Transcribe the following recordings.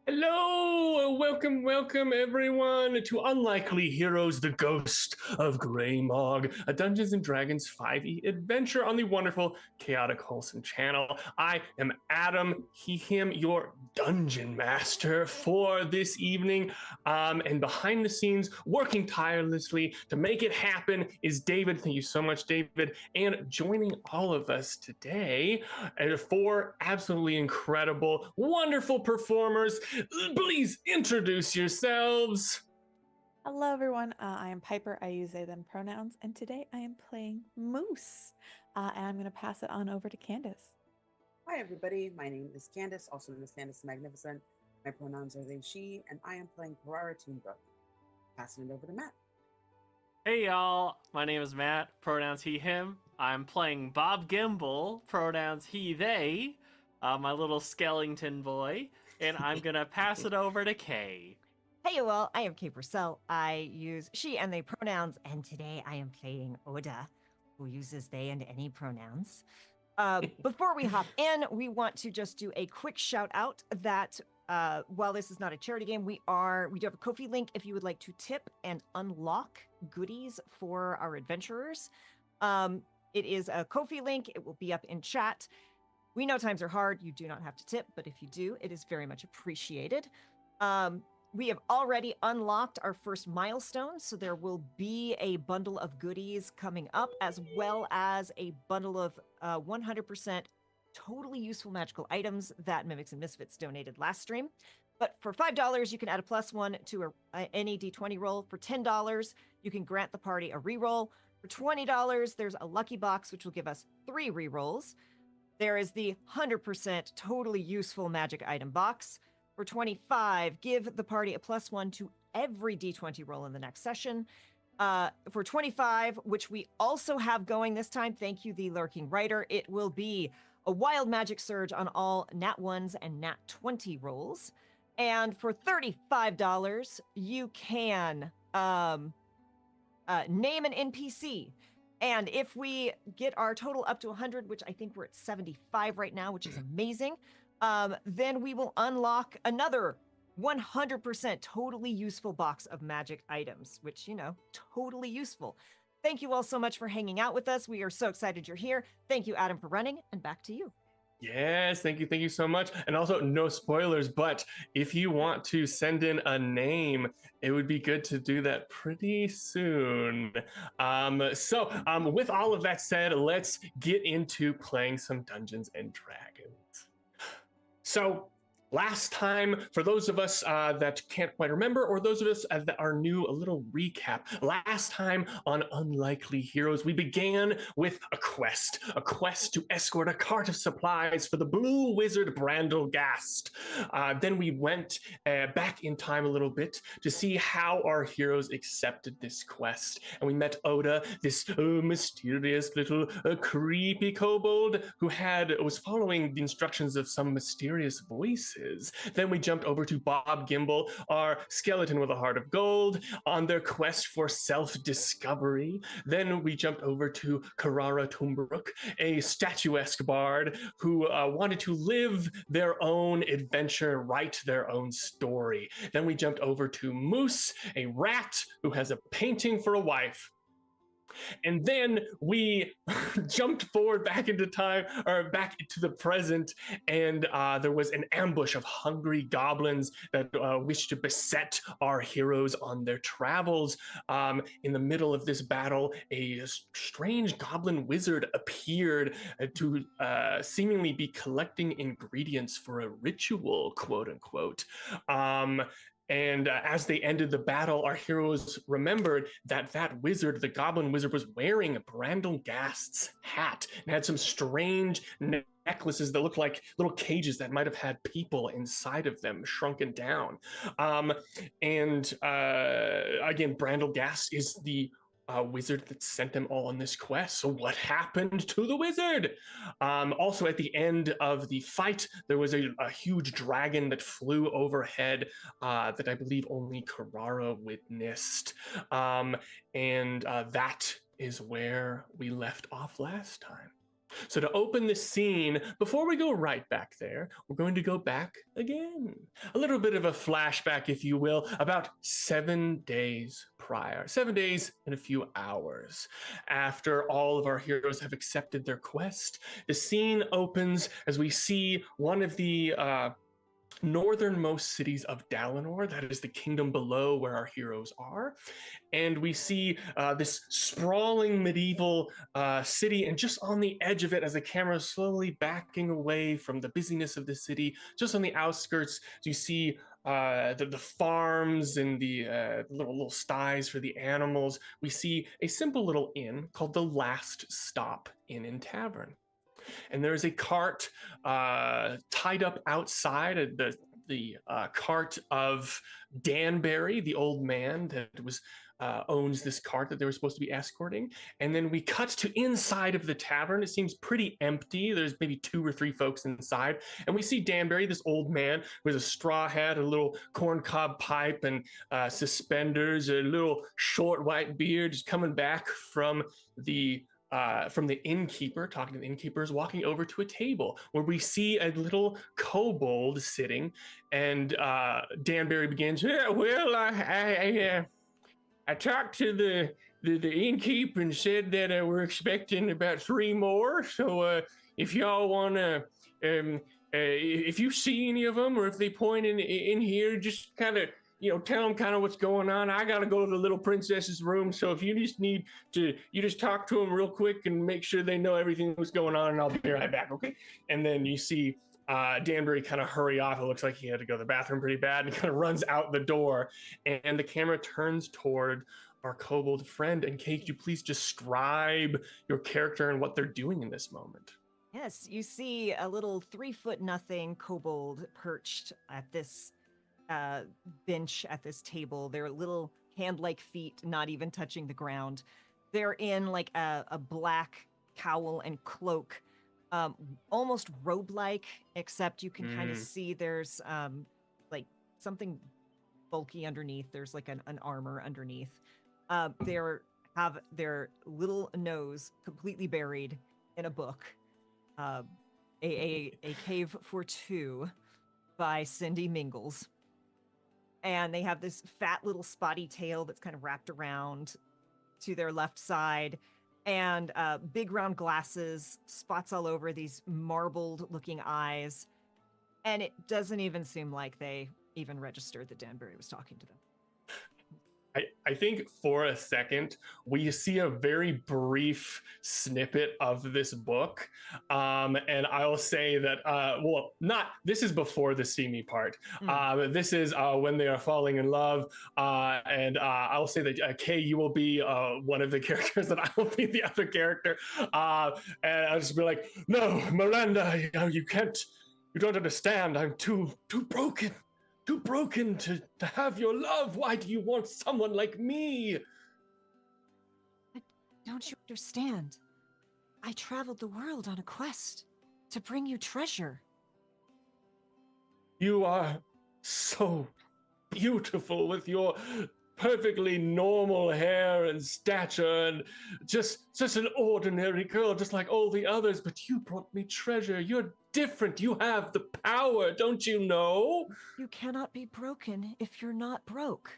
Hello, welcome everyone to Unlikely Heroes, the Ghost of Grey Mog, a Dungeons and Dragons 5e adventure on the wonderful Chaotic Wholesome channel. I am Adam, him, your dungeon master for this evening. And behind the scenes, working tirelessly to make it happen is David. Thank you so much, David. And joining all of us today are four absolutely incredible, wonderful performers. Please introduce yourselves. Hello, everyone. I am Piper. I use they, them pronouns, and today I am playing Moose. And I'm going to pass it on over to Candace. Hi, everybody. My name is Candace, also known as Candace the Magnificent. My pronouns are they, she, and I am playing Carrara Toonbrook. Passing it over to Matt. Hey, y'all. My name is Matt, pronouns he, him. I'm playing Bob Gimble, pronouns he, they, my little skeleton boy, and I'm going to pass it over to Kay. Hey, you all, I am Kay Purcell. I use she and they pronouns, and today I am playing Oda, who uses they and any pronouns. Before we hop in, we want to just do a quick shout out that while this is not a charity game, we do have a Ko-fi link if you would like to tip and unlock goodies for our adventurers. It is a Ko-fi link. It will be up in chat. We know times are hard. You do not have to tip, but if you do, it is very much appreciated. We have already unlocked our first milestone, so there will be a bundle of goodies coming up, as well as a bundle of 100% totally useful magical items that Mimics and Misfits donated last stream. But for $5, you can add a +1 to any D20 roll. For $10, you can grant the party a reroll. For $20, there's a lucky box, which will give us 3 rerolls. There is the 100% totally useful magic item box. For $25, give the party a +1 to every D20 roll in the next session. For $25, which we also have going this time, thank you, the Lurking Writer, it will be a Wild Magic Surge on all Nat 1s and Nat 20 rolls. And for $35, you can name an NPC. And if we get our total up to 100, which I think we're at 75 right now, which is amazing, then we will unlock another 100% totally useful box of magic items, which, totally useful. Thank you all so much for hanging out with us. We are so excited you're here. Thank you, Adam, for running, and back to you. Yes, thank you so much. And also, no spoilers, but if you want to send in a name, it would be good to do that pretty soon. With all of that said, let's get into playing some Dungeons and Dragons. So, Last time, for those of us that can't quite remember, or those of us that are new, a little recap. Last time on Unlikely Heroes, we began with a quest to escort a cart of supplies for the Blue Wizard Brandlegast. Then we went back in time a little bit to see how our heroes accepted this quest. And we met Oda, this mysterious little creepy kobold who was following the instructions of some mysterious voices. Then we jumped over to Bob Gimble, our skeleton with a heart of gold, on their quest for self-discovery. Then we jumped over to Karara Tumbrook, a statuesque bard who wanted to live their own adventure, write their own story. Then we jumped over to Moose, a rat who has a painting for a wife. And then we jumped forward back into time, or back to the present, and there was an ambush of hungry goblins that wished to beset our heroes on their travels. In the middle of this battle, a strange goblin wizard appeared to seemingly be collecting ingredients for a ritual, quote unquote. And as they ended the battle, our heroes remembered that wizard, the goblin wizard, was wearing Brandlegast's hat and had some strange necklaces that looked like little cages that might have had people inside of them, shrunken down. Again, Brandlegast is the wizard that sent them all on this quest. So what happened to the wizard? Also, at the end of the fight, there was a huge dragon that flew overhead that I believe only Karara witnessed. That is where we left off last time. So to open the scene, before we go right back there, we're going to go back again. A little bit of a flashback, if you will, about 7 days prior. 7 days and a few hours. After all of our heroes have accepted their quest, the scene opens as we see one of the northernmost cities of Dalinor, that is the kingdom below where our heroes are. And we see this sprawling medieval city, and just on the edge of it, as the camera is slowly backing away from the busyness of the city, just on the outskirts, you see the farms and the little sties for the animals. We see a simple little inn called the Last Stop Inn and Tavern. And there's a cart tied up outside, the cart of Danbury, the old man that owns this cart that they were supposed to be escorting. And then we cut to inside of the tavern. It seems pretty empty. There's maybe 2 or 3 folks inside. And we see Danbury, this old man with a straw hat, a little corncob pipe, and suspenders, a little short white beard, just coming back from the innkeeper, talking to the innkeepers, walking over to a table where we see a little kobold sitting, and Danbury begins, "Yeah, well, I talked to the innkeeper and said that we're expecting about 3 more, so if y'all want to, if you see any of them, or if they point in here, just kind of, tell them kind of what's going on. I got to go to the little princess's room. So if you just need to, you just talk to them real quick and make sure they know everything that's going on, and I'll be right back, okay?" And then you see Danbury kind of hurry off. It looks like he had to go to the bathroom pretty bad, and kind of runs out the door. And the camera turns toward our kobold friend. And Kate, could you please describe your character and what they're doing in this moment? Yes, you see a little 3'0" kobold perched at this bench at this table. Their little hand-like feet not even touching the ground. They're in like a black cowl and cloak, almost robe-like, except you can kind of see there's like something bulky underneath. There's like an armor underneath. They have their little nose completely buried in a book. A Cave for Two by Cindy Mingles. And they have this fat little spotty tail that's kind of wrapped around to their left side, and big round glasses, spots all over, these marbled looking eyes. And it doesn't even seem like they even registered that Danbury was talking to them. I think for a second we see a very brief snippet of this book, and I'll say that well, not this is before the see me part. This is when they are falling in love, and I'll say that Kay, you will be one of the characters, and I will be the other character, and I'll just be like, "No, Miranda, you can't, you don't understand. I'm too broken." Too broken to have your love. Why do you want someone like me? But don't you understand? I traveled the world on a quest to bring you treasure. You are so beautiful with your perfectly normal hair and stature and just such an ordinary girl, just like all the others. But you brought me treasure. You're different. You have the power, don't you know? You cannot be broken if you're not broke.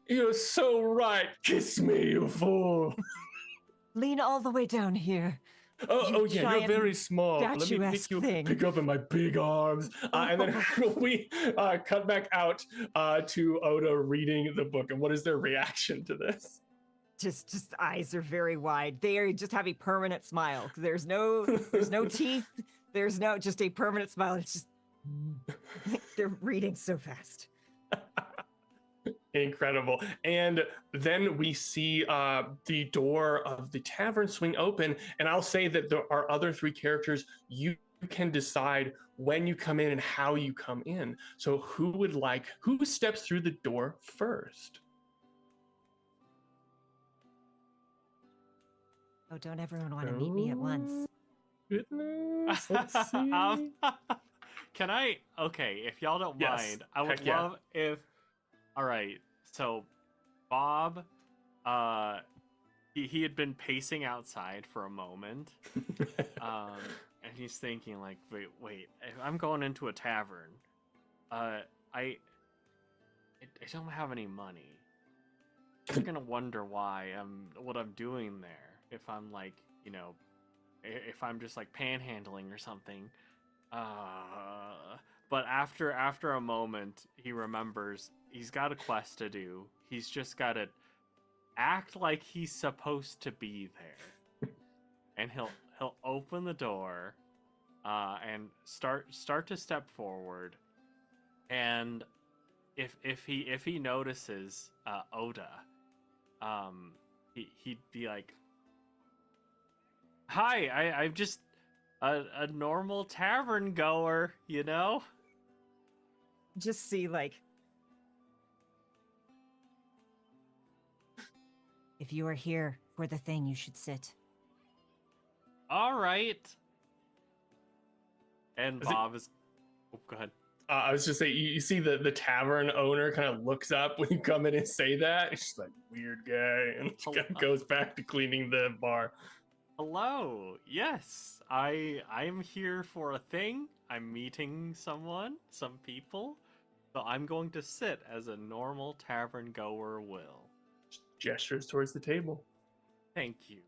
You're so right. Kiss me, you fool. Lean all the way down here. Oh yeah, you're giant very small. Let me statuesque pick you thing. pick up in my big arms, and then we cut back out to Oda reading the book. And what is their reaction to this? Just eyes are very wide. They are just have a permanent smile. There's no teeth. There's no just a permanent smile. It's just they're reading so fast. Incredible. And then we see the door of the tavern swing open, and I'll say that there are other three characters. You can decide when you come in and how you come in. So who steps through the door first? Oh, don't everyone want to meet me at once? Goodness, let's see. Can I? Okay, if y'all don't Yes, mind, I would heck yeah. love if. All right, so Bob, he had been pacing outside for a moment, and he's thinking like, wait, if I'm going into a tavern, I don't have any money. You're gonna wonder what I'm doing there. If I'm like, if I'm just like panhandling or something. But after a moment, he remembers he's got a quest to do. He's just got to act like he's supposed to be there, and he'll open the door, and start to step forward, and if he notices Oda, he'd be like, "Hi, I'm just a normal tavern goer, you know?" Just see like, if you are here for the thing, you should sit. All right. And Bob is. Oh, go ahead. I was just saying, you see the tavern owner kind of looks up when you come in and say that. It's just like, weird guy, and kind of goes back to cleaning the bar. Hello. Yes, I'm here for a thing. I'm meeting some people. So I'm going to sit as a normal tavern goer will. Gestures towards the table. Thank you.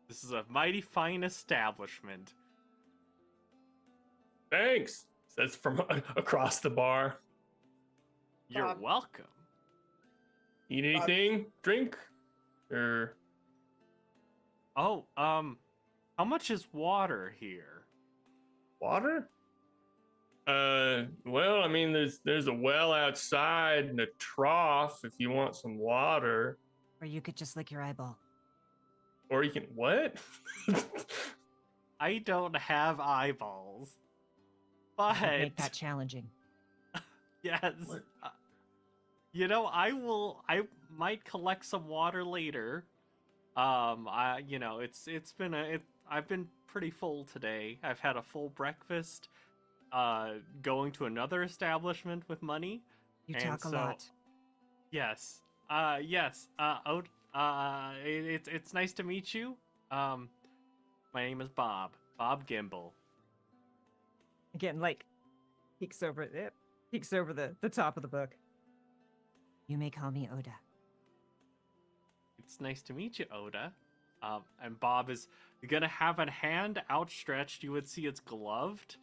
This is a mighty fine establishment. Thanks, says from across the bar. You're Bob. welcome. Eat anything? Drink? Or Oh, how much is water here? water? Well, I mean, there's a well outside and a trough if you want some water. Or you could just lick your eyeball. Or you can what? I don't have eyeballs. That would But make that challenging. yes. What? I might collect some water later. I've been pretty full today. I've had a full breakfast, going to another establishment with money. You And talk a so- lot. Yes. It's nice to meet you. My name is Bob. Bob Gimble. Again, like, peeks over the top of the book. You may call me Oda. It's nice to meet you, Oda. And Bob is gonna have a hand outstretched. You would see it's gloved,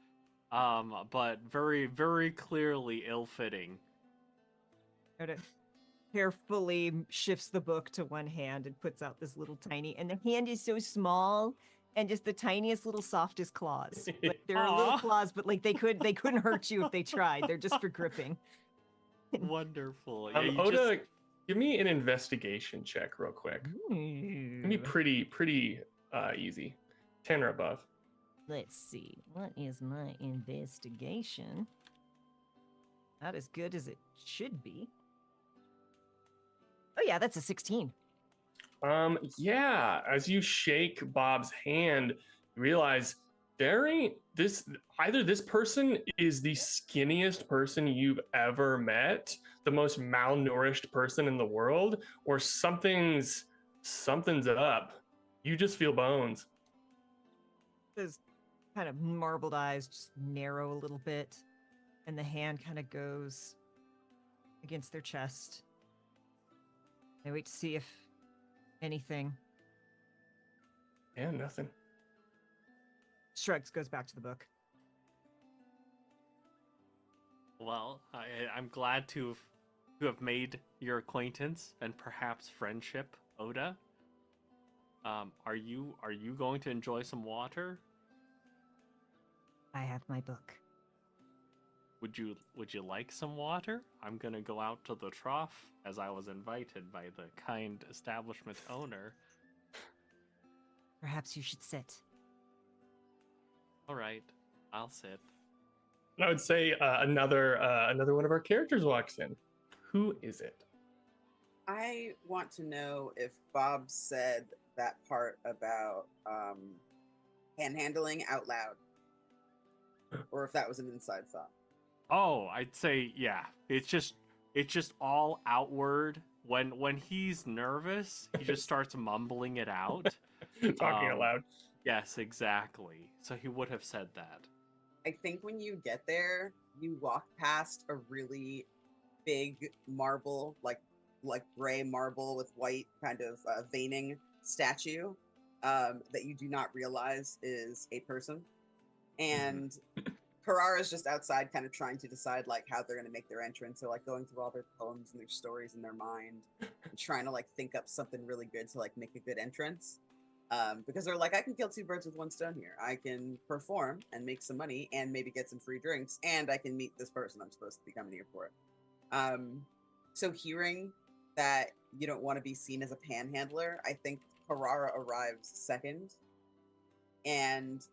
but very, very clearly ill-fitting. Oda carefully shifts the book to one hand and puts out this little tiny, and the hand is so small and just the tiniest little softest claws. Like there are little Aw. claws, but like they couldn't hurt you if they tried. They're just for gripping. Wonderful. Yeah, you Oda, give me an investigation check real quick. It'd be Ooh. pretty easy. 10 or above. Let's see. What is my investigation? Not as good as it should be. Oh yeah, that's a 16. Yeah, as you shake Bob's hand, you realize there ain't either this person is the skinniest person you've ever met, the most malnourished person in the world, or something's up. You just feel bones. Those kind of marbled eyes just narrow a little bit, and the hand kind of goes against their chest. I wait to see if anything. Yeah, nothing. Shrugs, goes back to the book. Well, I'm glad to have made your acquaintance and perhaps friendship, Oda. Are you going to enjoy some water? I have my book. Would you like some water? I'm gonna go out to the trough as I was invited by the kind establishment owner. Perhaps you should sit. All right, I'll sit. And I would say another one of our characters walks in. Who is it? I want to know if Bob said that part about panhandling out loud, or if that was an inside thought. Oh, I'd say yeah. It's just all outward. When he's nervous, he just starts mumbling it out. Talking out loud. Yes, exactly. So he would have said that. I think when you get there, you walk past a really big marble, like gray marble with white kind of veining statue that you do not realize is a person. And Carrara's just outside kind of trying to decide like how they're going to make their entrance. So like going through all their poems and their stories in their mind and trying to like think up something really good to like make a good entrance. Because they're like, I can kill two birds with one stone here. I can perform and make some money and maybe get some free drinks, and I can meet this person I'm supposed to be coming here for. So hearing that you don't want to be seen as a panhandler, I think Carrara arrives second, and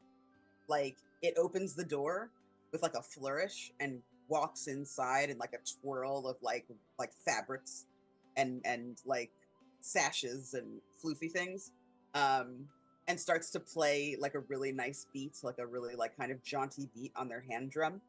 like it opens the door with like a flourish and walks inside in like a twirl of like fabrics and like sashes and floofy things. And starts to play like a really nice beat, like a really like kind of jaunty beat on their hand drum.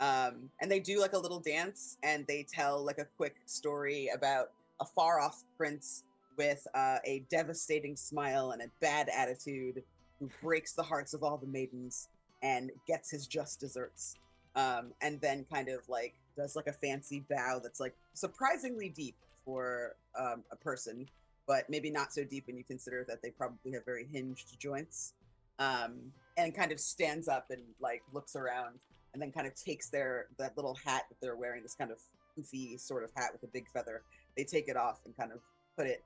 And they do like a little dance, and they tell like a quick story about a far off prince with a devastating smile and a bad attitude who breaks the hearts of all the maidens and gets his just desserts. And then kind of like does like a fancy bow that's like surprisingly deep for a person, but maybe not so deep when you consider that they probably have very hinged joints. And kind of stands up and like looks around, and then kind of takes that little hat that they're wearing, this kind of poofy sort of hat with a big feather. They take it off and kind of put it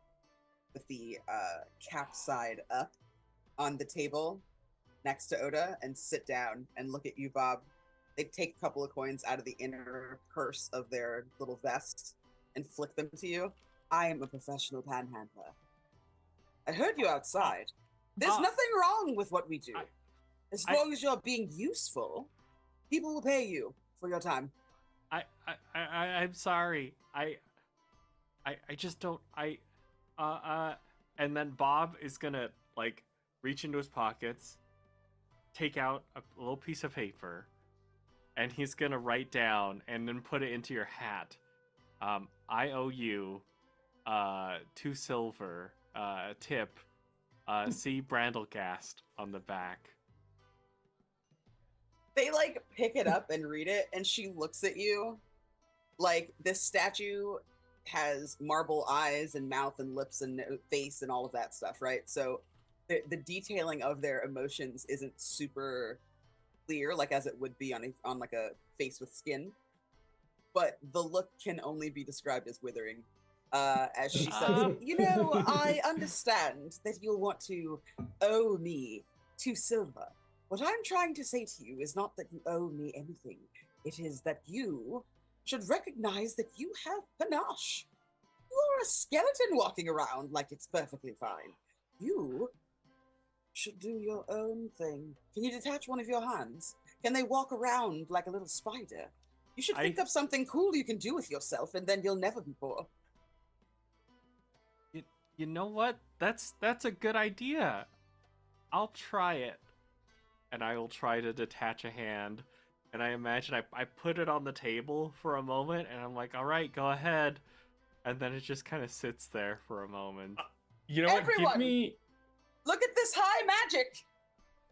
with the cap side up on the table next to Oda and sit down and look at you, Bob. They take a couple of coins out of the inner purse of their little vest and flick them to you. I am a professional panhandler. I heard you outside. There's nothing wrong with what we do. As long as you're being useful, people will pay you for your time. I'm sorry. I just don't. And then Bob is gonna like reach into his pockets, take out a little piece of paper, and he's gonna write down and then put it into your hat. I owe you 2 silver, tip, see Brandlegast on the back. They like pick it up and read it, and she looks at you like this statue has marble eyes and mouth and lips and face and all of that stuff, right? So the detailing of their emotions isn't super clear, like as it would be on like a face with skin, but the look can only be described as withering. as she says, I understand that you'll want to owe me 2 silver. What I'm trying to say to you is not that you owe me anything. It is that you should recognize that you have panache. You're a skeleton walking around like it's perfectly fine. You should do your own thing. Can you detach one of your hands? Can they walk around like a little spider? You should think up something cool you can do with yourself, and then you'll never be poor. You know what? That's a good idea. I'll try it. And I will try to detach a hand. And I imagine I put it on the table for a moment, and I'm like, all right, go ahead. And then it just kind of sits there for a moment. You know Everyone, what? Give me... Look at this high magic!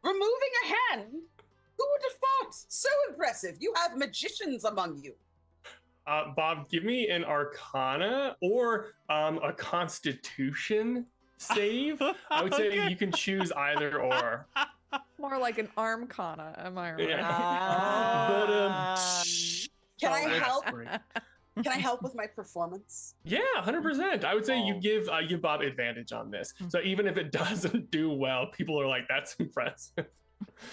Removing a hand? Who would have thought? So impressive. You have magicians among you. Bob, give me an Arcana or a Constitution save. I would say Okay. you can choose either or. More like an armcana, am I right? Yeah. Can I Oh, help? that's great. Can I help with my performance? Yeah, 100%. I would say you Oh. give Bob advantage on this. So even if it doesn't do well, people are like, "That's impressive."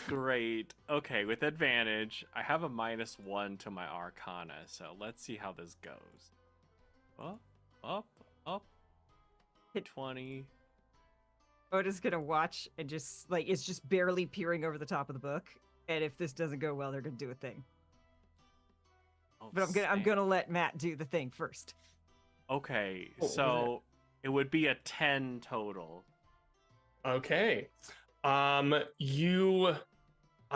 Great. Okay, with advantage, I have a -1 to my Arcana, so let's see how this goes. Up. Hit 20. Oda's gonna watch and just like it's just barely peering over the top of the book. And if this doesn't go well, they're gonna do a thing. Oh, But I'm snap. gonna let Matt do the thing first. Okay, What was so it would be a 10 total. Okay. I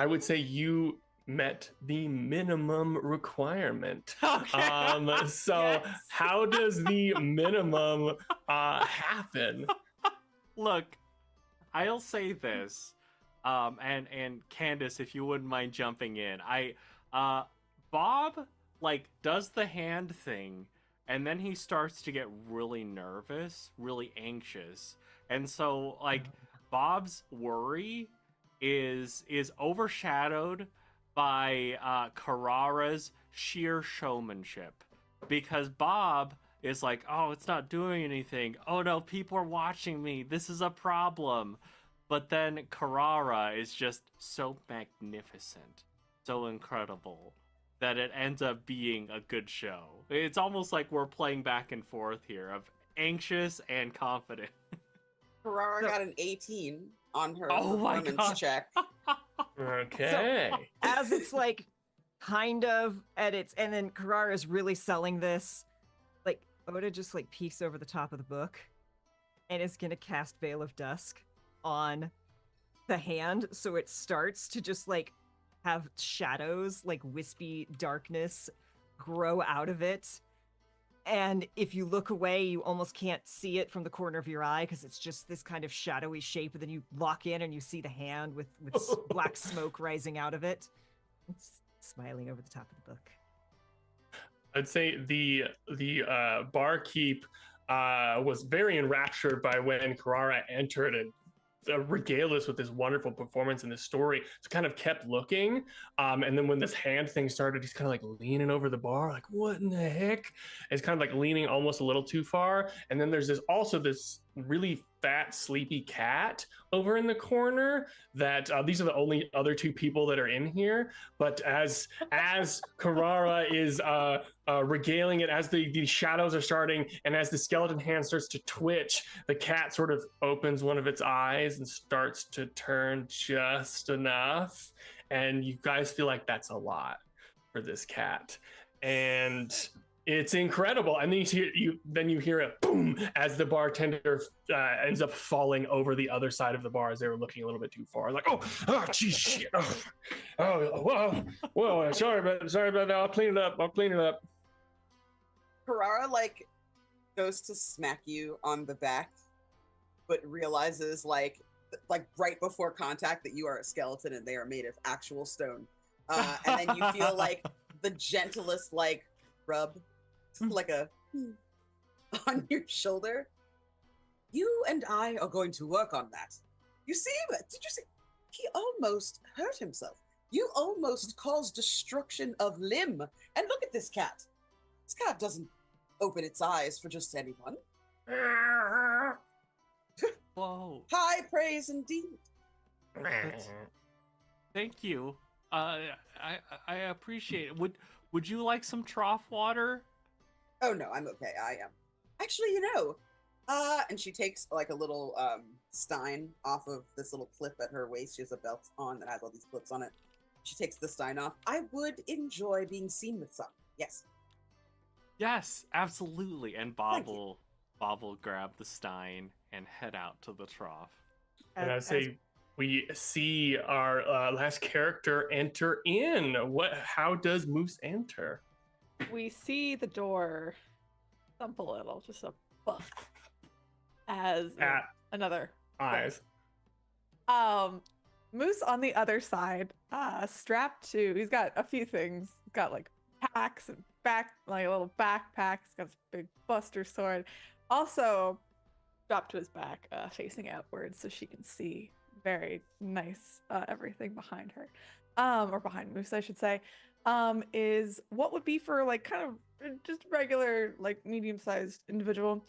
would say you met the minimum requirement. Okay. So Yes. how does the minimum happen? Look, I'll say this, and Candace, if you wouldn't mind jumping in, Bob like does the hand thing, and then he starts to get really nervous, really anxious, and so like Bob's worry is overshadowed by Carrara's sheer showmanship, because Bob is like, oh, it's not doing anything. Oh no, people are watching me. This is a problem. But then Carrara is just so magnificent, so incredible, that it ends up being a good show. It's almost like we're playing back and forth here of anxious and confident. Ferrara got an 18 on her Oh my performance gosh. check. Okay. As it's like kind of at its and then Carrara is really selling this. Like Oda just like peeks over the top of the book and is gonna cast Veil of Dusk on the hand, so it starts to just like have shadows, like wispy darkness grow out of it. And if you look away, you almost can't see it from the corner of your eye because it's just this kind of shadowy shape. And then you lock in and you see the hand with black smoke rising out of it. It's smiling over the top of the book. I'd say the barkeep was very enraptured by when Carrara entered and regaled us with this wonderful performance in this story. So kind of kept looking, and then when this hand thing started, he's kind of like leaning over the bar, like what in the heck? It's kind of like leaning almost a little too far. And then there's this really fat, sleepy cat over in the corner that these are the only other two people that are in here. But as Carrara is regaling it, as the shadows are starting, and as the skeleton hand starts to twitch, the cat sort of opens one of its eyes and starts to turn just enough. And you guys feel like that's a lot for this cat. And it's incredible. And then you hear a boom as the bartender ends up falling over the other side of the bar as they were looking a little bit too far. Like, geez, shit. Whoa, sorry about that. I'll clean it up. Carrara like goes to smack you on the back, but realizes like right before contact that you are a skeleton and they are made of actual stone. And then you feel like the gentlest like rub, like a on your shoulder. You and I are going to work on that. You see, did you see? He almost hurt himself. You almost caused destruction of limb. And look at this cat. This cat doesn't open its eyes for just anyone. Whoa. High praise indeed. Thank you. I appreciate it. Would you like some trough water? Oh no, I'm okay. I am. Actually, and she takes like a little stein off of this little clip at her waist. She has a belt on that has all these clips on it. She takes the stein off. I would enjoy being seen with some. Yes. Yes, absolutely. And Bob Thank you. will grab the stein and head out to the trough. And I say we see our last character enter in. How does Moose enter? We see the door thump a little, just a buff, as At another eyes. Moose on the other side, strapped to. He's got a few things. He's got like packs and like a little backpack. He's got this big buster sword. Also, strapped to his back, facing outwards, so she can see very nice everything behind her, or behind Moose, I should say. Is what would be for like kind of just regular like medium-sized individual.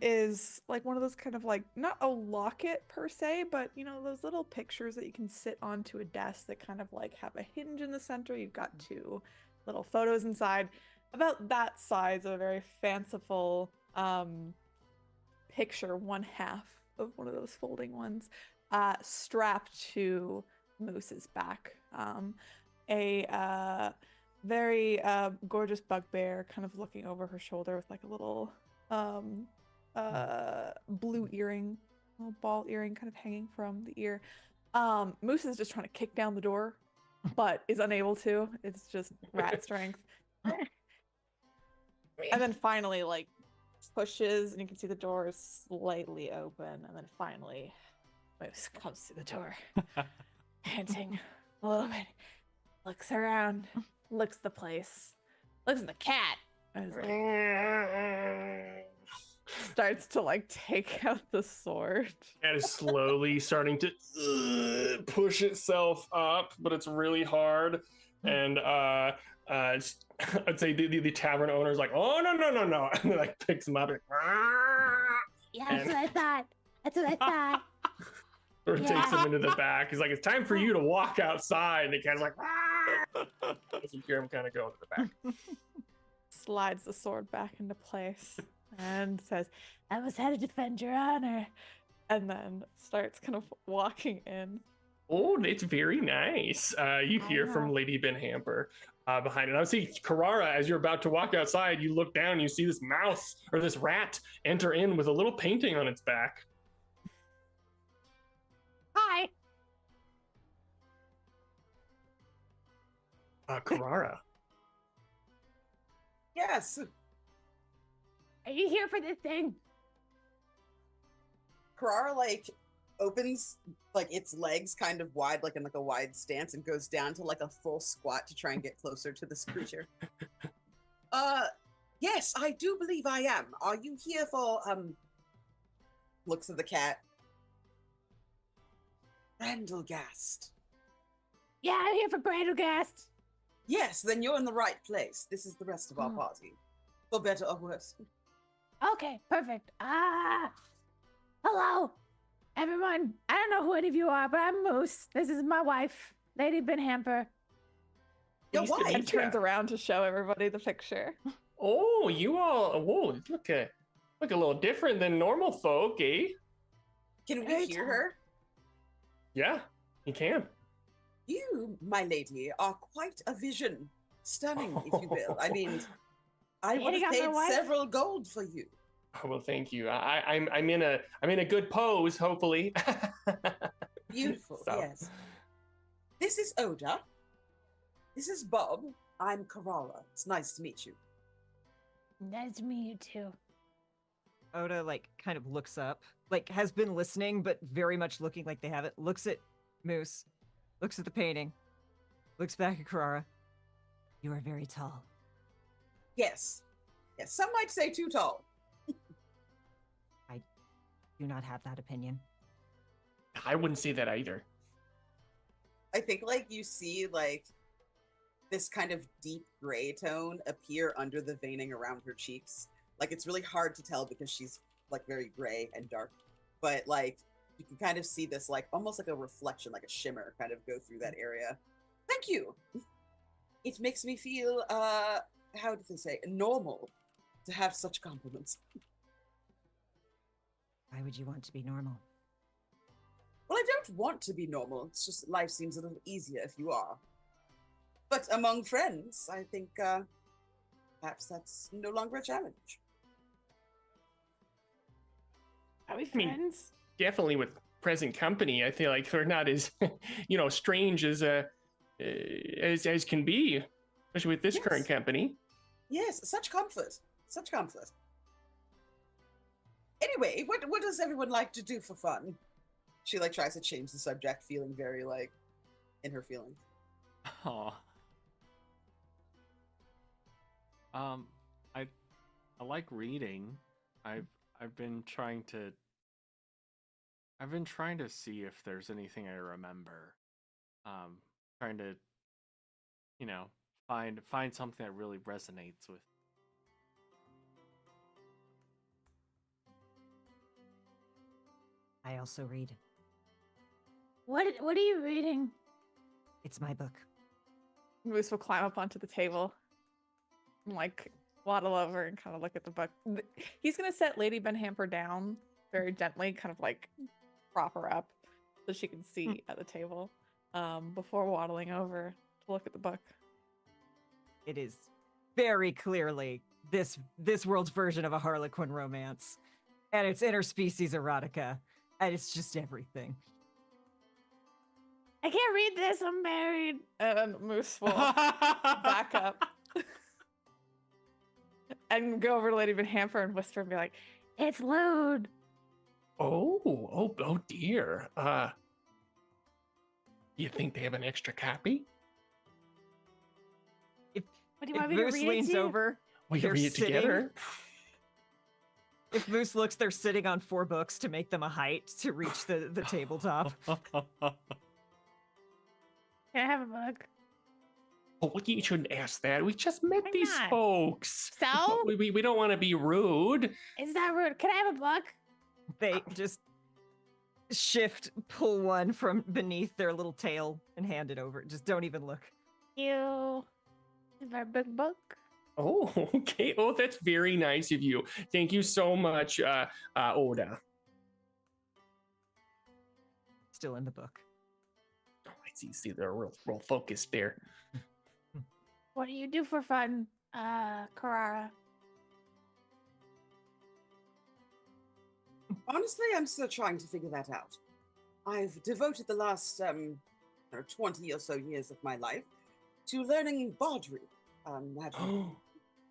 Is like one of those kind of like not a locket per se, but those little pictures that you can sit onto a desk that kind of like have a hinge in the center. You've got two little photos inside, about that size, a very fanciful picture, one half of one of those folding ones, strapped to Moose's back. A very gorgeous bugbear kind of looking over her shoulder with like a little blue earring, little ball earring kind of hanging from the ear. Moose is just trying to kick down the door, but is unable to. It's just rat strength. And then finally, like, pushes, and you can see the door is slightly open. And then finally, Moose comes to the door, panting a little bit, looks around, looks the place, looks at the cat, and is like, starts to like take out the sword. Cat is slowly starting to push itself up, but it's really hard. And I'd say the tavern owner's like, "Oh no, and like picks him up. And, Yeah, that's what I thought. That's what I thought. or takes him into the back. He's like, "It's time for you to walk outside." And the cat's like, as you hear him kind of go into the back. Slides the sword back into place and says, "I was here to defend your honor," and then starts kind of walking in. Oh, that's very nice. You hear from know. Lady Ben Hamper behind it. I see Carrara, as you're about to walk outside, you look down, you see this mouse or this rat enter in with a little painting on its back. Hi. Carrara. Yes. Are you here for this thing? Carrara like opens like its legs kind of wide, like in like a wide stance, and goes down to like a full squat to try and get closer to this creature. Yes, I do believe I am. Are you here for looks at the cat. Randallgast. Yeah, I'm here for Brandlegast. Yes, then you're in the right place. This is the rest of our Oh. party. For better or worse. Okay, perfect. Hello, everyone. I don't know who any of you are, but I'm Moose. This is my wife, Lady Ben Hamper. Your Nice to wife? And meet ya. turns around to show everybody the picture. Oh, you all, whoa, look a little different than normal folk, eh? Can we Very hear tall. her? Yeah, you can. You, my lady, are quite a vision. Stunning, if you will. I mean, I would Hitting have on my paid wife? several gold for you. Oh, well, thank you. I'm in a good pose, hopefully. Beautiful, So, yes. This is Oda. This is Bob. I'm Carrara. It's nice to meet you. Nice to meet you too. Oda like kind of looks up, like has been listening, but very much looking like they haven't. Looks at Moose, looks at the painting, looks back at Carrara. You are very tall. Yes. Yes, some might say too tall. Do not have that opinion. I wouldn't say that either. I think like you see like this kind of deep gray tone appear under the veining around her cheeks. Like, it's really hard to tell because she's like very gray and dark, but like you can kind of see this like almost like a reflection, like a shimmer kind of go through that area. Thank you. It makes me feel how do they say, normal to have such compliments. Why would you want to be normal? Well, I don't want to be normal. It's just that life seems a little easier if you are. But among friends, I think perhaps that's no longer a challenge. Are we mean, friends? Definitely with present company, I feel like they're not as, strange as can be, especially with this Yes. current company. Yes, such comfort. Such comfort. Anyway, what does everyone like to do for fun? She like tries to change the subject, feeling very like in her feelings. Aw. I like reading. I've been trying to see if there's anything I remember. Trying to, find something that really resonates with. I also read. What are you reading? It's my book. Moose will climb up onto the table and like waddle over and kind of look at the book. He's gonna set Lady Benhamper down very gently, kind of like prop her up so she can see at the table before waddling over to look at the book. It is very clearly this world's version of a Harlequin romance, and it's interspecies erotica, and it's just everything. I can't read this. I'm married. And Moose will back up and go over to Lady Benhamper and whisper and be like, It's lewd. Oh dear. Do you think they have an extra copy? What do you If want me to Moose read leans it to? over, We can they're read it sitting- together. If Moose looks, they're sitting on 4 books to make them a height to reach the tabletop. Can I have a book? Oh, you shouldn't ask that. We just met Why these not? folks. So? We don't want to be rude. It's not rude. Can I have a book? They just pull one from beneath their little tail and hand it over. Just don't even look. You. Is our big book? Oh, okay. Oh, that's very nice of you. Thank you so much, Oda. Still in the book. Oh, I see. They're real focused there. What do you do for fun, Carrara? Honestly, I'm still trying to figure that out. I've devoted the last 20 or so years of my life to learning bawdry. Having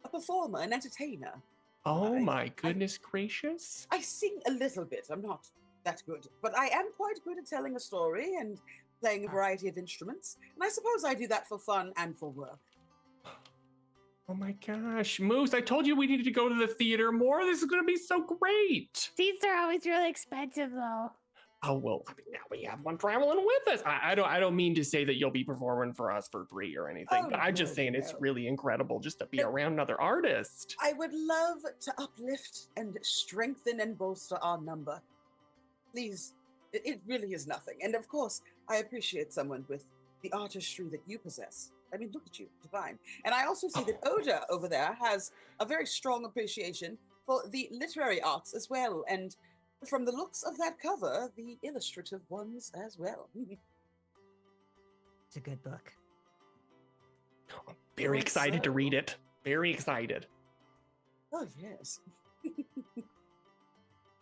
a performer, an entertainer. Oh I- my goodness gracious. I sing a little bit. I'm not that good, but I am quite good at telling a story and playing a variety of instruments. And I suppose I do that for fun and for work. Oh my gosh, Moose, I told you we needed to go to the theater more. This is going to be so great. Seats are always really expensive, though. Oh, well, I mean, now we have one traveling with us. I don't mean to say that you'll be performing for us for free or anything, Oh, but I'm just no, saying it's no. really incredible just to be No. around another artist. I would love to uplift and strengthen and bolster our number. Please, it really is nothing. And of course, I appreciate someone with the artistry that you possess. I mean, look at you, divine. And I also see that Oda over there has a very strong appreciation for the literary arts as well. And from the looks of that cover, the illustrative ones as well. It's a good book. I'm very Well, excited to so- read it. Very excited. Oh, yes.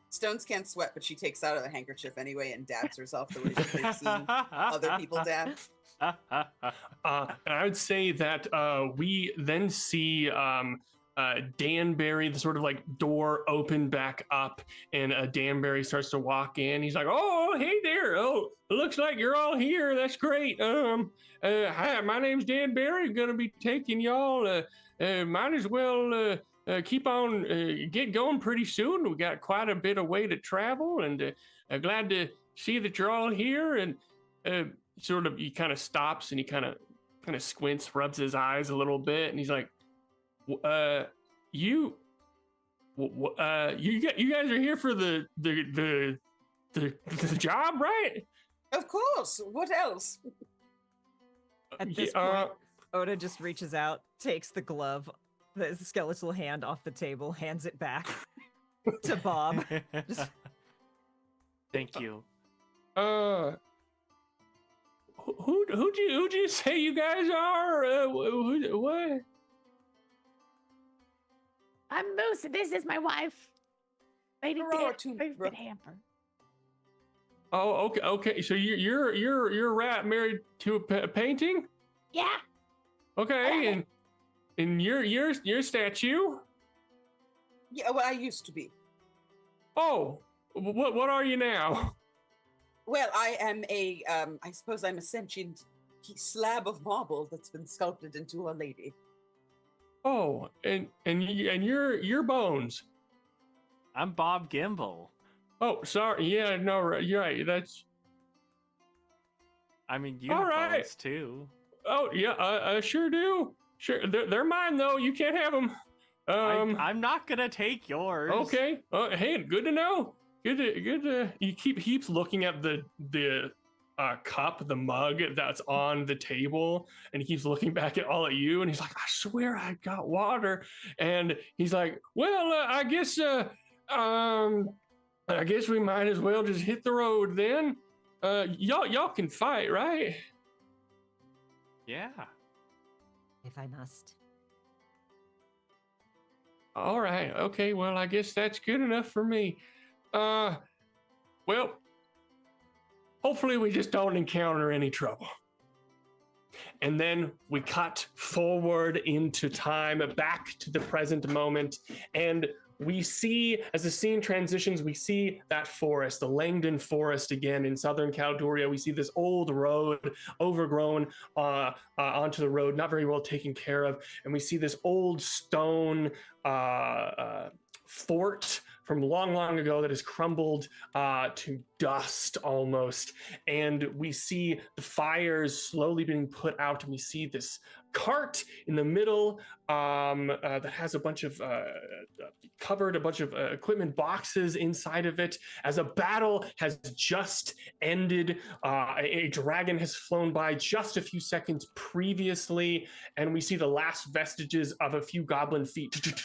Stones can't sweat, but she takes out a handkerchief anyway and dabs herself the way she's seen other people dab. And I would say that we then see Danbury, the sort of like door open back up, and Danbury starts to walk in. He's like, "Oh, hey there! Oh, it looks like you're all here. That's great. Hi, my name's Danbury. I'm gonna be taking y'all. Might as well keep on get going pretty soon. We got quite a bit of way to travel, and glad to see that you're all here." And sort of, he kind of stops and he kind of kind of squints, rubs his eyes a little bit, and he's like, you guys are here for the job, right? Of course. What else? At this point, Oda just reaches out, takes the glove, the skeletal hand off the table, hands it back to Bob. Just, Thank you. Who'd you say you guys are? What? I'm Moose, and this is my wife, Lady Aurora David Hamper. Oh, okay. So you're a rat married to a painting? Yeah. Okay, and your statue? Yeah, well, I used to be. Oh, what are you now? Well, I am I suppose I'm a sentient slab of marble that's been sculpted into a lady. Oh, and your bones. I'm Bob Gimble. Oh, sorry. Yeah, no, you're right. That's. I mean, you All have right. bones too. Oh yeah, I sure do. Sure, they're mine though. You can't have them. I'm not gonna take yours. Okay. Hey, good to know. Good to. He keeps looking at the cup, the mug that's on the table, and he keeps looking back at you, and he's like, I swear I got water, and he's like, well, I guess we might as well just hit the road then. Y'all can fight, right? Yeah. if I must. All right. Okay. Well, I guess that's good enough for me. Well, hopefully we just don't encounter any trouble. And then we cut forward into time, back to the present moment, and we see, as the scene transitions, we see that forest, the Langdon Forest again in southern Calduria. We see this old road, overgrown onto the road, not very well taken care of. And we see this old stone fort from long, long ago that has crumbled to dust almost. And we see the fires slowly being put out, and we see this cart in the middle that has a bunch of covered a bunch of equipment boxes inside of it, as a battle has just ended. A dragon has flown by just a few seconds previously, and we see the last vestiges of a few goblin feet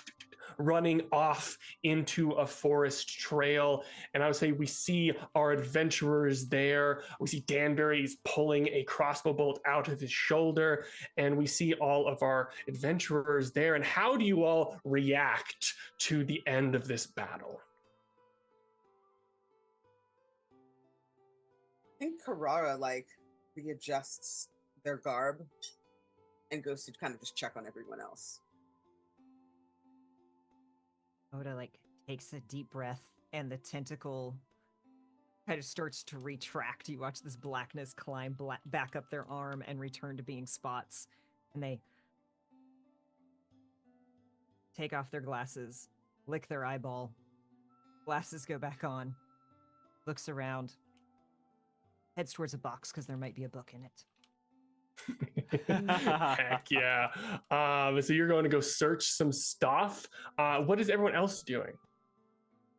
running off into a forest trail. And I would say we see our adventurers there. We see Danbury's pulling a crossbow bolt out of his shoulder, and we see all of our adventurers there. And how do you all react to the end of this battle? I think Carrara readjusts their garb and goes to kind of just check on everyone else. Oda takes a deep breath, and the tentacle kind of starts to retract. You watch this blackness climb back up their arm and return to being spots. And they take off their glasses, lick their eyeball. Glasses go back on. Looks around. Heads towards a box because there might be a book in it. Heck yeah. So you're going to go search some stuff. What is everyone else doing?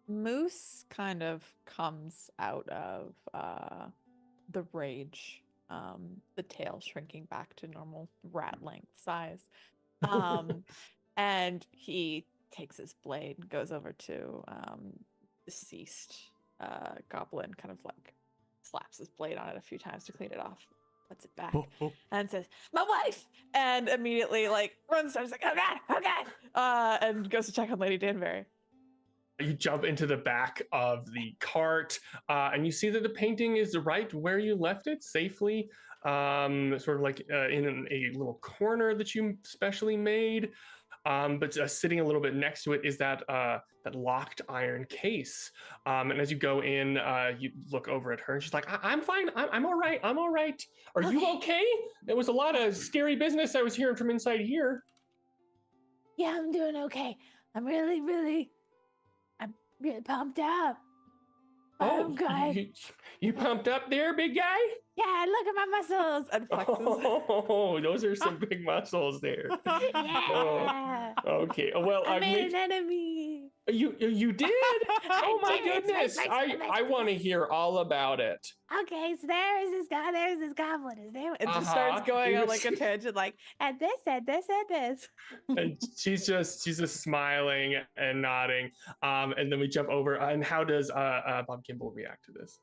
Moose kind of comes out of the rage, the tail shrinking back to normal rat length size. And he takes his blade and goes over to deceased goblin, kind of slaps his blade on it a few times to clean it off. Puts it back and says, "My wife!" and immediately runs down. He's like, "Oh God!" And goes to check on Lady Danbury. You jump into the back of the cart, and you see that the painting is right where you left it, safely, sort of in a little corner that you specially made. But sitting a little bit next to it is that locked iron case. And as you go in, you look over at her, and she's like, I'm fine. I'm all right. I'm all right. Are you okay? There was a lot of scary business I was hearing from inside here. Yeah, I'm doing okay. I'm really pumped up. I'm good. You pumped up there, big guy? Yeah, look at my muscles. And flexes. Oh, those are some big muscles there. Yeah. Okay. Well, I I made made an enemy. you did. Oh my did, it's my goodness! first I want to nemesis. hear all about it. Okay, so there's this guy, there's this goblin. His name, And just starts going He on was- like a tangent, like, and this, and this, and this. and she's just smiling and nodding. And then we jump over. And how does Bob Kimball react to this?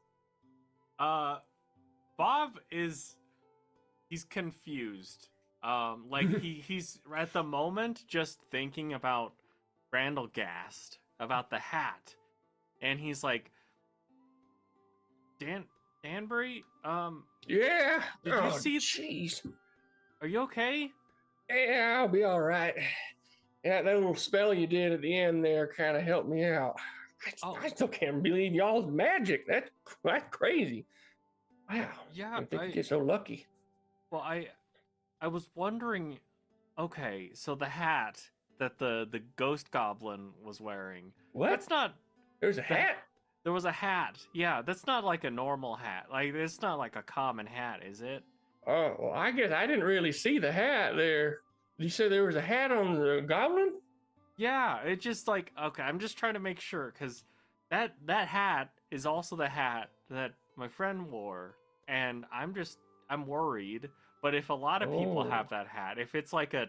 Bob he's confused. Like he's at the moment just thinking about Randall Gast, about the hat, and he's like, Danbury, Yeah. Did you see- Jeez. are you okay? Yeah, I'll be all right. Yeah, that little spell you did at the end there kind of helped me out. I still can't believe y'all's magic. That's crazy. Wow. Yeah, I think you get so lucky. Well, I was wondering. Okay, so the hat that the ghost goblin was wearing. What? That's not. There's a hat? There was a hat. Yeah, that's not like a normal hat. Like it's not like a common hat, is it? Oh, well, I guess I didn't really see the hat there. You said there was a hat on the goblin? Yeah, it just like okay. I'm just trying to make sure because that hat is also the hat that my friend wore, and I'm worried. But if a lot of people Oh. have that hat, if it's like a,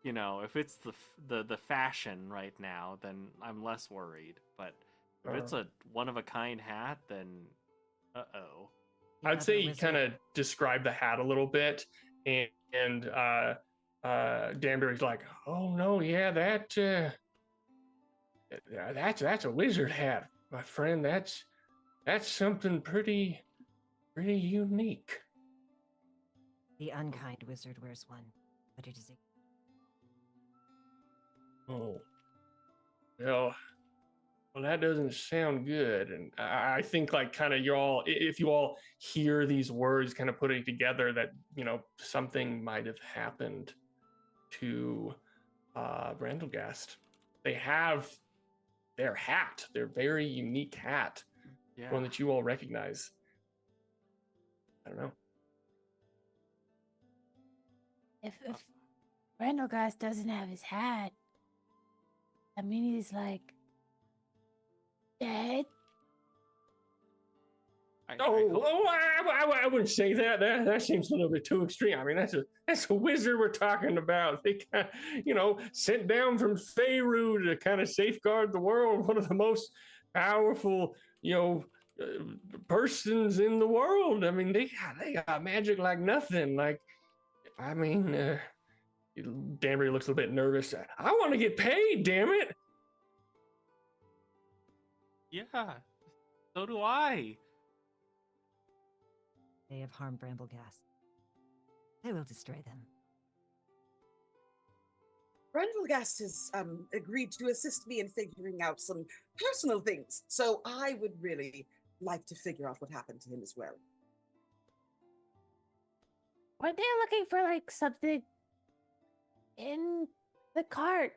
if it's the fashion right now, then I'm less worried. But if it's a one of a kind hat, then uh-oh. I'd say you kind of describe the hat a little bit, and Danbury's like, "Oh no, yeah, that's a wizard hat, my friend. That's something pretty unique." The unkind wizard wears one, but it is a Oh, well, that doesn't sound good. And I think like kind of if you all hear these words kind of putting together that, something might have happened to Brandlegast. They have their hat, their very unique hat, Yeah. one that you all recognize. I don't know. If Brandlegast doesn't have his hat, I mean he's like dead. I Oh, hope- I wouldn't say that. That seems a little bit too extreme. I mean, that's a wizard we're talking about. They kind of, sent down from Faerû to kind of safeguard the world. One of the most powerful, persons in the world. I mean, they got magic like nothing. Like, I mean, Danbury looks a little bit nervous. I want to get paid, damn it. Yeah. So do I. They have harmed Bramblegast. I will destroy them. Brandlegast has agreed to assist me in figuring out some personal things, so I would really like to figure out what happened to him as well. Were they looking for like something in the cart?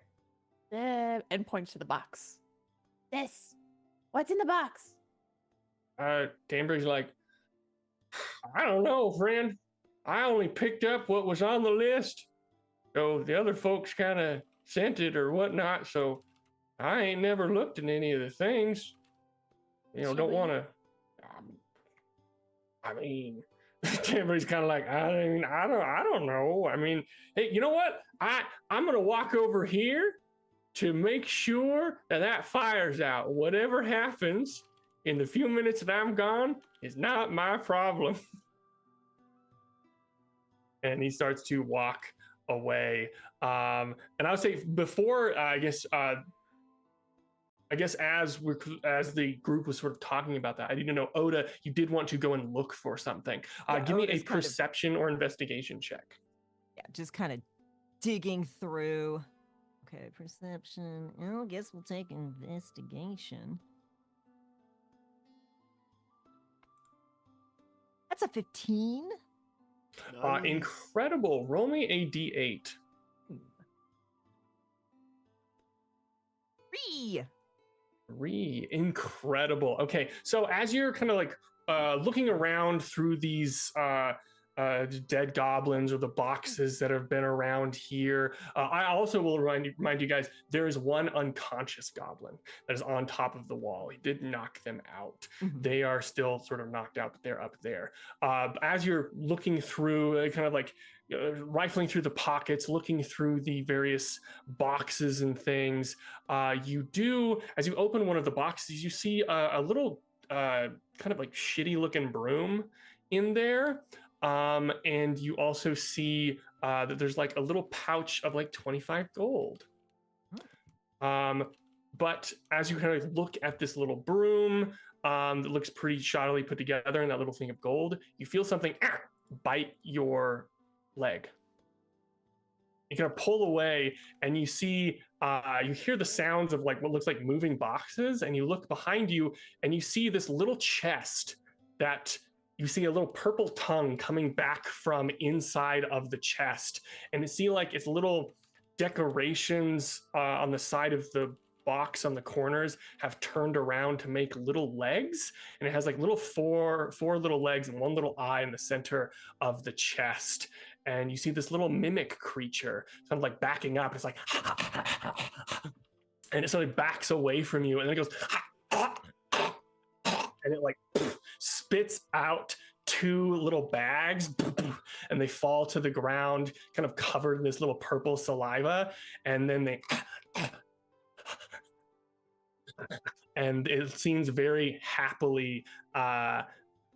and points to the box. This. What's in the box? Danbury's like, I don't know, friend. I only picked up what was on the list. So the other folks kind of sent it or whatnot. So I ain't never looked at any of the things. Don't want to. I mean, Danbury's kind of like, I don't know. I mean, hey, you know what? I'm gonna walk over here to make sure that fire's out. Whatever happens in the few minutes that I'm gone is not my problem. And he starts to walk away. And I would say before, I guess as the group was sort of talking about that, I need to know, Oda, you did want to go and look for something. Yeah, Give me a Oda's kind of- perception or investigation check. Yeah, just kind of digging through. Okay, perception. I guess we'll take investigation. That's a 15. Incredible. Roll me a d8. 3. 3. Incredible. Okay, so as you're kind of like looking around through these dead goblins or the boxes that have been around here, I also will remind you guys there is one unconscious goblin that is on top of the wall. He did knock them out. Mhm. They are still sort of knocked out, but they're up there. As you're looking through, kind of like rifling through the pockets, looking through the various boxes and things, you do, as you open one of the boxes, you see a little kind of like shitty looking broom in there. And you also see that there's like a little pouch of like 25 gold. But as you kind of look at this little broom that looks pretty shoddily put together and that little thing of gold, you feel something bite your leg. You kind of pull away and you see, you hear the sounds of like what looks like moving boxes, and you look behind you and you see this little chest that you see a little purple tongue coming back from inside of the chest. And you see like it's little decorations on the side of the box on the corners have turned around to make little legs. And it has like little four little legs and one little eye in the center of the chest. And you see this little mimic creature kind of like backing up. It's like, and it suddenly backs away from you, and then it goes, and it like spits out 2 little bags, and they fall to the ground, kind of covered in this little purple saliva. And then they, and it seems very happily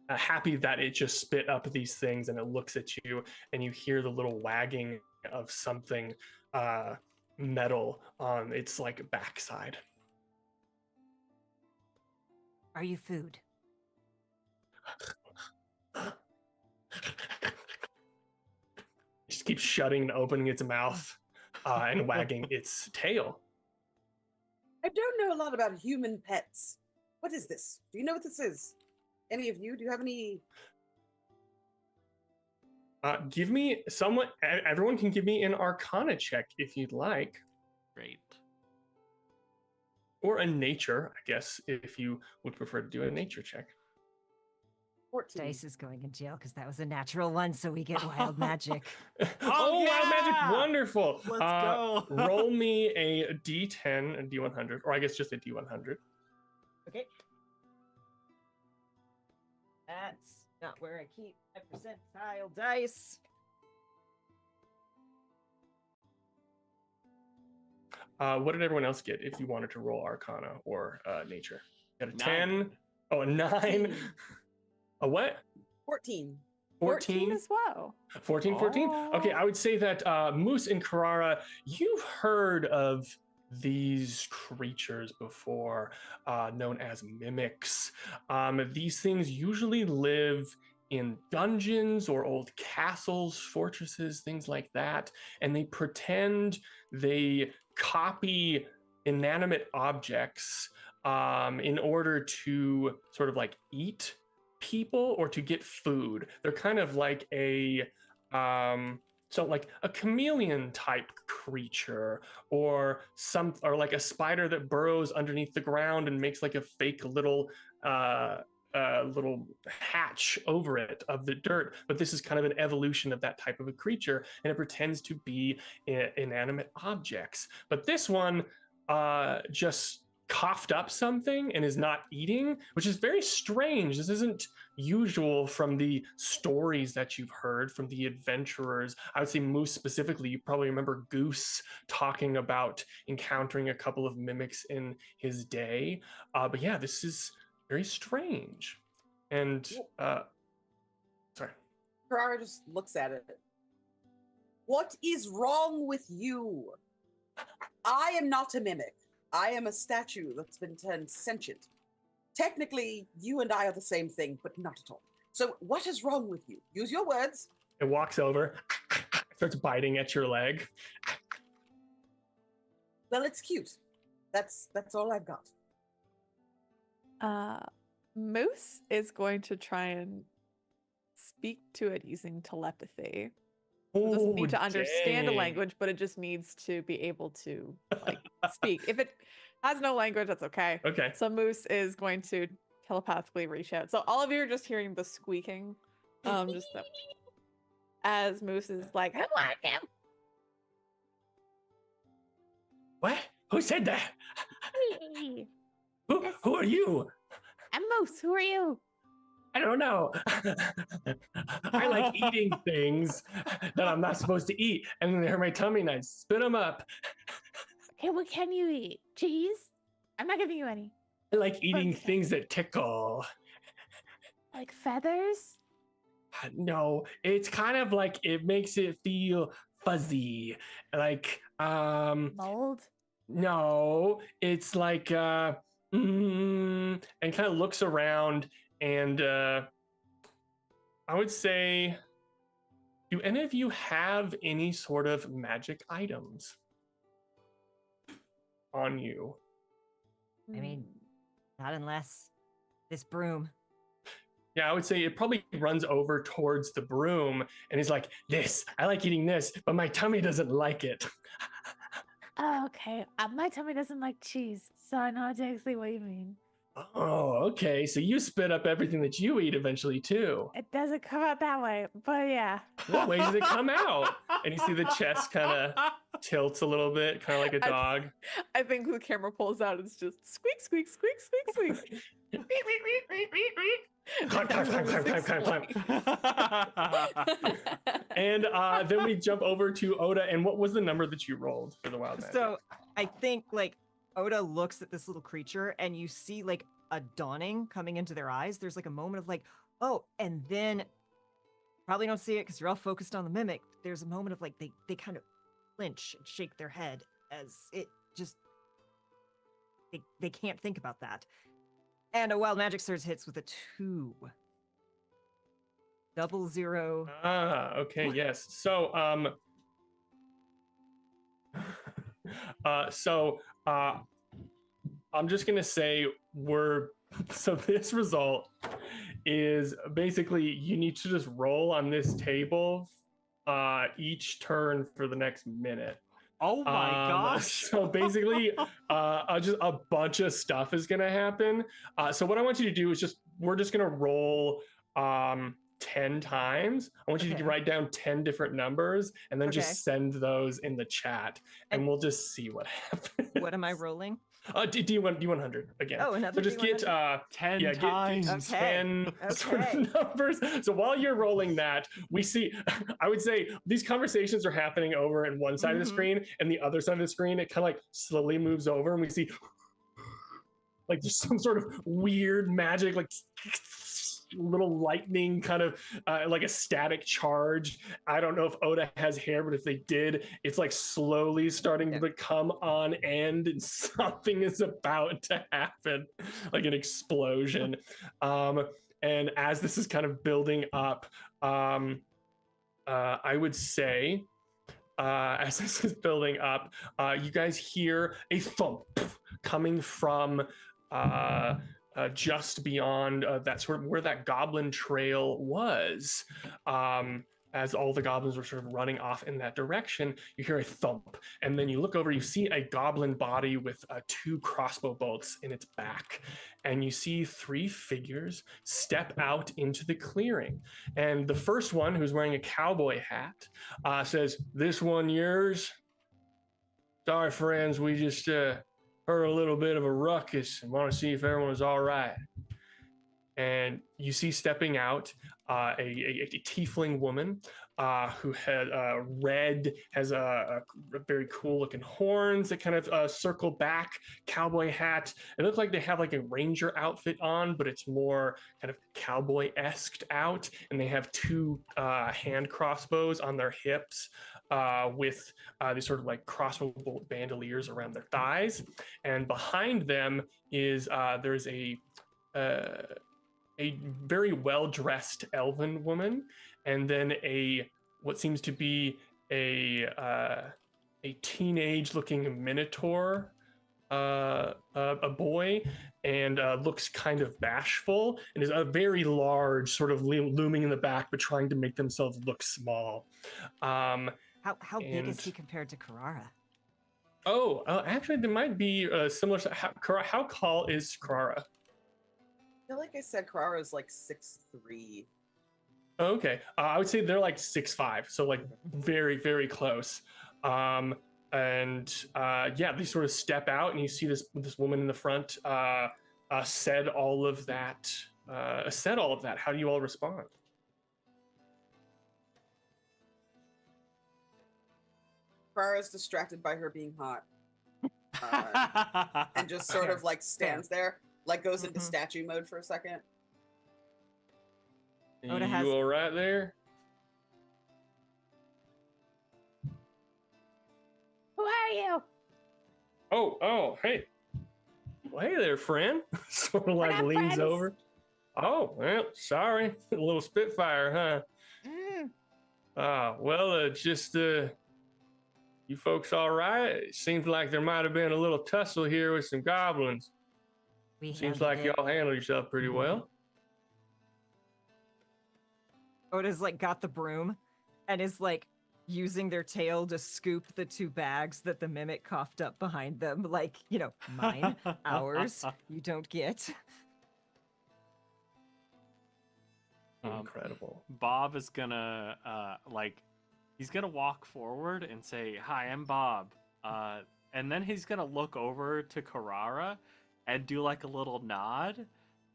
happy that it just spit up these things, and it looks at you, and you hear the little wagging of something metal on its like backside. Are you food? Just keeps shutting and opening its mouth and wagging its tail. I don't know a lot about human pets. What is this? Do you know what this is? Any of you? Do you have any? Give me someone. Everyone can give me an Arcana check if you'd like, Great. or a Nature, I guess, if you would prefer to do a Nature check. 14. Dice is going in jail because that was a natural one, so we get wild magic. Oh, wild magic! yeah! Wonderful. Let's go. Roll me a D10, a D100, or I guess just a D100. Okay. That's not where I keep my percentile dice. What did everyone else get if you wanted to roll Arcana or Nature? Got a 9. 10. Oh, a 9. A what? 14. 14 as well. 14. Okay, I would say that Moose and Carrara, you've heard of these creatures before, known as mimics. These things usually live in dungeons or old castles, fortresses, things like that, and they pretend they copy inanimate objects in order to sort of like eat people or to get food. They're kind of like a like a chameleon type creature, or like a spider that burrows underneath the ground and makes like a fake little little hatch over it of the dirt. But this is kind of an evolution of that type of a creature, and it pretends to be inanimate objects. But this one just coughed up something and is not eating, which is very strange. This isn't usual from the stories that you've heard from the adventurers. I would say Moose specifically, you probably remember Goose talking about encountering a couple of mimics in his day. But yeah, this is very strange. And sorry. Carrara just looks at it. What is wrong with you? I am not a mimic. I am a statue that's been turned sentient. Technically, you and I are the same thing, but not at all. So what is wrong with you? Use your words. It walks over, starts biting at your leg. Well, it's cute. That's all I've got. Moose is going to try and speak to it using telepathy. It doesn't need to understand a dang. language, but it just needs to be able to like speak. If it Has no language. That's okay. Okay. So Moose is going to telepathically reach out. So all of you are just hearing the squeaking. As Moose is like, I want him. What? Who said that? Hey, Who are you? I'm Moose. Who are you? I don't know. I like eating things that I'm not supposed to eat, and then they hurt my tummy, and I spit them up. Okay, what can you eat? Cheese? I'm not giving you any. I like eating Okay. things that tickle. Like feathers? No, it's kind of like it makes it feel fuzzy. Like, Mold? no, it's like, and kind of looks around, and I would say, do any of you have any sort of magic items on you? I mean, not unless this broom. Yeah, I would say it probably runs over towards the broom and he's like, I like eating this, but my tummy doesn't like it. Oh, okay. My tummy doesn't like cheese, so I know exactly what you mean. Oh, okay. So you spit up everything that you eat eventually too. It doesn't come out that way, but yeah. What way does it come out? And you see the chest kind of tilts a little bit, kind of like a dog. I think the camera pulls out, it's just squeak, squeak, squeak, squeak, squeak. Climb, climb, climb, climb, climb, climb, climb. And then we jump over to Oda. And what was the number that you rolled for the wild magic? So I think like Oda looks at this little creature and you see like a dawning coming into their eyes. There's like a moment of like, oh, and then probably don't see it because you're all focused on the mimic. There's a moment of like they kind of flinch and shake their head as it just they can't think about that. And a wild magic surge hits with a 2. 00. Ah, okay, yes. So, I'm just gonna say so this result is basically you need to just roll on this table each turn for the next minute. Oh my gosh. So basically, just a bunch of stuff is gonna happen. So what I want you to do is we're just gonna roll 10 times. I want you to Okay. write down 10 different numbers and then Okay. just send those in the chat, and we'll just see what happens. What am I rolling? D100 again. Oh, another So just get 10 get times. Okay. 10 sort Okay. of numbers. So while you're rolling that, we see, I would say these conversations are happening over in one side of the Mhm. screen, and the other side of the screen, it kind of like slowly moves over, and we see like there's some sort of weird magic, like little lightning kind of like a static charge. I don't know if Oda has hair, but if they did, it's like slowly starting to come on end, and something is about to happen, like an explosion. And as this is kind of building up, I would say, as this is building up, you guys hear a thump coming from just beyond that sort of where that goblin trail was. As all the goblins were sort of running off in that direction, you hear a thump, and then you look over, you see a goblin body with 2 crossbow bolts in its back, and you see 3 figures step out into the clearing. And the first one, who's wearing a cowboy hat, says, "This one yours? Sorry, friends, we just heard a little bit of a ruckus and want to see if everyone's all right." And you see stepping out a tiefling woman who had has a very cool looking horns that kind of circle back, cowboy hat. It looks like they have like a ranger outfit on, but it's more kind of cowboy-esque out, and they have 2 hand crossbows on their hips with these sort of like crossbow bolt bandoliers around their thighs. And behind them is there's a very well-dressed elven woman, and then what seems to be a teenage-looking minotaur, a boy, and looks kind of bashful, and is a very large, sort of looming in the back, but trying to make themselves look small. How big is And- he compared to Carrara? Oh, actually, there might be similar. How tall is Krara? I feel like I said Carrara is like 6'3". Okay, I would say they're like 6'5", so like very, very close. And yeah, they sort of step out, and you see this woman in the front said all of that. Said all of that. How do you all respond? Carrara's distracted by her being hot. And just sort of like stands there, like goes into statue mode for a second. Oda You has- all right there? Who are you? Oh, hey. Well, hey there, friend. Sort of like not leans friends. over. Oh, well, sorry. A little Spitfire, huh? Well, just, you folks all right? It seems like there might have been a little tussle here with some goblins. We Seems handled like it. y'all handled yourself pretty well. Oda's like got the broom and is like using their tail to scoop the 2 bags that the mimic coughed up behind them. Like, mine, ours, you don't get. Incredible. Bob is gonna he's gonna walk forward and say, "Hi, I'm Bob," and then he's gonna look over to Carrara and do like a little nod,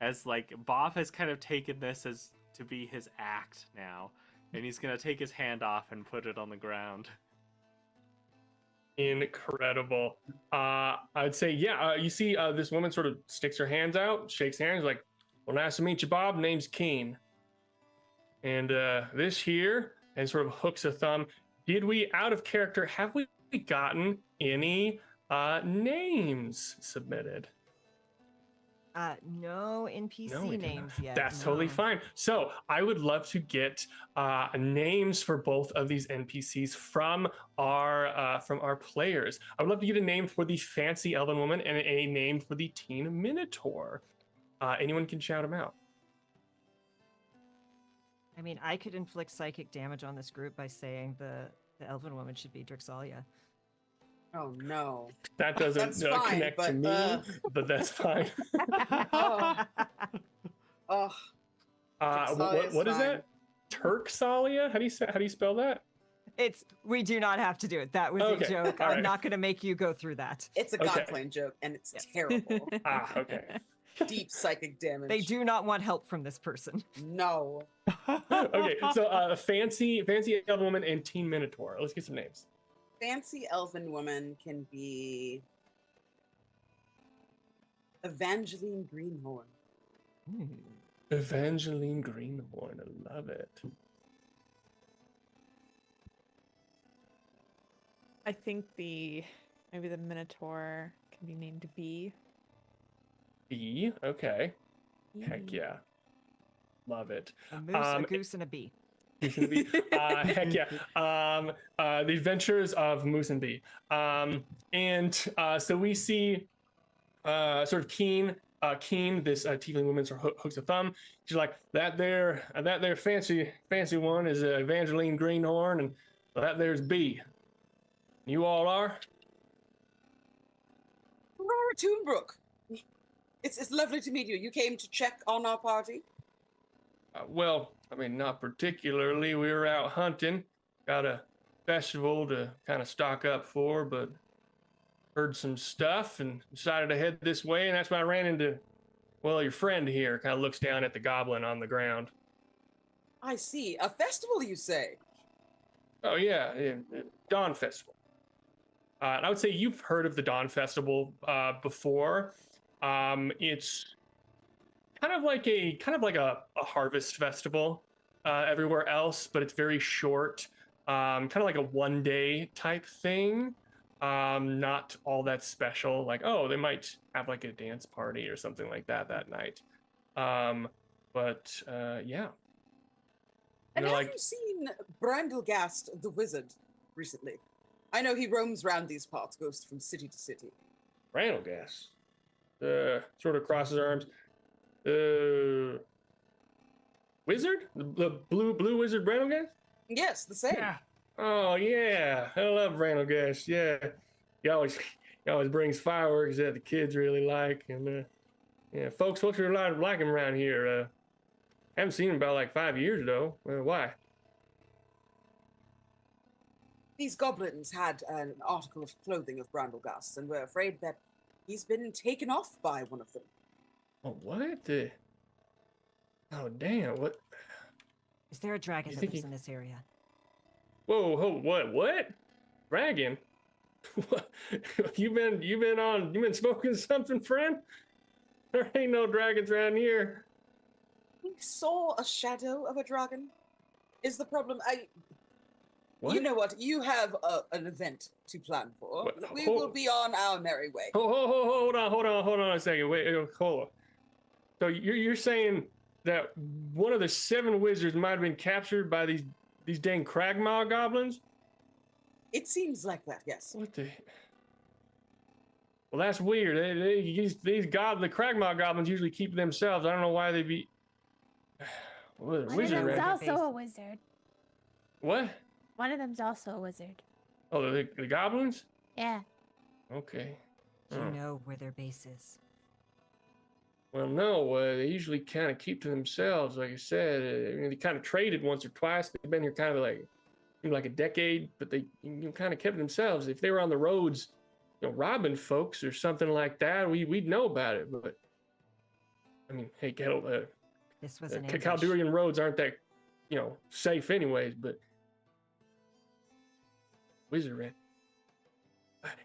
as like Bob has kind of taken this as to be his act now, and he's gonna take his hand off and put it on the ground. Incredible. I'd say, yeah, you see this woman sort of sticks her hands out, shakes hands, like, well, nice to meet you, Bob. Name's Keen. And this here, and sort of hooks a thumb. Did we, out of character, have we gotten any names submitted? No NPC No, we did not. names yet. That's totally no. fine. So I would love to get names for both of these NPCs from our players. I would love to get a name for the fancy elven woman and a name for the teen minotaur. Anyone can shout them out. I mean, I could inflict psychic damage on this group by saying the elven woman should be Drixalia. Oh no. That doesn't That's fine, connect to but, me, but that's fine. Oh. What is that? Turksalia? How do you spell that? We do not have to do it. That was Okay, a joke. all I'm right. not going to make you go through that. It's a Okay. Godplane joke, and it's Yes. terrible. Okay. Deep psychic damage. They do not want help from this person. No. Okay, so fancy elven woman and teen minotaur. Let's get some names. Fancy elven woman can be Evangeline Greenhorn. Evangeline Greenhorn. I love it. I think maybe the Minotaur can be named B. B. Okay. Heck B. yeah. Love it. A moose, a goose, and a bee. Moose and Bee. Heck yeah. The Adventures of Moose and Bee. And so we see sort of Keen, this tiefling woman sort of hooks a thumb. She's like, that there fancy one is Evangeline Greenhorn, and that there's B. You all are? Aurora Toonbrook. It's lovely to meet you. You came to check on our party? Well, I mean, not particularly. We were out hunting. Got a festival to kind of stock up for, but heard some stuff and decided to head this way, and that's when I ran into, well, your friend here. Kind of looks down at the goblin on the ground. I see. A festival, you say? Oh, yeah, Dawn Festival. And I would say you've heard of the Dawn Festival before. It's kind of like a harvest festival everywhere else, but it's very short. Kind of like a one-day type thing. Not all that special. Like, oh, they might have like a dance party or something like that night. But yeah. And They're have like, you seen Brandlegast the Wizard recently? I know he roams around these parts, goes from city to city. Ranelgas. Sort of crosses arms. Wizard? The blue wizard Ranelgas? Yes, the same. Yeah. Oh yeah, I love Ranelgas. Yeah, he always brings fireworks that the kids really like, and yeah, folks really like him around here. Haven't seen him about like 5 years though. Why? These goblins had an article of clothing of Brandlegast, and we're afraid that he's been taken off by one of them. Oh, what? Oh, damn! What? Is there a dragon You that think lives he- in this area? Whoa, what? What? Dragon? What? You been smoking something, friend? There ain't no dragons around here. We saw a shadow of a dragon. Is the problem? What? You know what? You have an event to plan for. What? We will be on our merry way. Hold on a second. Wait, hold on. So you're saying that one of the 7 wizards might have been captured by these dang Cragmaw goblins? It seems like that, yes. What the? Well, that's weird. The Cragmaw goblins usually keep themselves. I don't know why they'd be. What, One of wizard, them's right? also a wizard. What? One of them's also a wizard. Oh, the goblins? Yeah. Okay. Do Oh. you know where their base is? Well, no, they usually kind of keep to themselves. Like I said, they kind of traded once or twice. They've been here kind of like a decade, but they kind of kept to themselves. If they were on the roads, robbing folks or something like that, we'd know about it. But I mean, hey, This was an ambush. Caldurian roads aren't that, safe anyways. But wizard rat.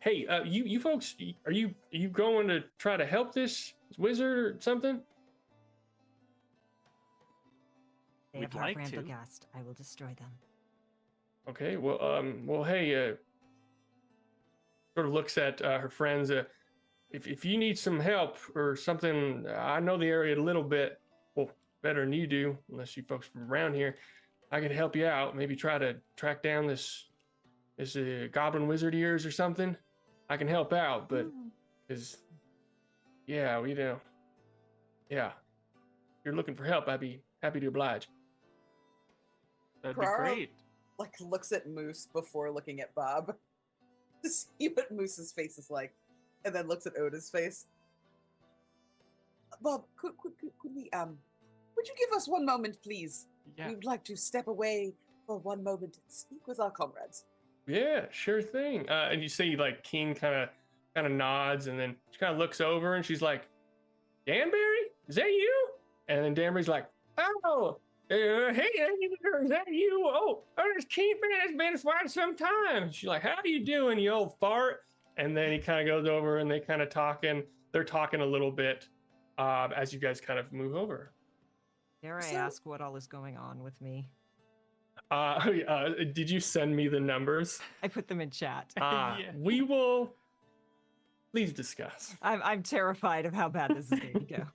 Hey, you folks, are you going to try to help this wizard or something? They We'd have hard like to. Brandlegast. I will destroy them. Okay, well, hey, sort of looks at her friends. If you need some help or something, I know the area a little bit, well, better than you do, unless you folks from around here. I can help you out. Maybe try to track down this goblin wizard ears or something. I can help out, but is yeah, yeah. If you're looking for help, I'd be happy to oblige. That'd be Carl? great. Like, looks at Moose before looking at Bob to see what Moose's face is like, and then looks at Oda's face. Bob, could we would you give us one moment, please? Yeah. We would like to step away for one moment and speak with our comrades. Yeah, sure thing. And you see, like, King kind of nods, and then she kind of looks over, and she's like, "Danbury, is that you?" And then Danbury's like, "Oh, hey, is that you? Oh, there's King. It's been quite some time." She's like, "How you doing, you old fart?" And then he kind of goes over, and they kind of talking. They're talking a little bit as you guys kind of move over. Dare I So- ask what all is going on with me? Did you send me the numbers? I put them in chat. Yeah. We will. Please discuss. I'm terrified of how bad this is going to go.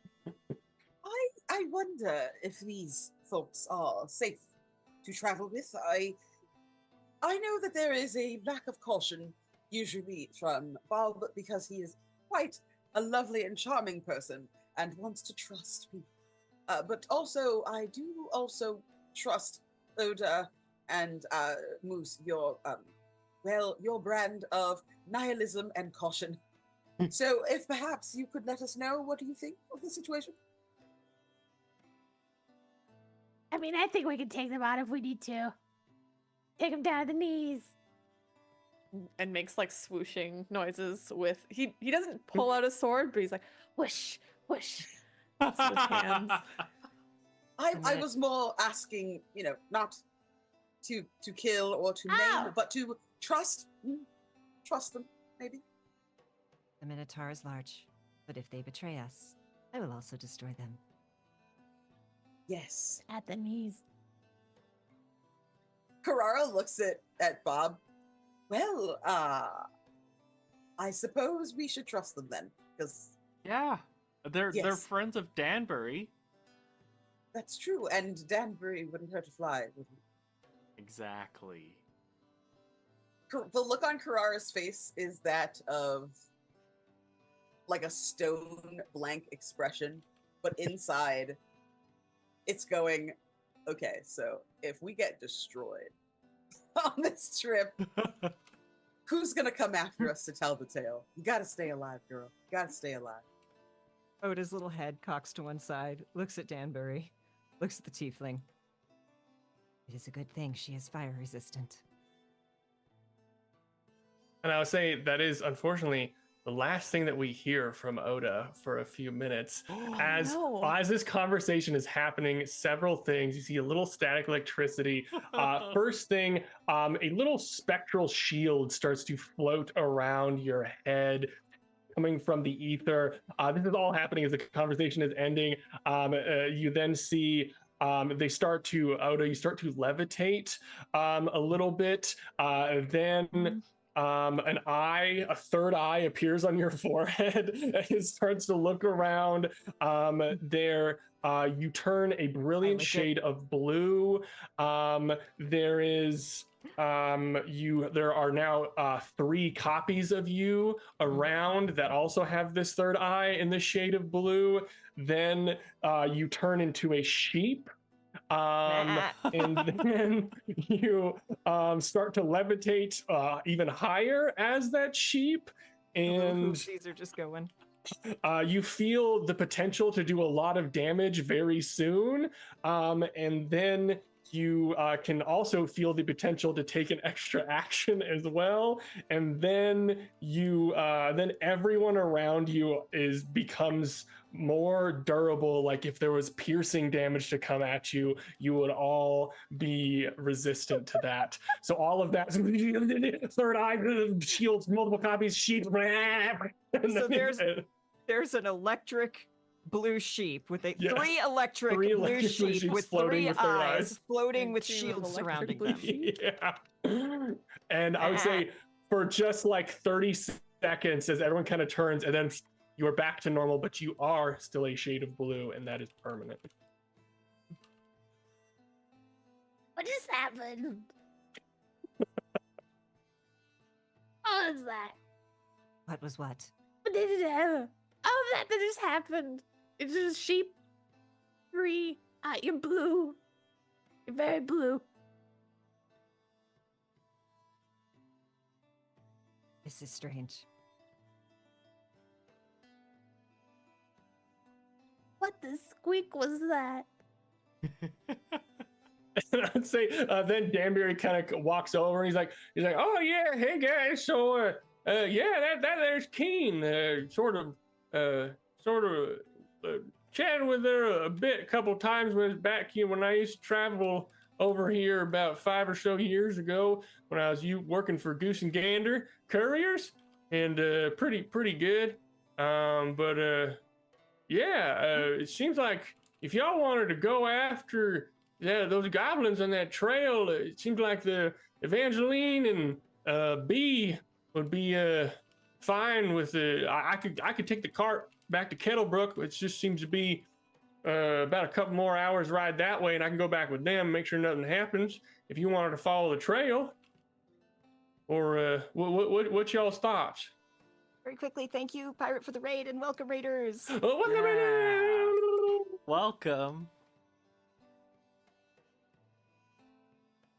I wonder if these folks are safe to travel with. I know that there is a lack of caution usually from Bob because he is quite a lovely and charming person and wants to trust me. But also, I do also trust Oda and Moose, your brand of nihilism and caution. So, if perhaps you could let us know, what do you think of the situation? I mean, I think we can take them out if we need to. Take them down to the knees. And makes like swooshing noises with he doesn't pull out a sword, but he's like whoosh, whoosh. With hands. I was more asking, not to kill or to name, Oh. but to trust. Trust them, maybe. The Minotaur is large, but if they betray us, I will also destroy them. Yes. At the knees. Carrara looks at Bob. Well, I suppose we should trust them then, because Yeah. They're Yes. friends of Danbury. that's true. And Danbury wouldn't hurt a fly, would he? Exactly. The look on Carrara's face is that of like a stone blank expression, but inside it's going, okay, so if we get destroyed on this trip, Who's gonna come after us to tell the tale? You gotta stay alive, girl. You gotta stay alive. Oda's little head cocks to one side, looks at Danbury, looks at the tiefling. It is a good thing she is fire resistant. And I would say that is unfortunately the last thing that we hear from Oda for a few minutes. As no. as this conversation is happening, several things. You see a little static electricity. First thing, a little spectral shield starts to float around your head, coming from the ether. This is all happening as the conversation is ending. You then see they start to, Oda, you start to levitate a little bit. Then an eye, a third eye appears on your forehead. It starts to look around. There, you turn a brilliant shade of blue. There is there are now 3 copies of you around that also have this third eye in the shade of blue. Then you turn into a sheep. And then you start to levitate even higher as that sheep, and these are just going. you feel the potential to do a lot of damage very soon, and then you can also feel the potential to take an extra action as well, and then you then everyone around you becomes more durable. Like if there was piercing damage to come at you, you would all be resistant to that. So all of that third eye shields, multiple copies, sheep. So there's an electric blue sheep with Yes. 3 electric Three blue electric blue sheep sheeps with floating 3 with third eyes eyes. floating A with team of shields electric surrounding blue them. sheep. Yeah. And I would say for just like 30 seconds as everyone kind of turns, and then you're back to normal, but you are still a shade of blue, and that is permanent. What just happened? What was that? What was what? What did it happen? Oh, that just happened. It's just sheep. 3. You're blue. You're very blue. This is strange. What the squeak was that? I'd say then Danbury kind of walks over and he's like, oh yeah, hey guys, so yeah, that there's Keen, chatted with her a couple times when I was back here when I used to travel over here about 5 or so years ago when I was working for Goose and Gander Couriers, and pretty good. Yeah, it seems like if y'all wanted to go after those goblins on that trail, it seems like the Evangeline and B would be fine with it. I could take the cart back to Kettlebrook, which just seems to be about a couple more hours ride that way, and I can go back with them, make sure nothing happens. If you wanted to follow the trail, or what's y'all's thoughts? Very quickly, thank you, Pirate, for the raid, and welcome, Raiders. Welcome.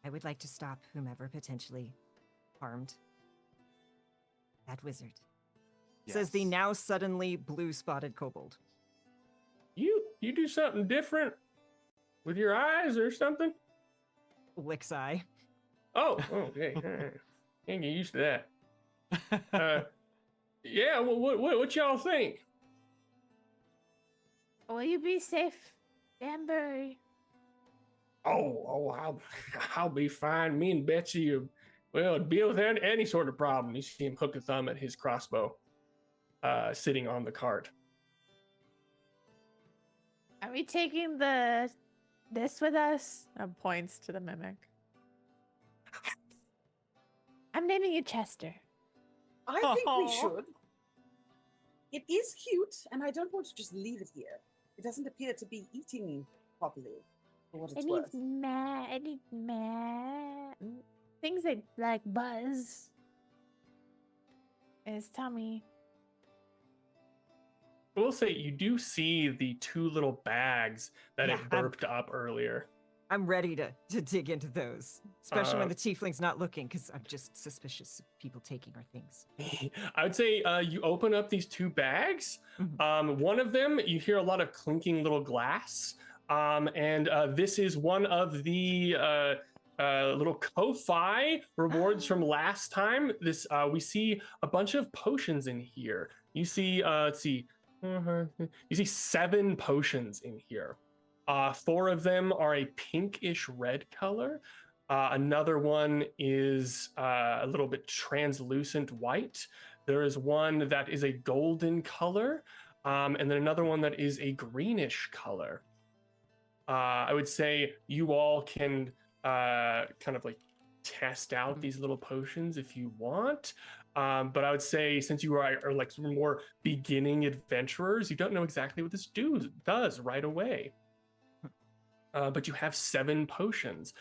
I would like to stop whomever potentially harmed that wizard. Says the now suddenly blue-spotted kobold. You do something different with your eyes or something? Licks eye. Oh, okay. Can't get used to that. Yeah, what y'all think? Will you be safe, Danbury? I'll be fine. Me and Betsy will deal with any sort of problem. You see him hook a thumb at his crossbow, sitting on the cart. Are we taking this with us? Points to the mimic. I'm naming you Chester. I think we should. It is cute, and I don't want to just leave it here. It doesn't appear to be eating properly, for what it's worth. It needs things that like buzz in his tummy. I will say you do see the 2 little bags that it burped up earlier. I'm ready to dig into those, especially when Uh, the tiefling's not looking, because I'm just suspicious of people taking our things. I would say you open up these two bags. Mhm. One of them, you hear a lot of clinking little glass. And this is one of the little Ko-Fi rewards from last time. This we see a bunch of potions in here. You see, let's see, you see 7 potions in here. 4 of them are a pinkish red color. Another one is a little bit translucent white. There is one that is a golden color, and then another one that is a greenish color. I would say you all can kind of like test out these little potions if you want. But I would say since you are like some more beginning adventurers, you don't know exactly what this does right away. But you have 7 potions.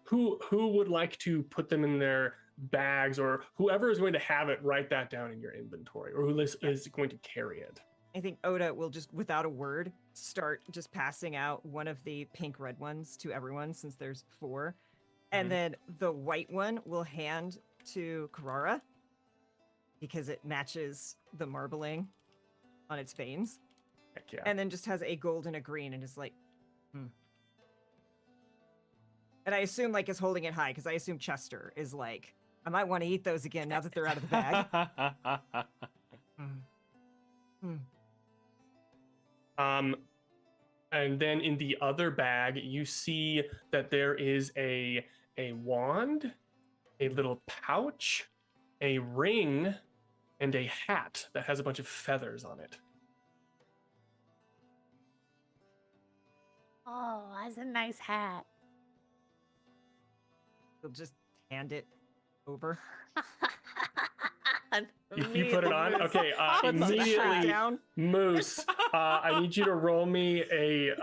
Who would like to put them in their bags, or whoever is going to have it, write that down in your inventory, or who is going to carry it? I think Oda will just, without a word, start just passing out one of the pink red ones to everyone, since there's 4. And then the white one will hand to Karara because it matches the marbling on its veins. Heck yeah. And then just has a gold and a green and is like, And I assume like is holding it high, because I assume Chester is like, I might want to eat those again now that they're out of the bag. And then in the other bag, you see that there is a wand, a little pouch, a ring, and a hat that has a bunch of feathers on it. Oh, that's a nice hat. He'll just hand it over. You put it on? Okay, Puts on the hat. immediately, Down. Moose, I need you to roll me a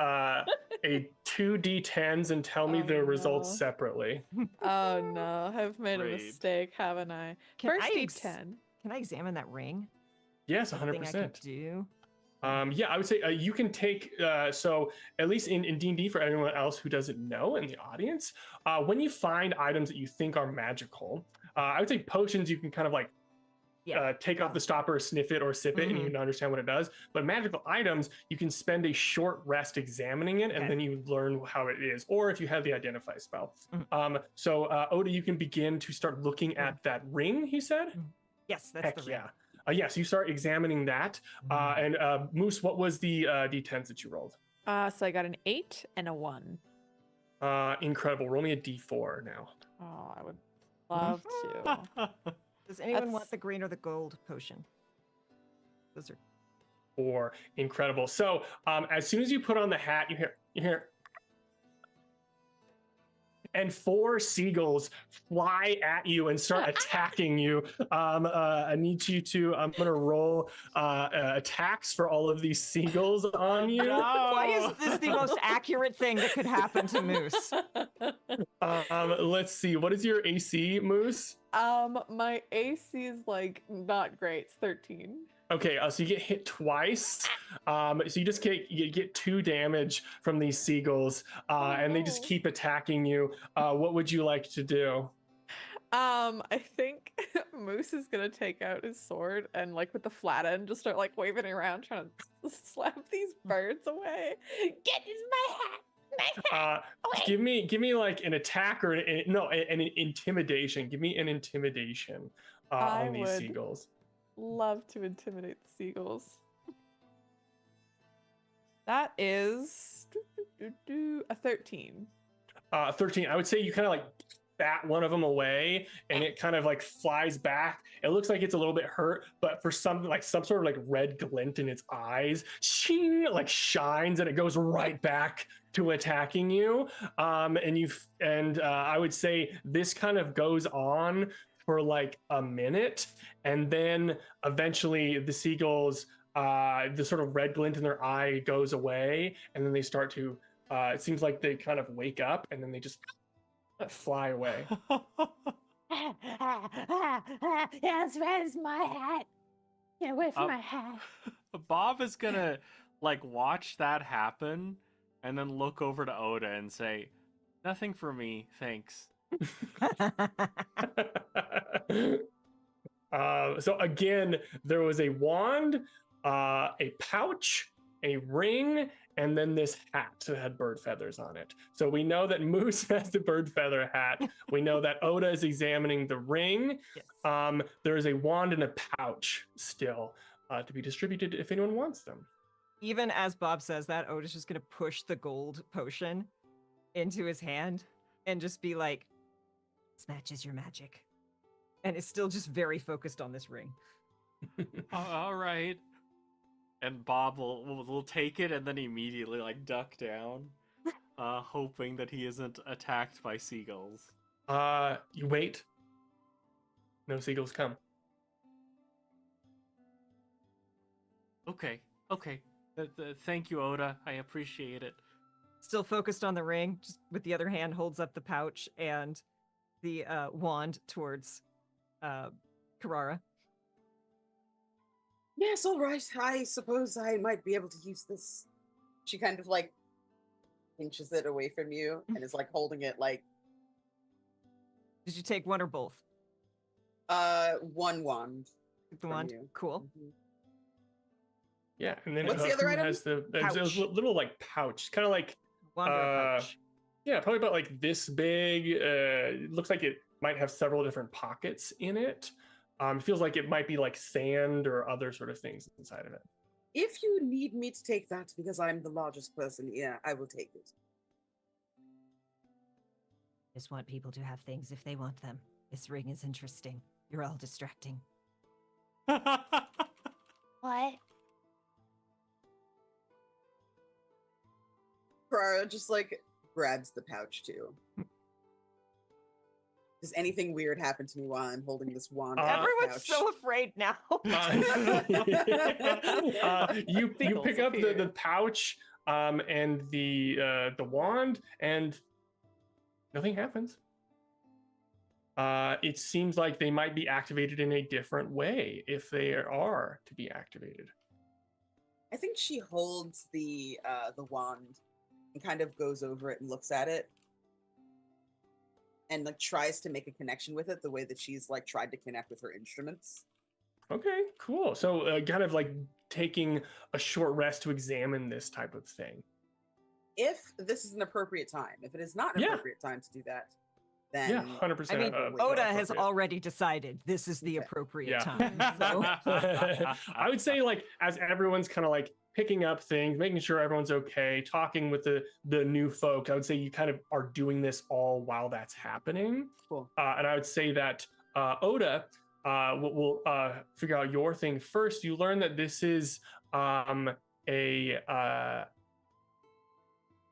2d10s and tell me Oh, the results no. separately. Oh no, I've made a Rude. mistake, haven't I? Can First I D10. Can I examine that ring? Yes, Something I could 100%. do. Yeah, I would say you can take, so at least in D&D, for anyone else who doesn't know in the audience, when you find items that you think are magical, I would say potions you can kind of like take off the stopper, sniff it, or sip it, and you can understand what it does. But magical items, you can spend a short rest examining it, and then you learn how it is, or if you have the identify spell. So Oda, you can begin to start looking at that ring, he said? Yes, that's Heck the ring. yeah. Yes, you start examining that. And Moose, what was the D10s that you rolled? So I got an 8 and a 1. Incredible. Roll me a D4 now. Oh, I would love to. Does anyone That's- want the green or the gold potion? Those are 4. Incredible. So as soon as you put on the hat, you hear, and 4 seagulls fly at you and start attacking you. I need you to, I'm going to roll attacks for all of these seagulls on you. Why is this the most accurate thing that could happen to Moose? Let's see. What is your AC, Moose? My AC is like not great. It's 13. Okay, so you get hit twice. So you just get 2 damage from these seagulls, and they just no. keep attacking you. What would you like to do? I think Moose is gonna take out his sword and like with the flat end just start like waving it around trying to slap these birds away. Get this my hat. My hat. Give me like an attack or an intimidation. Give me an intimidation I on these would. seagulls. Love to intimidate the seagulls. That is a 13. 13. I would say you kind of like bat one of them away, and it kind of like flies back. It looks like it's a little bit hurt, but for some sort of like red glint in its eyes, shing, like shines, and it goes right back to attacking you. And I would say this kind of goes on for like a minute, and then eventually the seagulls, the sort of red glint in their eye goes away, and then they start to it seems like they kind of wake up, and then they just fly away. Yes, where's my hat? Get away from my hat. Bob is gonna like watch that happen and then look over to Oda and say, Nothing for me, thanks. So again, there was a wand, a pouch, a ring, and then this hat that had bird feathers on it. So we know that Moose has the bird feather hat. We know that Oda is examining the ring. Yes. There is a wand and a pouch still to be distributed if anyone wants them. Even as Bob says that, Oda's just gonna push the gold potion into his hand and just be like, "This matches your magic," and is still just very focused on this ring. All right. And Bob will take it and then immediately like duck down, hoping that he isn't attacked by seagulls. You wait. No seagulls come. Okay. Thank you, Oda. I appreciate it. Still focused on the ring, just with the other hand holds up the pouch and the wand towards Karara. Yes, all right. I suppose I might be able to use this. She kind of like pinches it away from you and is like holding it like Did you take one or both? one wand. The from wand? you. Cool. Mhm. Yeah, and then What's the other who item? has the Pouch. there's a little like pouch, kind of like Wand or a pouch. yeah, probably about like this big. It looks like it might have several different pockets in it. It feels like it might be like sand or other sort of things inside of it. If you need me to take that because I'm the largest person here, I will take it. Just want people to have things if they want them. This ring is interesting. You're all distracting. What? Karara just like grabs the pouch too. Does anything weird happen to me while I'm holding this wand? out of the Everyone's pouch? so afraid now. You Seagulls pick up appear. the pouch and the wand, and nothing happens. It seems like they might be activated in a different way if they are to be activated. I think she holds the wand and kind of goes over it and looks at it and like tries to make a connection with it the way that she's like tried to connect with her instruments. Okay, cool. So kind of like taking a short rest to examine this type of thing. If this is an appropriate time, if it is not an Yeah. appropriate time to do that, then Yeah, 100%. I mean, wait, Oda has appropriate. already decided this is the Okay. appropriate Yeah. time. So I would say like as everyone's kind of like picking up things, making sure everyone's okay, talking with the new folk, I would say you kind of are doing this all while that's happening. Cool. And I would say that Oda will figure out your thing first. You learn that this is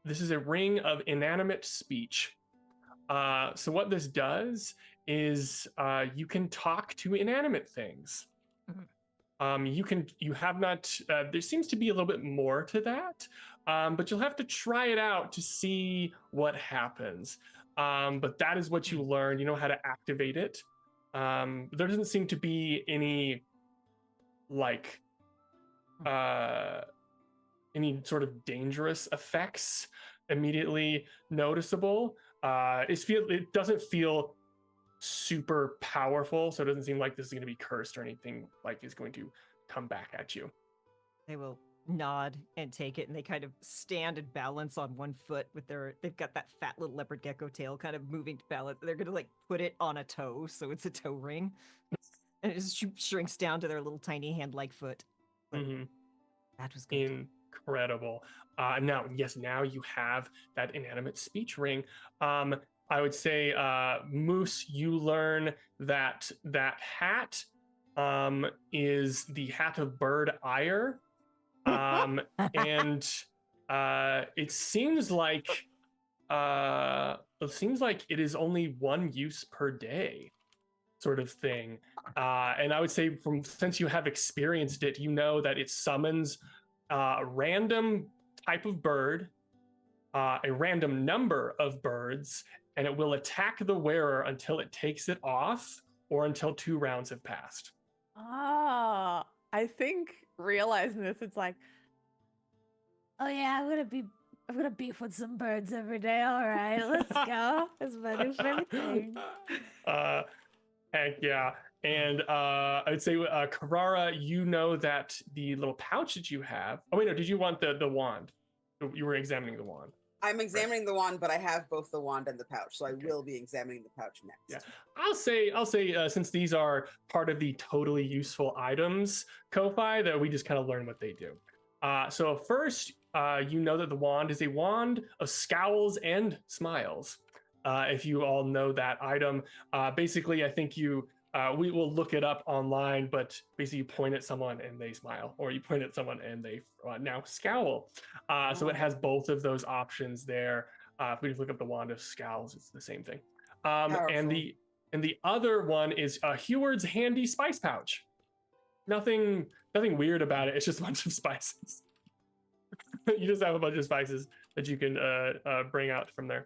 this is a ring of inanimate speech. So what this does is you can talk to inanimate things. You have not, there seems to be a little bit more to that, but you'll have to try it out to see what happens. But that is what you learn. You know how to activate it. There doesn't seem to be any like any sort of dangerous effects immediately noticeable. It doesn't feel super powerful, so it doesn't seem like this is going to be cursed or anything like is going to come back at you. they will nod and take it, and they kind of stand and balance on one foot with they've got that fat little leopard gecko tail kind of moving to balance. They're going to like put it on a toe, so it's a toe ring. And it just shrinks down to their little tiny hand-like foot. Mhm. That was good. Incredible. Now you have that inanimate speech ring. I would say, Moose, you learn that hat is the hat of bird ire. And it seems like it is only one use per day, sort of thing. And I would say, since you have experienced it, you know that it summons a random type of bird, a random number of birds, and it will attack the wearer until it takes it off or until 2 rounds have passed. I think realizing this, it's like, Oh yeah, I'm gonna be I'm gonna beef with some birds every day. All right, let's go. That's my new favorite thing. Heck yeah. And I'd say, Carrara, you know that the little pouch that you have. Oh wait, no, did you want the wand? You were examining the wand. I'm examining the wand, but I have both the wand and the pouch, so I Okay. will be examining the pouch next. Yeah, I'll say since these are part of the totally useful items, Ko-Fi, that we just kind of learn what they do. So first, you know that the wand is a wand of scowls and smiles. If you all know that item, basically, I think we will look it up online, but basically you point at someone and they smile, or you point at someone and they now scowl. So it has both of those options there. If we just look up the wand of scowls, it's the same thing. And Powerful. the other one is Heward's handy spice pouch. Nothing weird about it. It's just a bunch of spices. You just have a bunch of spices that you can bring out from there.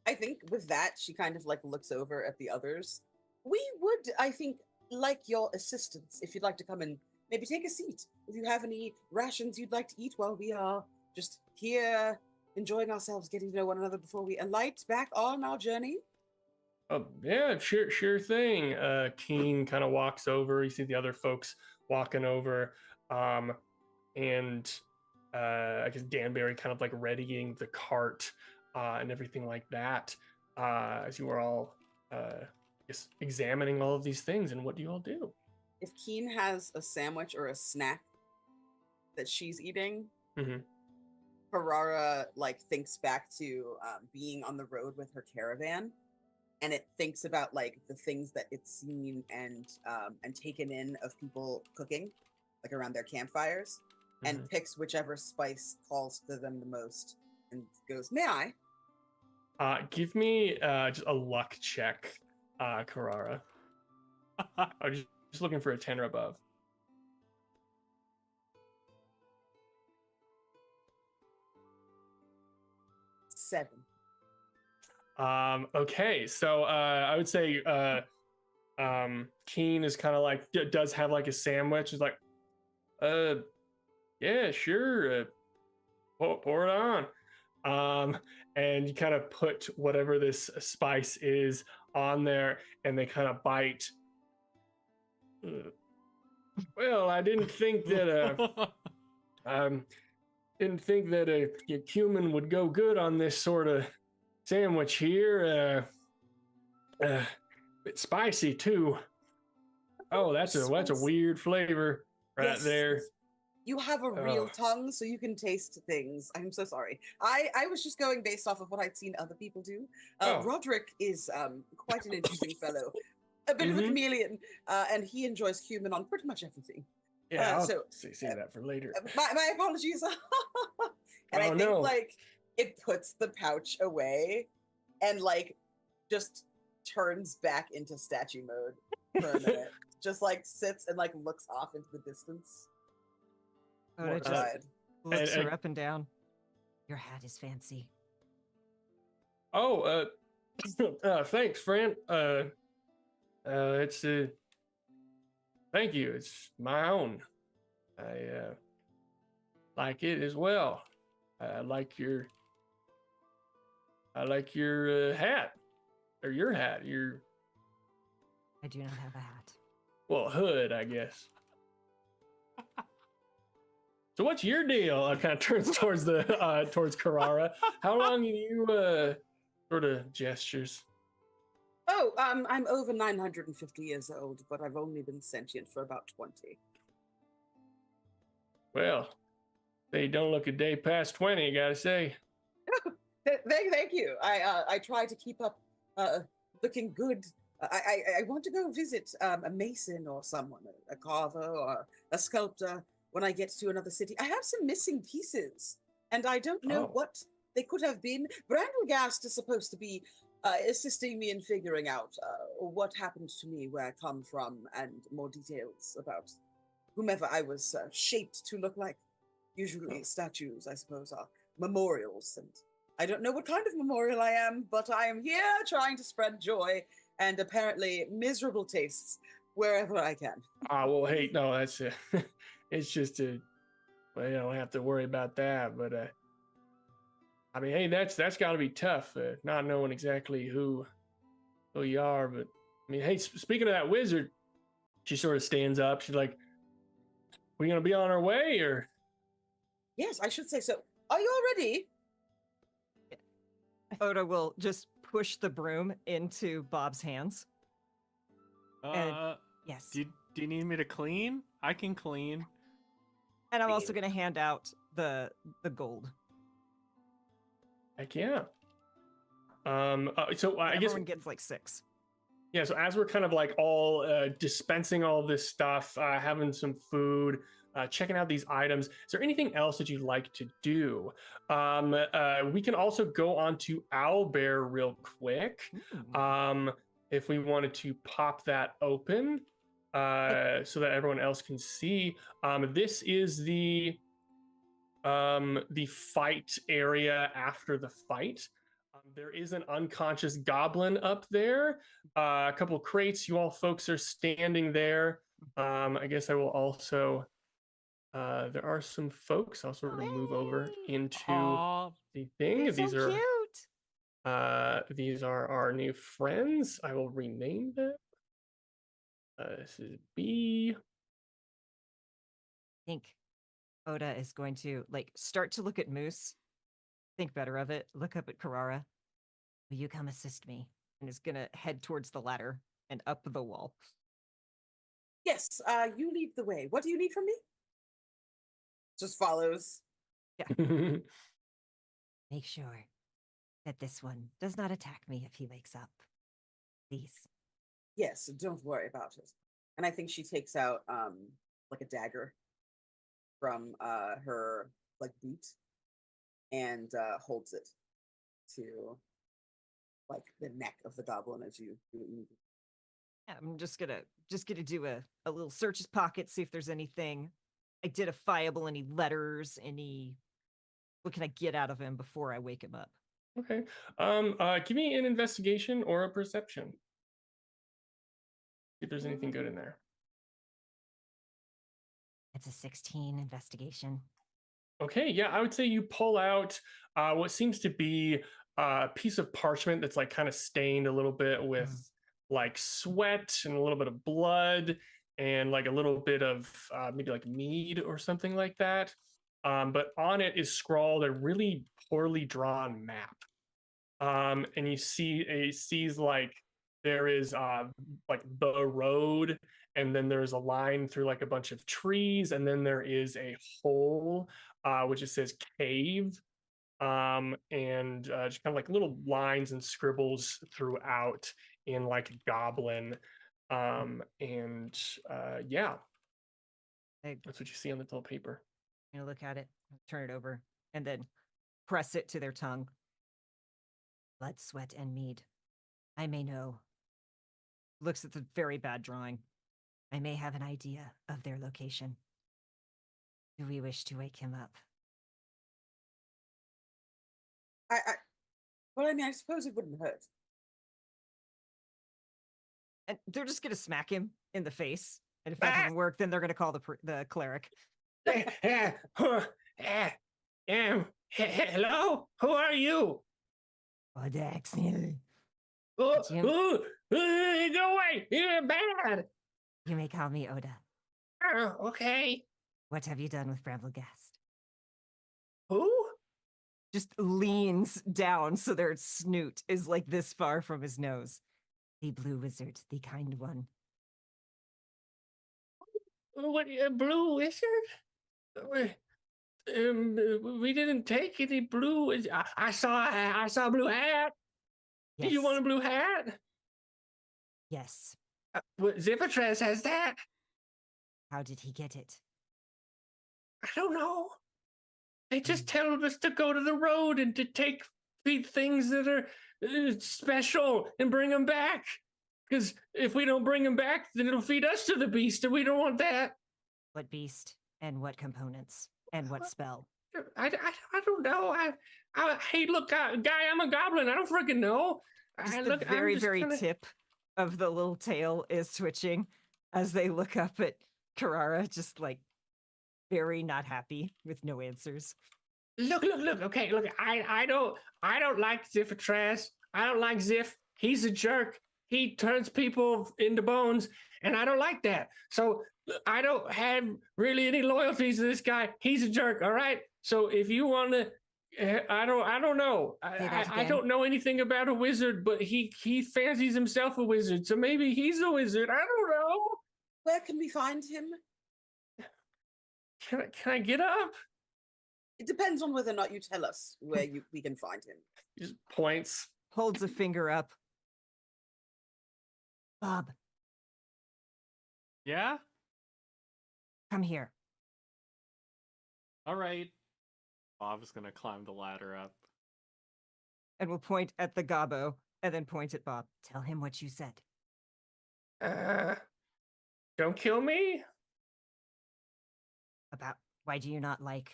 I think with that, she kind of like looks over at the others. We would, I think, like your assistance if you'd like to come and maybe take a seat. If you have any rations you'd like to eat while we are just here enjoying ourselves, getting to know one another before we alight back on our journey. Oh yeah, sure thing. Keen kind of walks over. You see the other folks walking over, and I guess Danbury kind of like readying the cart and everything like that. As you are all just examining all of these things, and what do you all do? If Keen has a sandwich or a snack that she's eating, Mhm. Carrara like thinks back to being on the road with her caravan, and it thinks about like the things that it's seen and taken in of people cooking, like around their campfires, and picks whichever spice calls to them the most, and goes, "May I?" Give me just a luck check, Carrara. I'm just looking for a 10 or above. 7. Okay, so I would say Keen is kind of like does have like a sandwich. Is like, yeah, sure, pour it on. And you kind of put whatever this spice is on there, and they kind of bite. Well, I didn't think that a cumin would go good on this sort of sandwich here. Bit spicy too. Oh, that's a weird flavor right Yes. there. You have a real Oh. tongue, so you can taste things. I'm so sorry. I was just going based off of what I'd seen other people do. Oh. Roderick is quite an interesting fellow, a bit of a Mhm. chameleon, and he enjoys cumin on pretty much everything. Yeah, I'll so save that for later. my apologies. And I Oh, think no. like it puts the pouch away and like just turns back into statue mode for a minute. Just like sits and like looks off into the distance. Oda More just pride. looks and- her up and down. Your hat is fancy. Oh, thanks, friend. It's thank you. It's my own. I like it as well. I like your hat, or your hat. I do not have a hat. Well, hood, I guess. So what's your deal? Kind of turns towards towards Carrara. How long have you sort of gestures? Oh, I'm over 950 years old, but I've only been sentient for about 20. Well, they don't look a day past 20, I gotta say. Thank you. I try to keep up looking good. I want to go visit a mason or someone, a carver or a sculptor when I get to another city. I have some missing pieces, and I don't know Oh. what they could have been. Brandlegast is supposed to be assisting me in figuring out what happened to me, where I come from, and more details about whomever I was shaped to look like. Usually statues, I suppose, are memorials, and I don't know what kind of memorial I am, but I am here trying to spread joy and apparently miserable tastes wherever I can. Well, hey, no, that's it's just well, you don't have to worry about that, but I mean, hey, that's got to be tough, not knowing exactly who you are. But I mean, hey, speaking of that wizard, she sort of stands up. She's like, "We gonna be on our way, or?" Yes, I should say so. Are you all ready? Oda will just push the broom into Bob's hands. And yes. Do you need me to clean? I can clean. And I'm also going to hand out the gold. Heck yeah. So I guess everyone gets like 6. Yeah, so as we're kind of like all dispensing all this stuff, having some food, checking out these items, is there anything else that you'd like to do? We can also go on to Owlbear real quick. If we wanted to pop that open so that everyone else can see. This is the fight area after the fight. There is an unconscious goblin up there. A couple crates. You all folks are standing there. I guess I will also. There are some folks. I'll sort of move over into the thing. These are cute. These are our new friends. I will rename them. This is B. I think Oda is going to like start to look at Moose, think better of it, look up at Carrara. Will you come assist me? And is gonna head towards the ladder and up the wall. Yes, you lead the way. What do you need from me? Just follows. Yeah. Make sure that this one does not attack me if he wakes up. Please. Yes, don't worry about it. And I think she takes out like a dagger from her like boot and holds it to like the neck of the goblin as you. Yeah, I'm just gonna do a little search his pocket, see if there's anything identifiable, any letters, what can I get out of him before I wake him up? Okay. Give me an investigation or a perception. See if there's anything good in there. It's a 16 investigation. Okay, yeah, I would say you pull out what seems to be a piece of parchment that's like kind of stained a little bit with like sweat and a little bit of blood and like a little bit of maybe like mead or something like that. But on it is scrawled a really poorly drawn map. And you sees like there is like the road, and then there's a line through like a bunch of trees, and then there is a hole which it says cave, and just kind of like little lines and scribbles throughout in like goblin, and yeah, that's what you see on the little paper. I'm gonna look at it, turn it over, and then press it to their tongue. Blood, sweat, and mead. I may know. Looks at the very bad drawing. I may have an idea of their location. Do we wish to wake him up? Well, I mean, I suppose it wouldn't hurt. And they're just gonna smack him in the face. And if that doesn't work, then they're gonna call the cleric. Hello? Who are you? Go away! You're bad! You may call me Oda. Okay. What have you done with Bramblegast? Who? Just leans down so their snoot is like this far from his nose. The blue wizard, the kind one. What, blue wizard? We didn't take any blue. I saw a blue hat. Yes. Do you want a blue hat? Yes. Zippertress has that. How did he get it? I don't know. They just tell us to go to the road and to take things that are special and bring them back. Because if we don't bring them back, then it'll feed us to the beast, and we don't want that. What beast and what components and what spell? I don't know. Hey, look, guy, I'm a goblin. I don't freaking know. The very tip of the little tail is twitching as they look up at Carrara, just like very not happy with no answers. Look. Okay, look. I don't like Ziffatrash. I don't like Ziff. He's a jerk. He turns people into bones, and I don't like that. So I don't have really any loyalties to this guy. He's a jerk. All right. So if you want to, I don't know. Say that I again. don't know anything about a wizard, but he fancies himself a wizard. So maybe he's a wizard. I don't know. Where can we find him? Can I get up? It depends on whether or not you tell us where we can find him. He just points. Holds a finger up. Bob, Yeah? come here. All right. Bob's gonna climb the ladder up. And we'll point at the gobbo and then point at Bob. Tell him what you said. Don't kill me. About why do you not like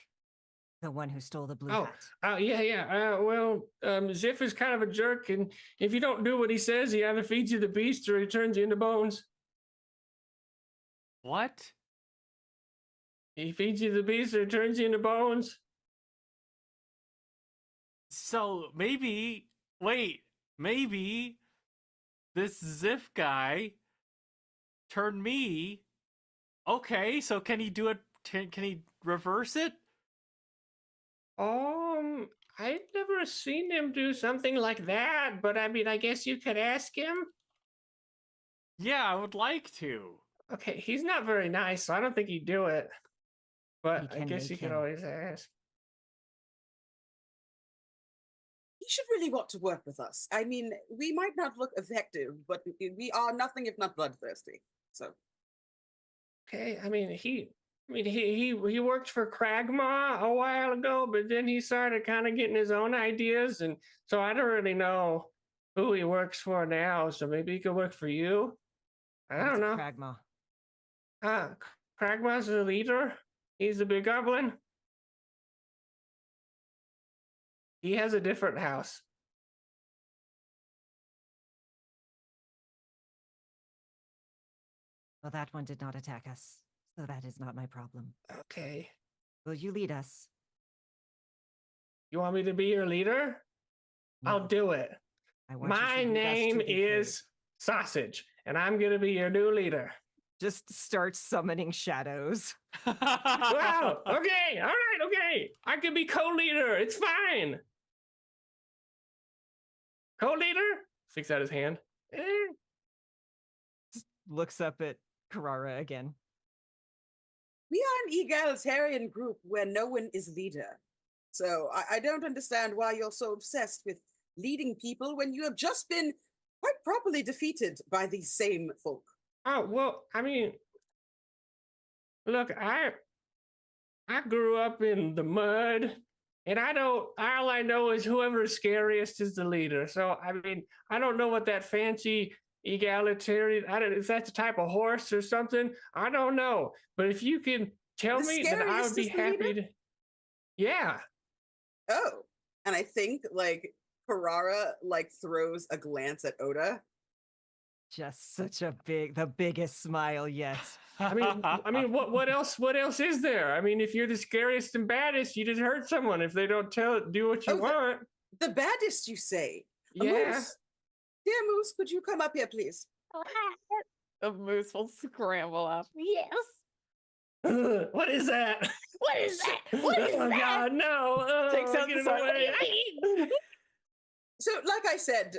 the one who stole the blue Oh, hat? yeah. Well, Ziff is kind of a jerk, and if you don't do what he says, he either feeds you the beast or he turns you into bones. What? He feeds you the beast or turns you into bones. So maybe, wait, maybe this Ziff guy turned me. Okay, so can he do it? Can he reverse it? I've never seen him do something like that, but I mean, I guess you could ask him. Yeah, I would like to. Okay, he's not very nice, so I don't think he'd do it. But You I can guess make you could him. always ask. He should really want to work with us. I mean, we might not look effective, but we are nothing if not bloodthirsty. So Okay, he worked for Kragma a while ago, but then he started kind of getting his own ideas, and so I don't really know who he works for now. So maybe he could work for you. I What's don't a know. Kragma? Kragma's the leader. He's the big goblin. He has a different house. Well, that one did not attack us, so that is not my problem. Okay. Will you lead us? You want me to be your leader? No, I'll do it. I want you to My lead us to name the cave. is Sausage, and I'm gonna be your new leader. Just start summoning shadows. Wow. Okay. All right. Okay. I can be co-leader. It's fine. Co-leader? Sticks out his hand. Looks up at Carrara again. we are an egalitarian group where no one is leader. So I don't understand why you're so obsessed with leading people when you have just been quite properly defeated by these same folk. Oh well. I mean, look. I grew up in the mud, and I don't. All I know is whoever's scariest is the leader. So I mean, I don't know what that fancy egalitarian. I don't. If that's a type of horse or something, I don't know. But if you can tell The me, then I would scariest be is the happy leader? to. Yeah. Oh, and I think like Carrara like throws a glance at Oda. Just such a the biggest smile yet. I mean, what else? What else is there? I mean, if you're the scariest and baddest, you just hurt someone if they don't do what you Oh, want. The baddest, you say? A Yeah. moose. Dear Moose, could you come up here, please? The moose will scramble up. Yes. What is that? What is that? What is Oh that? God, no! Takes out Get the it sword. away. So, like I said,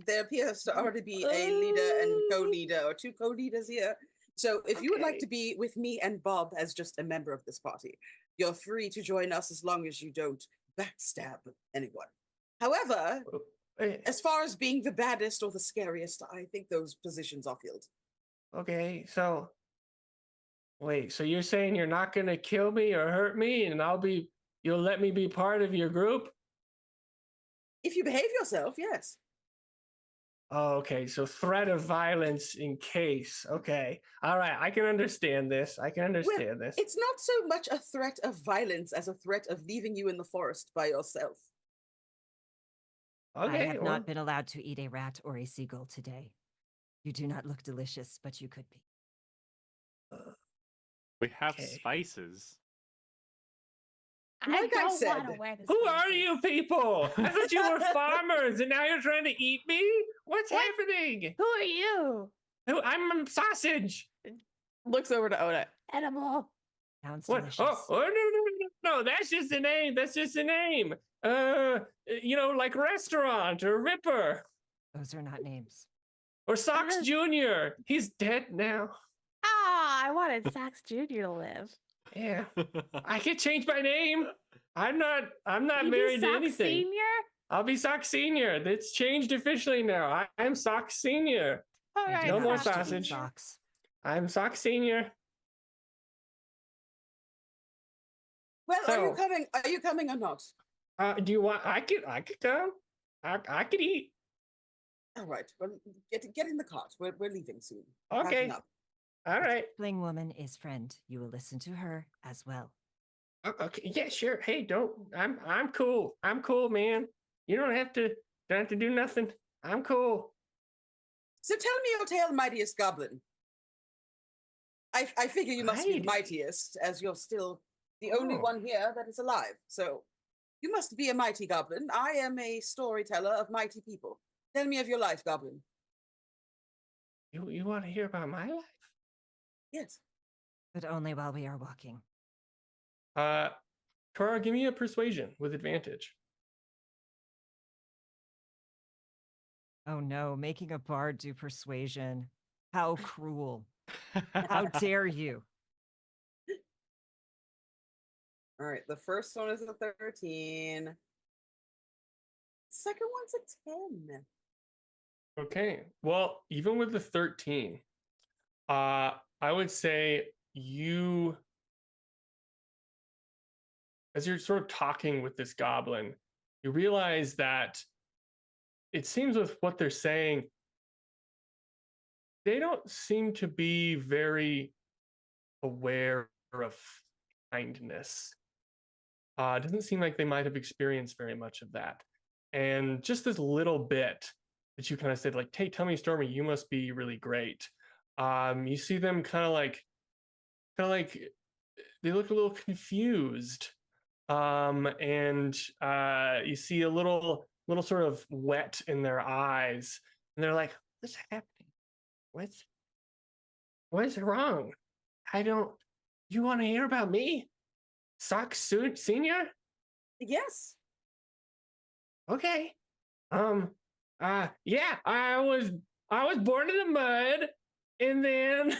there appears to already be a leader and co-leader, or two co-leaders here. So, if you would like Okay. to be with me and Bob as just a member of this party, you're free to join us as long as you don't backstab anyone. However, as far as being the baddest or the scariest, I think those positions are filled. Okay, so wait, so you're saying you're not gonna kill me or hurt me, and you'll let me be part of your group? If you behave yourself, yes. Oh, okay, so threat of violence in case. Okay, all right, I can understand this. I can understand this. It's not so much a threat of violence as a threat of leaving you in the forest by yourself. Okay, I have well, not been allowed to eat a rat or a seagull today. You do not look delicious, but you could be. We have Okay. spices. I Like I don't want to said, wear this. Who are clothes. you people? I thought you were farmers, and now you're trying to eat me. What's What? happening? Who are you? I'm sausage. Looks over to Oda. Edible. Sounds What? delicious. Oh, no! That's just a name. That's just a name. Like restaurant or Ripper Those are not names. or Sox Junior. He's dead now. Ah, I wanted Sax Jr. to live. Yeah, I could change my name. I'm not You married be to Sax anything. Senior? I'll be Sox Senior. That's changed officially now. I'm Sox Senior. All I do right, No not more wish to eat sausage. Socks. I'm Sox Senior. well, So- are you coming or not? Do you want? I could come. I could eat. All right. Well, get in the cart. We're leaving soon. Okay. Packing up. All right. Fling woman is friend. You will listen to her as well. Okay. Yeah. Sure. Hey, don't. I'm cool. I'm cool, man. You don't have to do nothing. I'm cool. So tell me your tale, mightiest goblin. I figure you must be the Mighty? mightiest, as you're still the only Oh. one here that is alive. So you must be a mighty goblin. I am a storyteller of mighty people. Tell me of your life, goblin. You want to hear about my life? Yes. But only while we are walking. Kara, give me a persuasion with advantage. Oh no, making a bard do persuasion. How cruel. How dare you? All right. The first one is a 13. Second one's a 10. Okay. Well, even with the 13, I would say you, as you're sort of talking with this goblin, you realize that it seems with what they're saying, they don't seem to be very aware of kindness. It doesn't seem like they might have experienced very much of that. And just this little bit that you kind of said, like, hey, tell me, Stormy, you must be really great. You see them kind of like they look a little confused. And you see a little sort of wet in their eyes, and they're like, what's happening? What's wrong? You want to hear about me? Sock Senior? Yes. Okay. Yeah, I was born in the mud, and then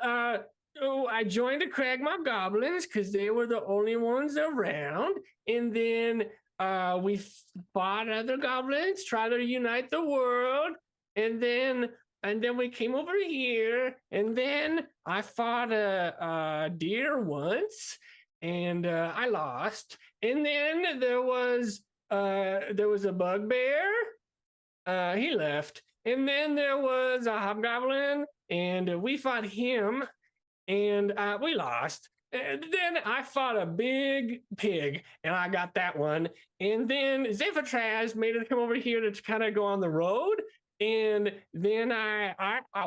I joined the Cragmaw Goblins because they were the only ones around, and then we fought other goblins, tried to unite the world, and then we came over here, and then I fought a deer once, and I lost, and then there was a bugbear. He left, and then there was a hobgoblin, and we fought him, and we lost. And then I fought a big pig, and I got that one. And then Zephytraz made it come over here to kind of go on the road. And then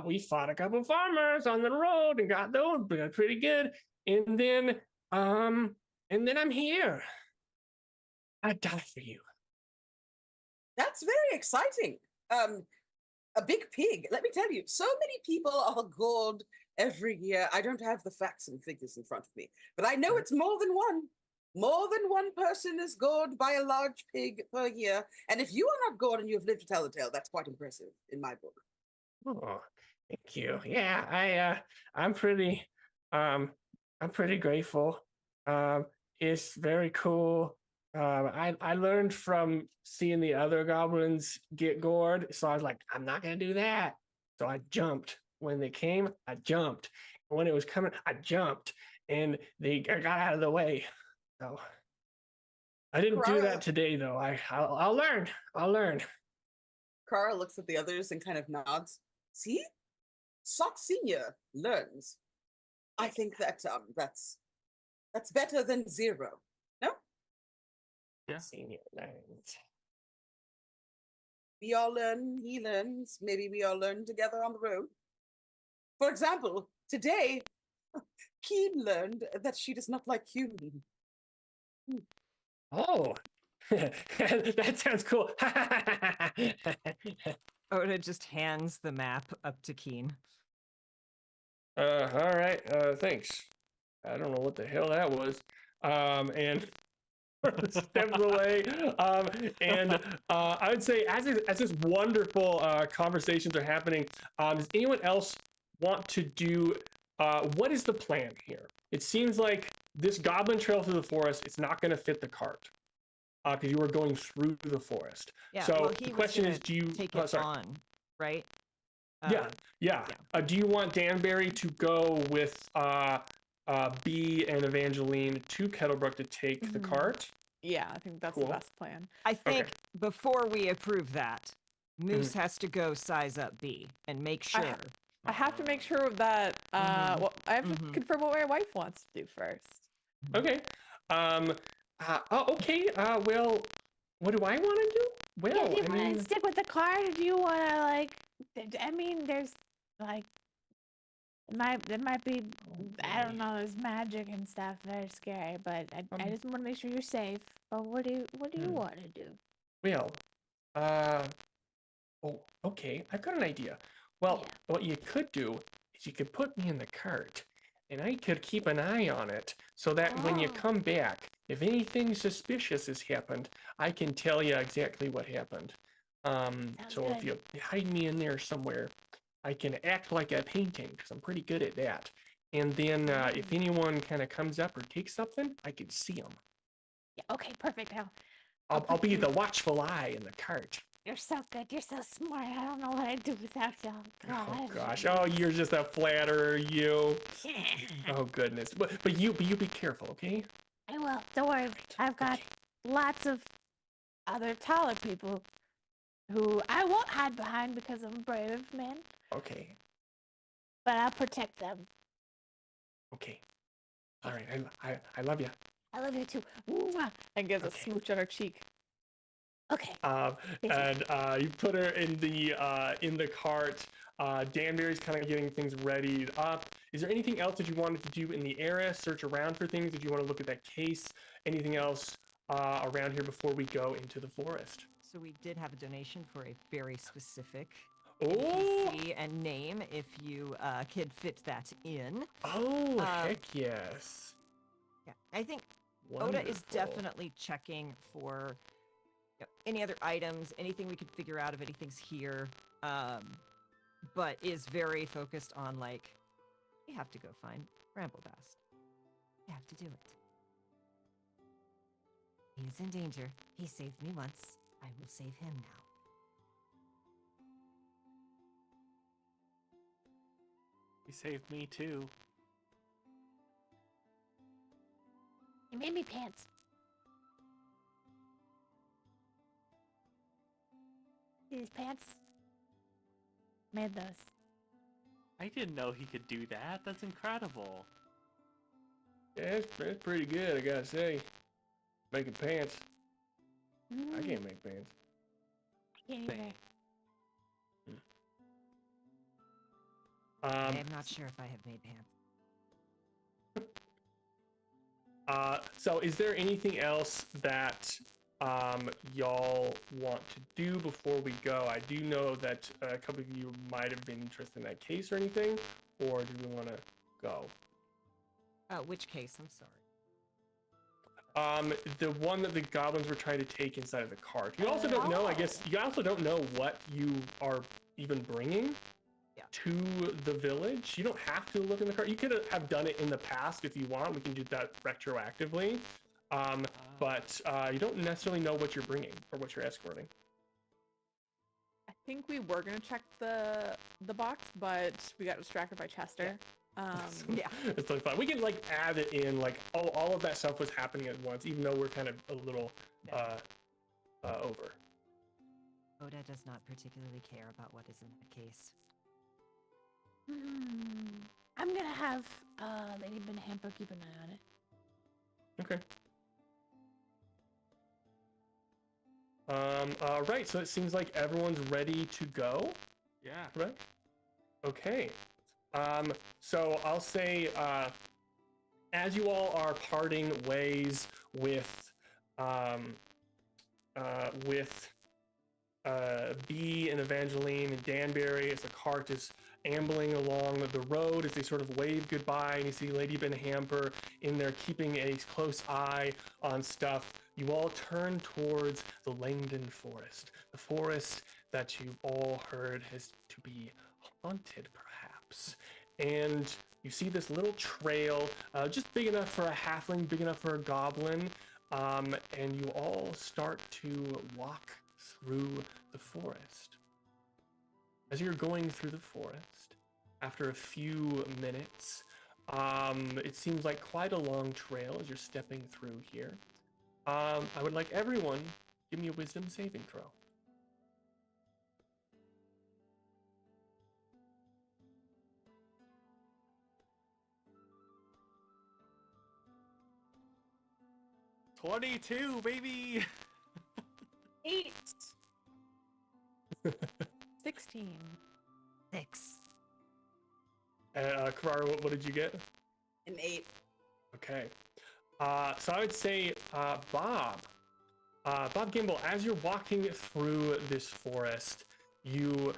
we fought a couple farmers on the road and got those pretty good. And then I'm here. I die for you. That's very exciting. A big pig. Let me tell you, so many people are gored every year. I don't have the facts and figures in front of me, but I know it's more than one. More than one person is gored by a large pig per year. And if you are not gored and you have lived to tell the tale, that's quite impressive in my book. Oh, thank you. Yeah, I'm pretty grateful. It's very cool. I learned from seeing the other goblins get gored, so I was like, I'm not gonna do that. So I jumped. When they came, I jumped. When it was coming, I jumped, and I got out of the way. So I didn't do that today, though. I'll learn. I'll learn. Kara looks at the others and kind of nods. See, Sock Senior learns. I think that that's better than zero. No. Yeah. Senior learns. We all learn, he learns, maybe we all learn together on the road. For example, today, Keen learned that she does not like human. Oh, that sounds cool. Oda just hands the map up to Keen. All right. Thanks. I don't know what the hell that was. And steps away. And I would say, as this wonderful conversations are happening, does anyone else want to do? What is the plan here? It seems like this goblin trail through the forest. It's not going to fit the cart because you were going through the forest. Yeah, So well, the question is, do you take it sorry. on, right? Yeah. Do you want Danbury to go with B and Evangeline to Kettlebrook to take the cart? Yeah, I think that's Cool. the best plan. I think Okay. before we approve that, Moose has to go size up B and make sure. I have to make sure that well, I have to confirm what my wife wants to do first. Okay. Okay. Well, what do I want to do? Well, Yeah, do you I want mean, to stick with the card, or do you want to like? I mean, there's like, there might be, I don't know, there's magic and stuff. Very scary, but I just want to make sure you're safe. But what do you want to do? well, oh, okay. I've got an idea. Well, Yeah. what you could do is you could put me in the cart, and I could keep an eye on it, so that when you Oh. come back, if anything suspicious has happened, I can tell you exactly what happened. So if good. you hide me in there somewhere, I can act like a painting because I'm pretty good at that. And then if anyone kind of comes up or takes something, I can see them. Yeah. Okay. Perfect. I'll be the watchful eye in the cart. You're so good. You're so smart. I don't know what I'd do without you. Oh God. gosh! Oh, you're just a flatterer, you. Oh goodness! But you be careful, okay? I will. Don't worry. I've got lots of other taller people who I won't hide behind because I'm a brave man, Okay. but I'll protect them. Okay. All right. I love you. I love you too. Mwah. And gives a Okay. smooch on her cheek. Okay. And you put her in the cart. Danbury's kind of getting things readied up. Is there anything else that you wanted to do in the area? Search around for things? Did you want to look at that case? Anything else around here before we go into the forest? So we did have a donation for a very specific Oh, NPC and name if you could fit that in. oh, heck yes. Yeah, I think Oda is Wonderful. definitely checking for any other items, anything we could figure out if anything's here, but is very focused on like, we have to go find Bramblebast. We have to do it. He is in danger. He saved me once. I will save him now. He saved me too. You made me pants. See these pants? Made those. I didn't know he could do that. That's incredible. Yeah, that's pretty good, I gotta say. Making pants. I can't make pants. I can't either. I'm not sure if I have made pants. So is there anything else that y'all want to do before we go? I do know that a couple of you might have been interested in that case or anything, or do we want to go? Which case? I'm sorry. The one that the goblins were trying to take inside of the cart. You also don't know, I guess, you also don't know what you are even bringing to the village. You don't have to look in the cart. You could have done it in the past if you want. We can do that retroactively. But you don't necessarily know what you're bringing or what you're escorting. I think we were gonna check the box, but we got distracted by Chester. Yeah. It's totally fine. We can like add it in, like all of that stuff was happening at once, even though we're kind of a little over. Oda does not particularly care about what is in that case. I'm gonna have Lady Benhamper keep an eye on it. Okay. Right, so it seems like everyone's ready to go, Yeah. right? Okay. So I'll say, as you all are parting ways with Bee and Evangeline and Danbury, as the cart is ambling along the road, as they sort of wave goodbye, and you see Lady Benhamper in there keeping a close eye on stuff, you all turn towards the Langdon Forest, the forest that you've all heard has to be haunted, perhaps. And you see this little trail, just big enough for a halfling, big enough for a goblin, and you all start to walk through the forest. As you're going through the forest, after a few minutes, it seems like quite a long trail as you're stepping through here. I would like everyone give me a wisdom saving throw. "22, baby." 8. 16. 6. Carrara, what did you get? An 8. Okay. So I would say, Bob Gimble, as you're walking through this forest, you,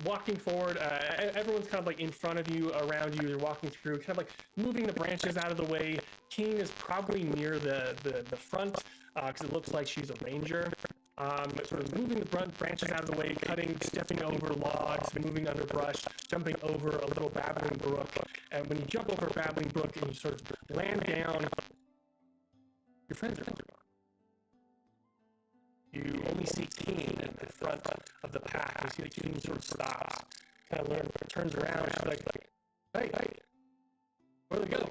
walking forward, everyone's kind of like in front of you, around you, you're walking through, kind of like moving the branches out of the way. Keen is probably near the front, because it looks like she's a ranger. Sort of moving the branches out of the way, stepping over logs, moving underbrush, jumping over a little babbling brook. And when you jump over a babbling brook and you sort of land down, your friends are gone. You only see Keen at the front of the pack. You see that Keen sort of stops, kind of turns around. She's like, hey, where'd they go?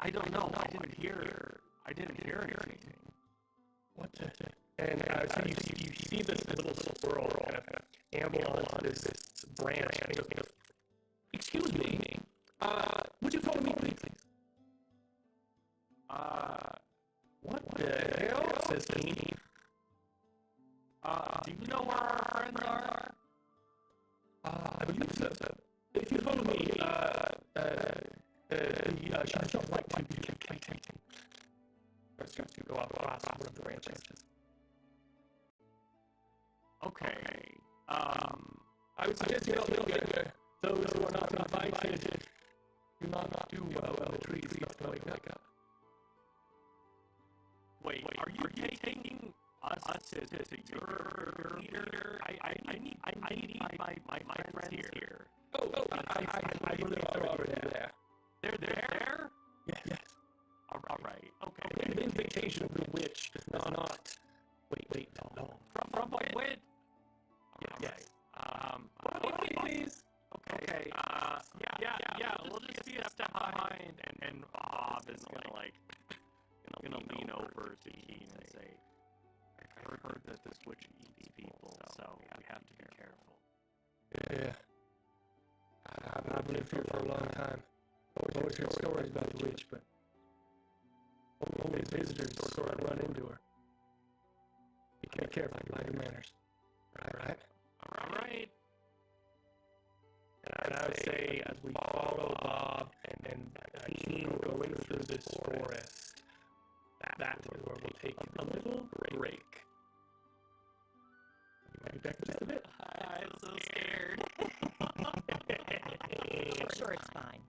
I don't know. I didn't hear anything. What the? And so you see this little squirrel kind of amble onto this branch. And he goes, excuse me, would you follow me, please? What the hell? Says Keen. Do you know where our friends are? I believe so. If you follow me, I don't like to be dictating. Let's just go up across one of the branches. Okay. I would suggest you don't get those who are not invited do not do well in the trees, stuff like that. Wait, are you taking us to your leader? I need my friends here. I believe they're already there. They're there? Yes. All right. Okay. The invitation of the witch does not. Wait, no. From what wit? Yes. Please. Okay. Yeah. We'll just be a step behind, and Bob is gonna lean over to Keen and say, "I heard that this witch eats people, so we have to be careful." Yeah. I've lived here for a long time. Always heard stories about the witch, but only visitors sort of run into her. Be careful, mind your manners. Right? All right. And I would say, as we follow Bob and Keen going through this forest, that is where we'll take a little break. You might be back in just a bit. I'm so scared. I'm sure it's fine.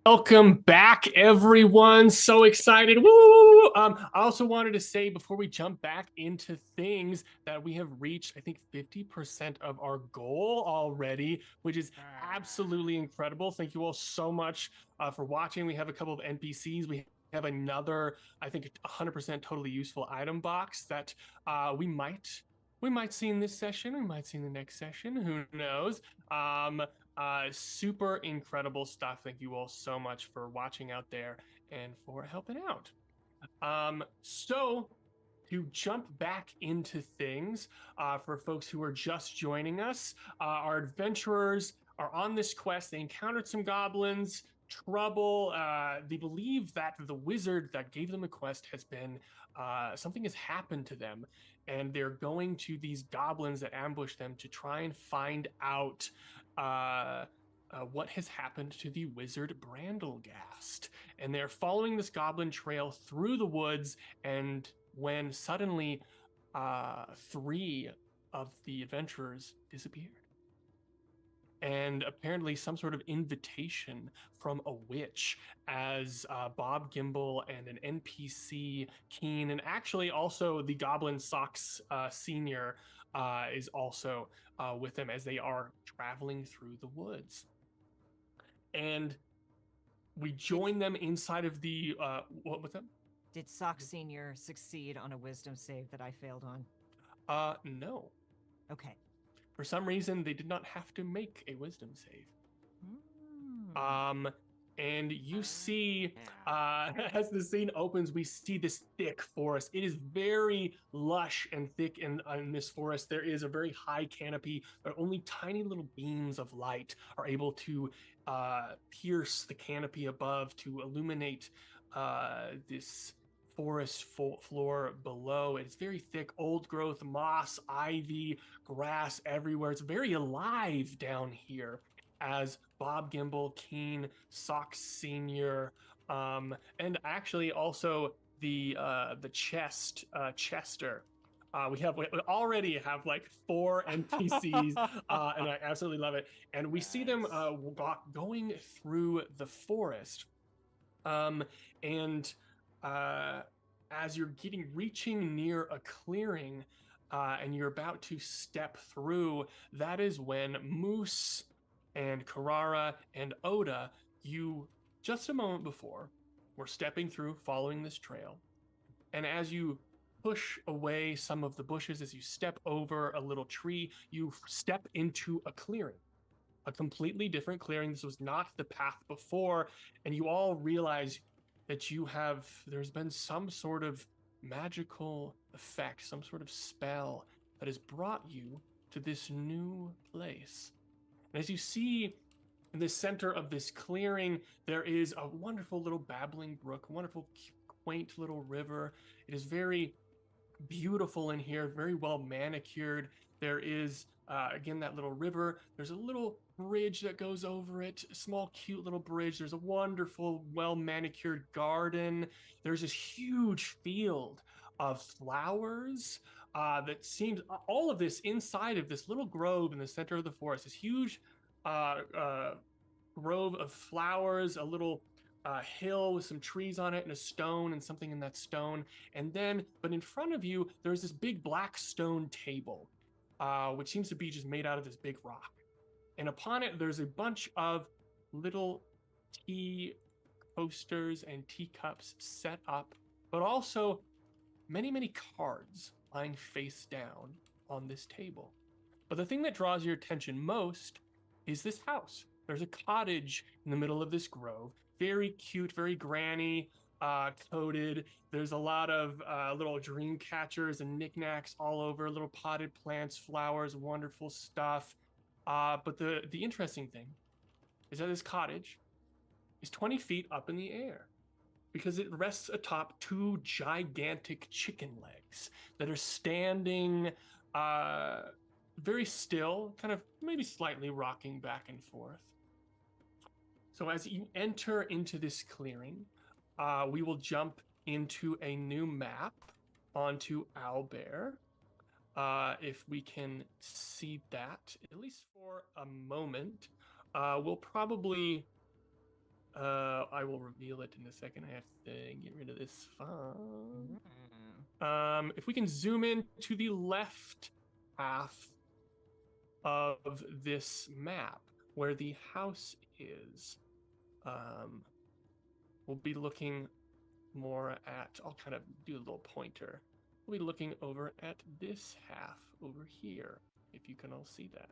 Welcome back, everyone. So excited. Woo! I also wanted to say before we jump back into things that we have reached, I think, 50% of our goal already, which is absolutely incredible. Thank you all so much for watching. We have a couple of NPCs. We have another, I think, 100% totally useful item box that we might see in this session. We might see in the next session. Who knows? Super incredible stuff. Thank you all so much for watching out there and for helping out. So to jump back into things, for folks who are just joining us, our adventurers are on this quest. They encountered some goblins, trouble. They believe that the wizard that gave them the quest has been, something has happened to them, and they're going to these goblins that ambush them to try and find out what has happened to the wizard Brandlegast. And they're following this goblin trail through the woods, and when suddenly 3 of the adventurers disappeared. And apparently some sort of invitation from a witch, as Bob Gimble and an NPC, Keen, and actually also the Goblin Socks Senior is also with them as they are traveling through the woods. And we join them inside of the what's that? Did Sock Senior succeed on a wisdom save that I failed on? No. Okay. For some reason, they did not have to make a wisdom save. And you see, as the scene opens, we see this thick forest. It is very lush and thick in this forest. There is a very high canopy, but only tiny little beams of light are able to pierce the canopy above to illuminate this forest floor below. It's very thick, old growth moss, ivy, grass everywhere. It's very alive down here, as Bob Gimble, Keen, Sock Senior, and actually also the Chester. We already have like 4 NPCs, and I absolutely love it. And we see them going through the forest, and as you're reaching near a clearing, and you're about to step through, that is when Moose and Carrara and Oda, you just a moment before, were stepping through, following this trail. And as you push away some of the bushes, as you step over a little tree, you step into a clearing, a completely different clearing. This was not the path before, and you all realize that there's been some sort of magical effect, some sort of spell that has brought you to this new place. And as you see in the center of this clearing, there is a wonderful little babbling brook, a wonderful quaint little river. It is very beautiful in here, very well manicured. There is again that little river. There's a little bridge that goes over it, a small cute little bridge. There's a wonderful well manicured garden. There's this huge field of flowers that seems, all of this inside of this little grove in the center of the forest, this huge grove of flowers, a little hill with some trees on it and a stone and something in that stone. And then, but in front of you, there's this big black stone table, which seems to be just made out of this big rock. And upon it, there's a bunch of little tea coasters and teacups set up, but also many, many cards lying face down on this table. But the thing that draws your attention most is this house. There's a cottage in the middle of this grove. Very cute, very granny coated. There's a lot of little dream catchers and knickknacks all over, little potted plants, flowers, wonderful stuff. But the interesting thing is that this cottage is 20 feet up in the air, because it rests atop 2 gigantic chicken legs that are standing very still, kind of maybe slightly rocking back and forth. So as you enter into this clearing, we will jump into a new map onto Owlbear. If we can see that, at least for a moment, we'll probably I will reveal it in a second. I have to get rid of this font. If we can zoom in to the left half of this map where the house is, we'll be looking more at, I'll kind of do a little pointer. We'll be looking over at this half over here, if you can all see that.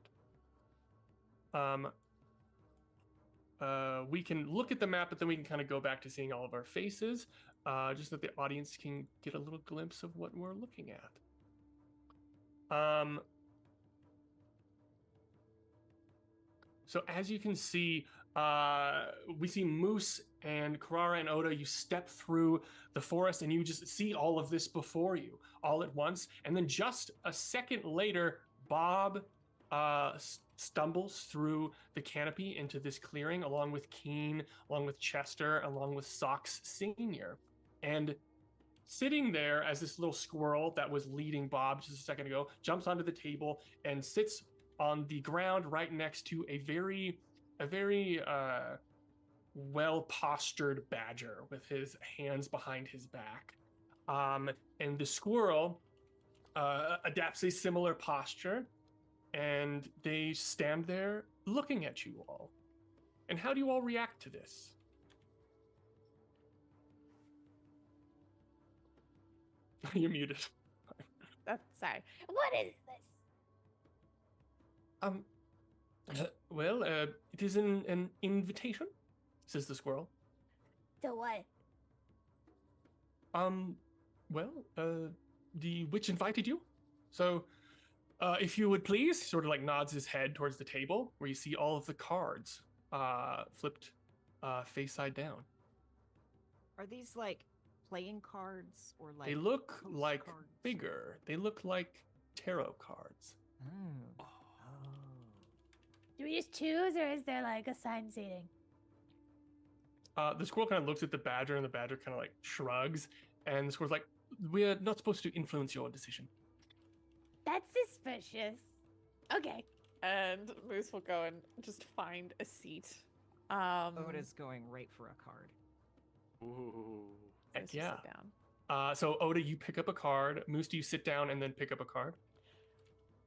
We can look at the map, but then we can kind of go back to seeing all of our faces, just so that the audience can get a little glimpse of what we're looking at. So as you can see, we see Moose and Karara and Oda. You step through the forest and you just see all of this before you all at once. And then just a second later, Bob stumbles through the canopy into this clearing along with Keen, along with Chester, along with Socks Sr. And sitting there as this little squirrel that was leading Bob just a second ago jumps onto the table and sits on the ground right next to a very well postured badger with his hands behind his back. And the squirrel adapts a similar posture, and they stand there looking at you all. And how do you all react to this? You're muted. Sorry. What is this? Well, it is an invitation, says the squirrel. To what? Well, the witch invited you. So, if you would please, sort of like nods his head towards the table where you see all of the cards flipped face side down. Are these like playing cards or like They look like postcards? bigger. They look like tarot cards. Oh. Do we just choose, or is there like assigned seating? The squirrel kind of looks at the badger, and the badger kind of like shrugs, and the squirrel's like, "We're not supposed to influence your decision." That's suspicious. Okay. And Moose will go and just find a seat. Oda's going right for a card. Ooh. Heck Moose will yeah. sit down. So Oda, you pick up a card. Moose, do you sit down and then pick up a card?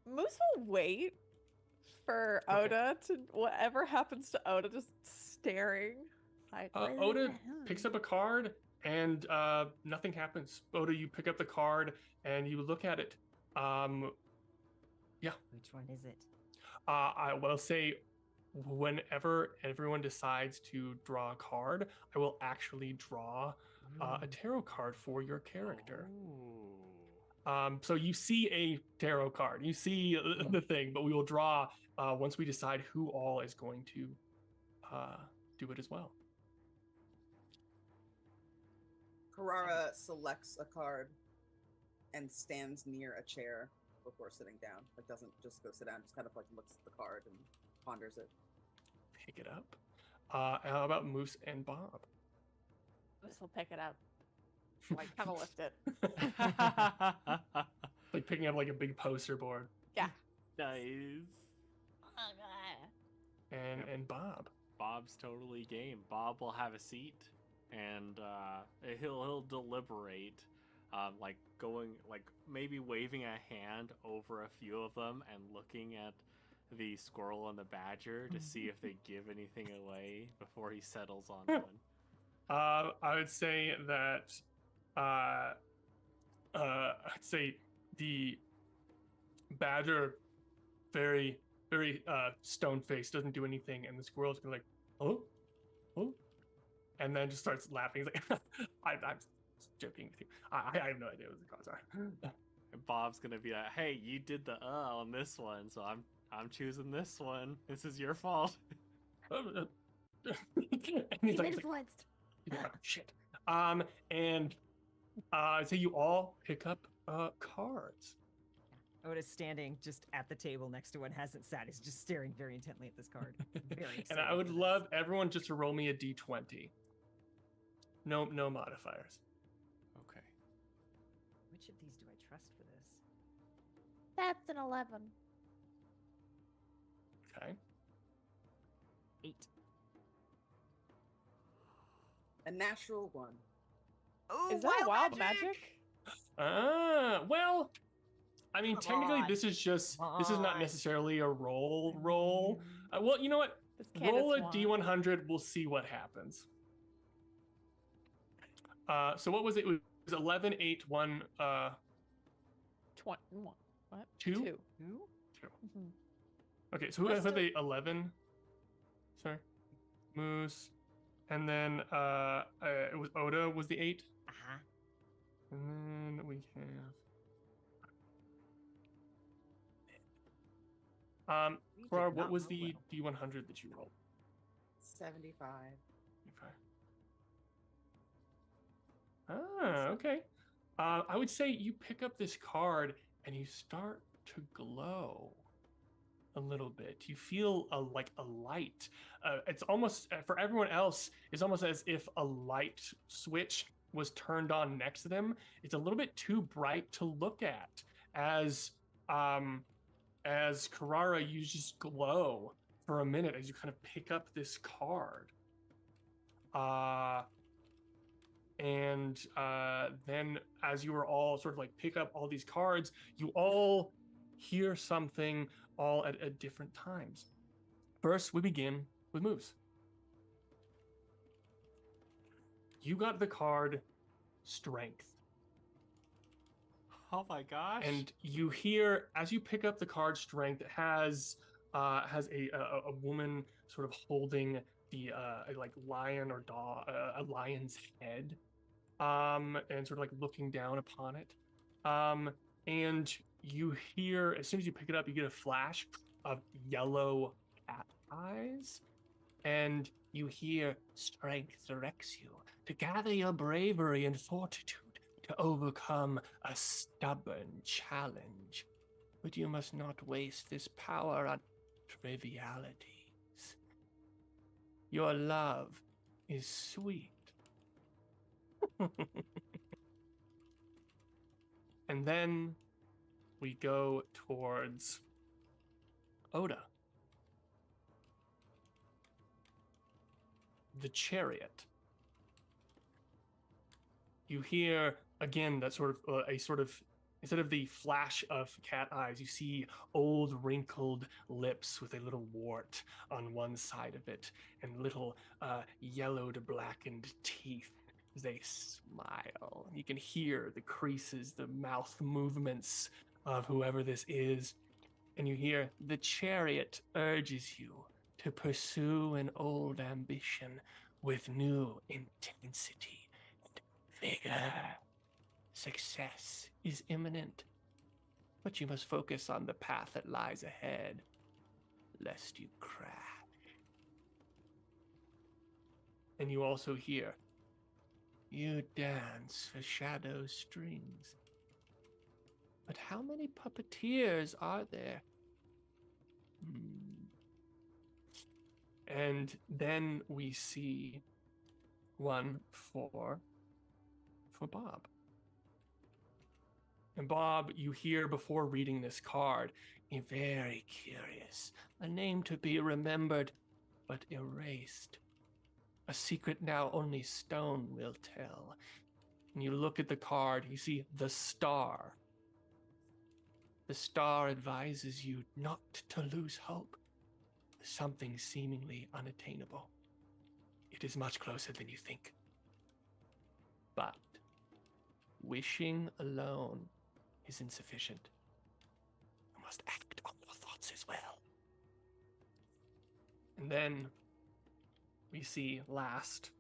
Moose will wait for Okay. Oda to whatever happens to Oda, just staring. Like, Oda picks up a card, and nothing happens. Oda, you pick up the card and you look at it. Which one is it? I will say, whenever everyone decides to draw a card, I will actually draw a tarot card for your character. Ooh. So you see a tarot card, you see the thing, but we will draw once we decide who all is going to do it as well. Karara selects a card and stands near a chair before sitting down. Like, doesn't just go sit down, just kind of like looks at the card and ponders it. Pick it up. How about Moose and Bob? Moose will pick it up. Like, kind of lift it. Like picking up like a big poster board. Yeah. Nice. Oh god. And Bob. Bob's totally game. Bob will have a seat, and he'll deliberate, like going, like maybe waving a hand over a few of them and looking at the squirrel and the badger to see if they give anything away before he settles on one. I would say that I'd say the badger very stone faced, doesn't do anything, and the squirrel's gonna like, oh, and then just starts laughing. He's like, I'm joking with you. I have no idea what the cards are. And Bob's gonna be like, "Hey, you did the on this one, so I'm choosing this one. This is your fault." And he's like, Influenced. oh, shit. And so you all pick up cards. Oda's standing just at the table next to one hasn't sat. He's just staring very intently at this card. Very And excited I would for this. love everyone just to roll me a d20. No modifiers. Okay. Which of these do I trust for this? That's an 11. Okay. 8. A natural one. Oh, Is that wild magic? Well, I mean, Come technically, on. this is not on. necessarily a roll. Well, you know what? This kid Roll is a one. d100. We'll see what happens. So what was it? It was 11, 8, 1, 21. What? 2? 2. 2? Mhm. Okay, so who Must got have- the 11? Sorry. Moose. And then it was Oda was the 8. Uh-huh. And then we have We did Clara, what not was roll the well. D100 that you rolled? 75. Okay. Okay. I would say you pick up this card and you start to glow a little bit. You feel like a light. It's almost for everyone else. It's almost as if a light switch was turned on next to them. It's a little bit too bright to look at. As Carrara, you just glow for a minute as you kind of pick up this card. And then as you were all sort of like pick up all these cards, you all hear something all at different times. First, we begin with moves. You got the card Strength. Oh my gosh. And you hear as you pick up the card Strength, it has a woman sort of holding the like lion or dog, a lion's head, and sort of like looking down upon it. And you hear as soon as you pick it up, you get a flash of yellow cat eyes, and you hear strength directs you to gather your bravery and fortitude to overcome a stubborn challenge. But you must not waste this power on trivialities. Your love is sweet. And then we go towards Oda. The chariot. You hear again that sort of instead of the flash of cat eyes, you see old wrinkled lips with a little wart on one side of it and little yellowed blackened teeth as they smile. You can hear the creases, the mouth movements of whoever this is, and you hear the chariot urges you to pursue an old ambition with new intensity and vigor. Success is imminent, but you must focus on the path that lies ahead, lest you crash. And you also hear, you dance for shadow strings. But how many puppeteers are there? And then we see one for Bob. And Bob, you hear before reading this card, a very curious, a name to be remembered, but erased. A secret now only stone will tell. And you look at the card, you see the star. The star advises you not to lose hope. Something seemingly unattainable. It is much closer than you think. But wishing alone is insufficient. You must act on your thoughts as well. And then we see last,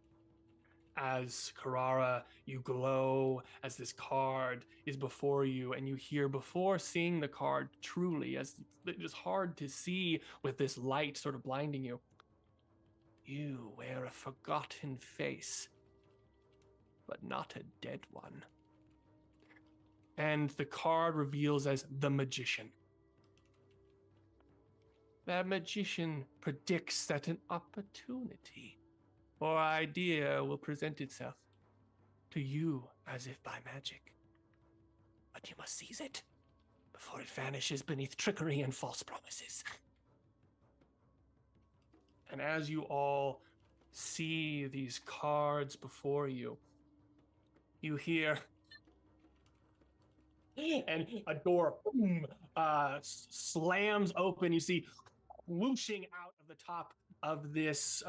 as Carrara, you glow as this card is before you, and you hear before seeing the card truly, as it is hard to see with this light sort of blinding you. You wear a forgotten face, but not a dead one. And the card reveals as the magician. That magician predicts that an opportunity or idea will present itself to you as if by magic. But you must seize it before it vanishes beneath trickery and false promises. And as you all see these cards before you, you hear, and a door boom, slams open. You see whooshing out of the top of this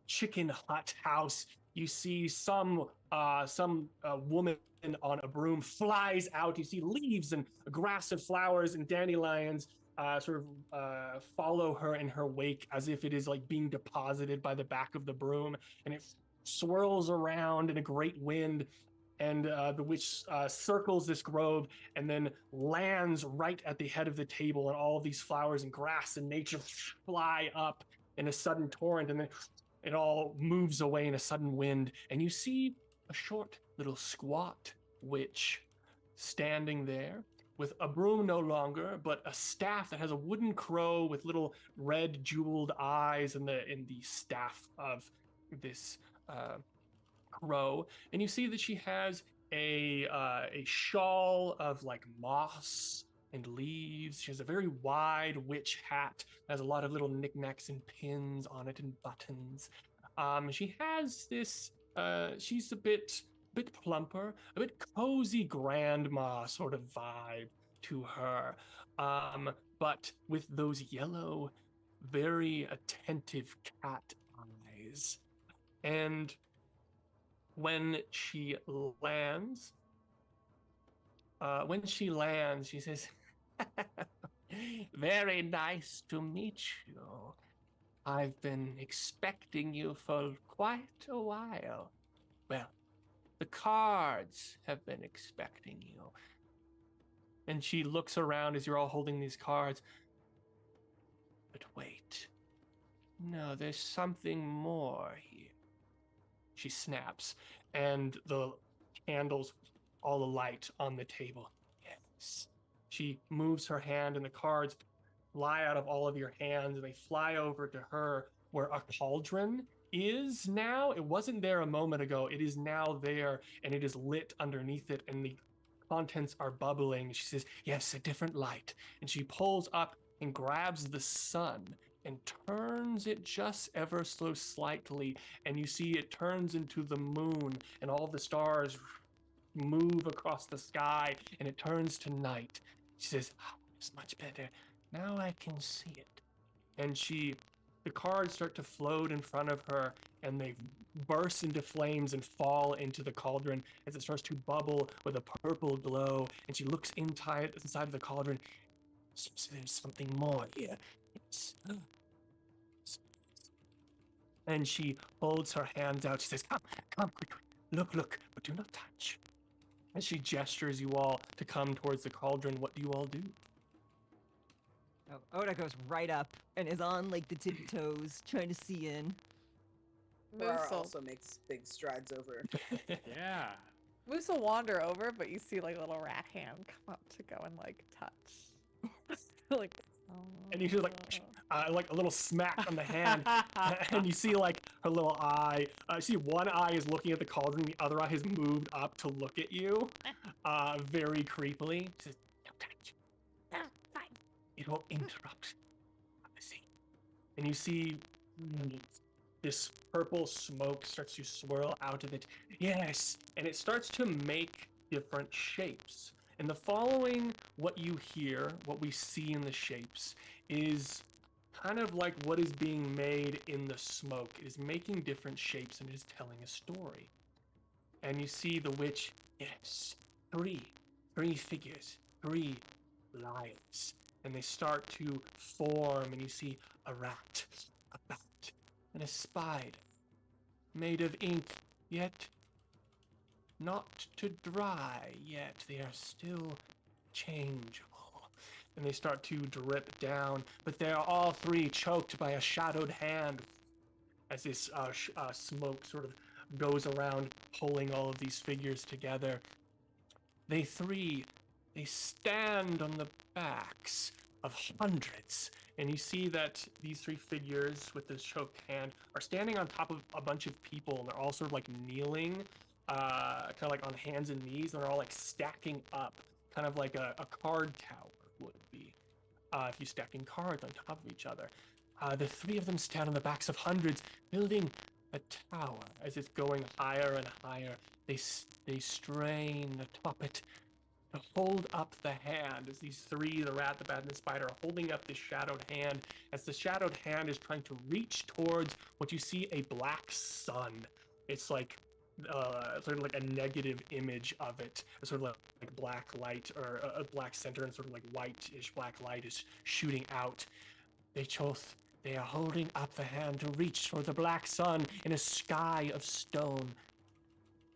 chicken hut house. You see some woman on a broom flies out. You see leaves and grass and flowers and dandelions follow her in her wake, as if it is like being deposited by the back of the broom, and it swirls around in a great wind. And the witch circles this grove and then lands right at the head of the table, and all of these flowers and grass and nature fly up in a sudden torrent, and then it all moves away in a sudden wind. And you see a short little squat witch standing there with a broom no longer, but a staff that has a wooden crow with little red jeweled eyes in the staff of this crow. And you see that she has a shawl of like moss and leaves. She has a very wide witch hat that has a lot of little knickknacks and pins on it and buttons. She has this. She's a bit plumper, a bit cozy grandma sort of vibe to her, but with those yellow, very attentive cat eyes. And when she lands, she says, "Very nice to meet you. I've been expecting you for quite a while. Well, the cards have been expecting you." And she looks around as you're all holding these cards. But wait. No, there's something more here. She snaps, and the candles all alight on the table. Yes. She moves her hand, and the cards fly out of all of your hands, and they fly over to her where a cauldron is now. It wasn't there a moment ago. It is now there, and it is lit underneath it, and the contents are bubbling. She says, "Yes, a different light." And she pulls up and grabs the sun and turns it just ever so slightly, and you see it turns into the moon, and all the stars move across the sky, and it turns to night. She says, "Oh, it's much better. Now I can see it." And the cards start to float in front of her, and they burst into flames and fall into the cauldron as it starts to bubble with a purple glow. And she looks inside of the cauldron. Seems there's something more here. It's And she holds her hands out. She says, "Come, come, quickly. Look, but do not touch." As she gestures you all to come towards the cauldron, what do you all do? Oh, Oda goes right up and is on like the tiptoes, trying to see in. Ferrara Moose will, also makes big strides over. Yeah. Moose will wander over, but you see like a little rat hand come up to go and like touch. Like, And you hear like a little smack on the hand, and you see like her little eye. See, one eye is looking at the cauldron, the other eye has moved up to look at you, very creepily. She says, "Don't touch. Fine. It will interrupt the scene." And you see this purple smoke starts to swirl out of it. Yes, and it starts to make different shapes. And the following, what you hear, what we see in the shapes, is kind of like what is being made in the smoke. It is making different shapes, and it is telling a story. And you see the witch, yes, three figures, 3 lions. And they start to form, and you see a rat, a bat, and a spider, made of ink, yet not to dry yet. They are still changeable. And they start to drip down, but they are all 3 choked by a shadowed hand as this smoke sort of goes around, pulling all of these figures together. They stand on the backs of hundreds. And you see that these 3 figures with this choked hand are standing on top of a bunch of people, and they're all sort of like kneeling, kind of like on hands and knees, and they're all like stacking up, kind of like a card tower would be, if you stacking cards on top of each other. The 3 of them stand on the backs of hundreds, building a tower. As it's going higher and higher, they strain atop it to hold up the hand. As these three, the rat, the bat, and the spider, are holding up this shadowed hand, as the shadowed hand is trying to reach towards what you see a black sun. It's like sort of like a negative image of it, sort of like black light, or a black center, and sort of like whitish black light is shooting out. They are holding up the hand to reach for the black sun in a sky of stone.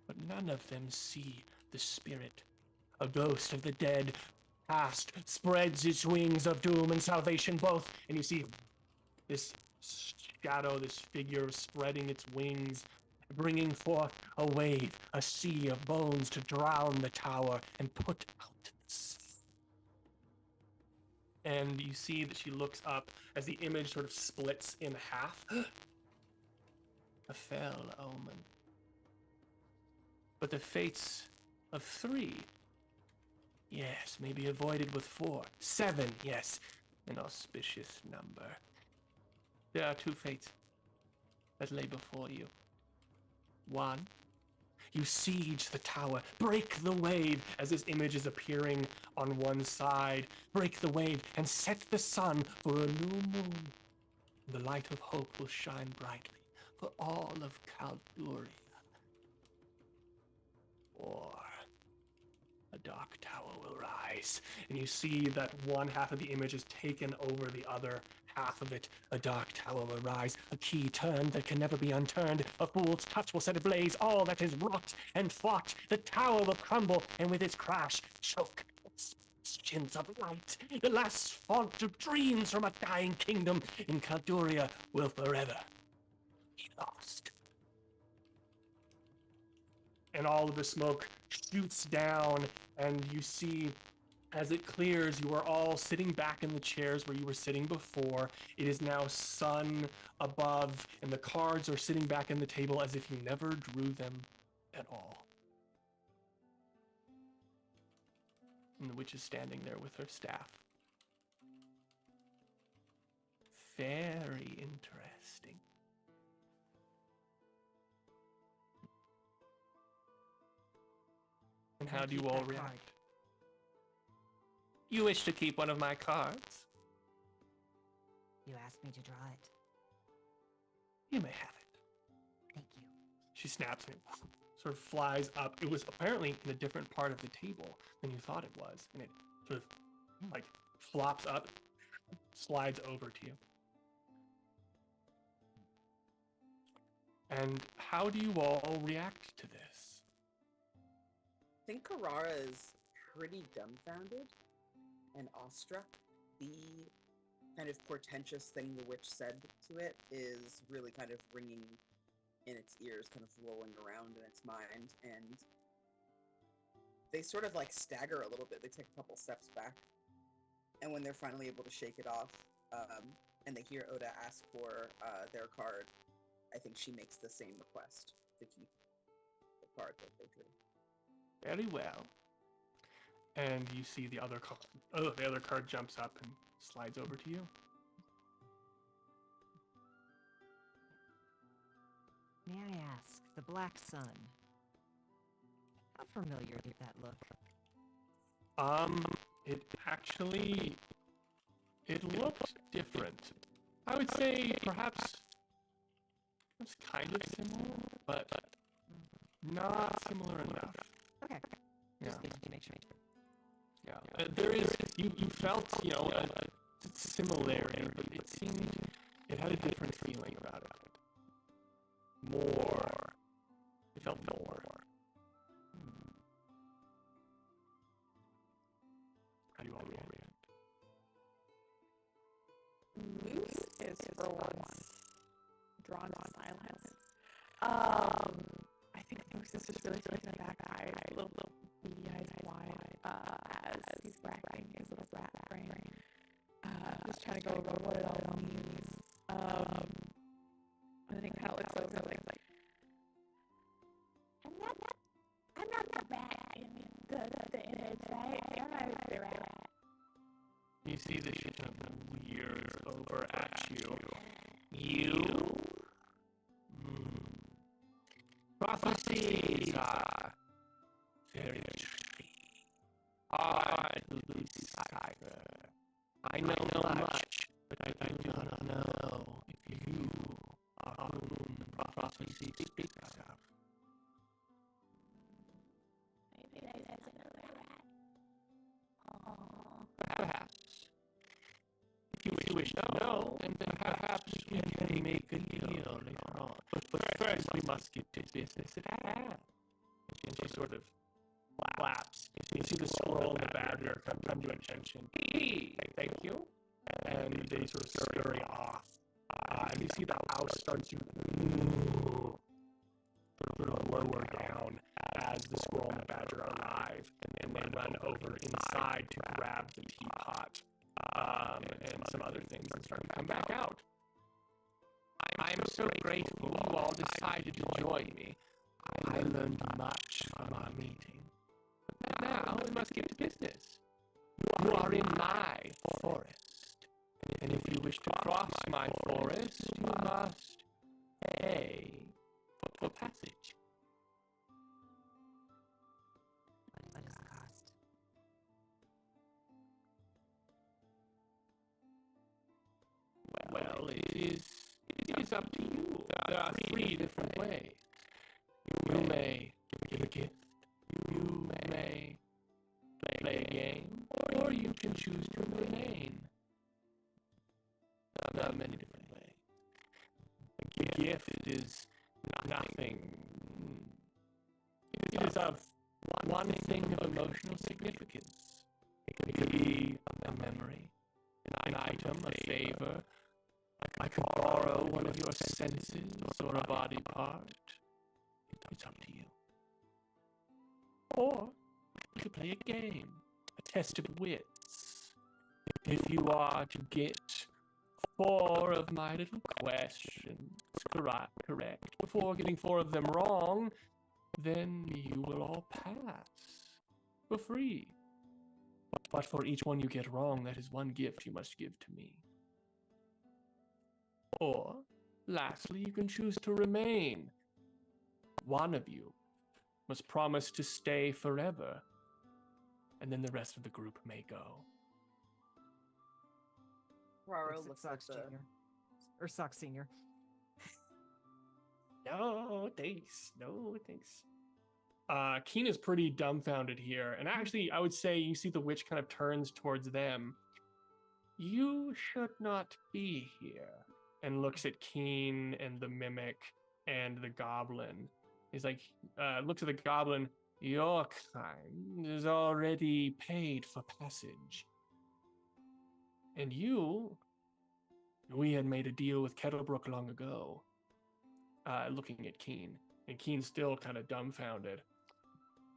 But none of them see the spirit. A ghost of the dead past spreads its wings of doom and salvation both, and you see this shadow, this figure spreading its wings, bringing forth a wave, a sea of bones to drown the tower and put out the sea. And you see that she looks up as the image sort of splits in half. A fell omen. But the fates of 3, yes, may be avoided with 4. 7, yes, an auspicious number. There are 2 fates that lay before you. 1, you siege the tower, break the wave as this image is appearing on one side, break the wave and set the sun for a new moon. The light of hope will shine brightly for all of Calduria. Or a dark tower will rise, and you see that one half of the image is taken over the other half of it. A dark tower will rise, a key turned that can never be unturned. A fool's touch will set ablaze all that is wrought and fought. The tower will crumble, and with its crash, choke its bastions of light. The last font of dreams from a dying kingdom in Calduria will forever be lost. And all of the smoke shoots down, and you see, as it clears, you are all sitting back in the chairs where you were sitting before. It is now sun above, and the cards are sitting back in the table as if you never drew them at all. And the witch is standing there with her staff. Very interesting. And how do you all react? You wish to keep one of my cards? You asked me to draw it. You may have it. Thank you. She snaps and it sort of flies up. It was apparently in a different part of the table than you thought it was. And it sort of like flops up, slides over to you. And how do you all react to this? I think Carrara is pretty dumbfounded and awestruck. The kind of portentous thing the witch said to it is really kind of ringing in its ears, kind of rolling around in its mind, and they sort of like stagger a little bit. They take a couple steps back, and when they're finally able to shake it off, and they hear Oda ask for their card, I think she makes the same request to keep the card that they drew. Very well. And you see the other card. Oh, the other card jumps up and slides over to you. May I ask, the Black Sun, how familiar did that look? It actually, it looked different. I would say perhaps it's kind of similar, but not similar enough. Okay. Yeah. Just needed to make sure. Yeah. There is, you felt, you know, a similarity, but it seemed, it had a different feeling about it. More. It felt more. How do you all react? Moose is for once drawn to silence. I think Moose is just really taken aback by his little beady eyes wide as he's racking his little rat brain. Just trying to go over what it all means. And then he kind of looks over like I'm not the rat in the image, right? I'm not the rat. You see that she kind of leers over at you. You? these are very tricky. Hard to decipher. I know much, but I do not know if you are whom the prophecy speaks of. Maybe that's another rat. Oh. Perhaps. If you wish to know, then perhaps we can make a deal later on. But first we must get to business at hand. And she sort of flaps. You see the squirrel and the badger come to attention. Hey, thank you. And they sort of scurry off. And you see the house starts to sort of lower down as the squirrel and the badger arrive. And they run over inside to grab the teapot and some other things and start to come back out. I'm so grateful you all decided to join me. I learned much from our meeting. But now we must get to business. You are in my forest. And if you wish to cross my forest, you must pay for passage. What is the cost? Well, it is up to you. There are three different ways. You may give a gift. You may play a game, or you can choose to remain. There are many different ways. A gift is nothing. It is of one thing of emotional significance. It could be a memory, an item, a favor. I could borrow one of your senses or a body part. It's up to you. Or we could play a game, a test of wits. If you are to get 4 of my little questions correct before getting 4 of them wrong, then you will all pass for free. But for each one you get wrong, that is one gift you must give to me. Or, lastly, you can choose to remain. One of you must promise to stay forever, and then the rest of the group may go. Rara Thinks it looks at sucks, the. Junior. Or sucks, Senior. No, thanks. No, thanks. Keen is pretty dumbfounded here, and actually, I would say you see the witch kind of turns towards them. You should not be here. And looks at Keen and the mimic and the goblin. He's like, looks at the goblin. Your kind is already paid for passage. And you, we had made a deal with Kettlebrook long ago. Looking at Keen, and Keen's still kind of dumbfounded.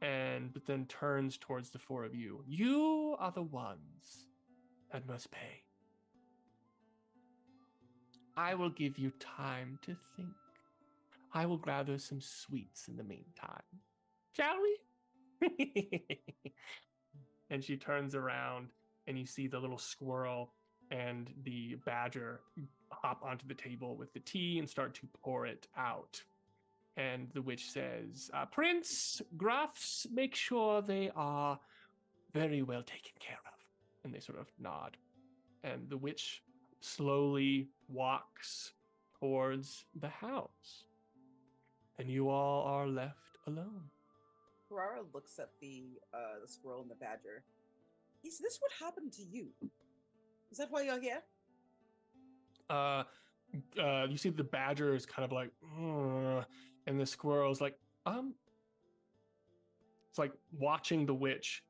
But then turns towards the 4 of you. You are the ones that must pay. I will give you time to think. I will gather some sweets in the meantime. Shall we? And she turns around, and you see the little squirrel and the badger hop onto the table with the tea and start to pour it out. And the witch says, Prince, Gruffs, make sure they are very well taken care of. And they sort of nod. And the witch slowly walks towards the house. And you all are left alone. Rara looks at the squirrel and the badger. Is this what happened to you? Is that why you're here? You see the badger is kind of like, and the squirrel's like, It's like watching the witch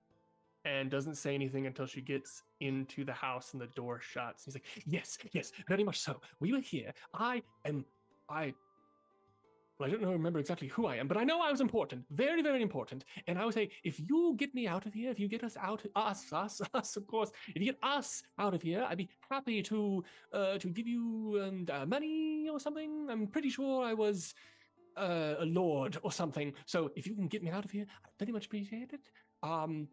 and doesn't say anything until she gets into the house and the door shuts. He's like, yes, very much so. We were here. I don't remember exactly who I am, but I know I was important, very, very important. And I would say, if you get me out of here, if you get us out, us, of course, if you get us out of here, I'd be happy to give you money or something. I'm pretty sure I was a lord or something. So if you can get me out of here, I'd very much appreciate it.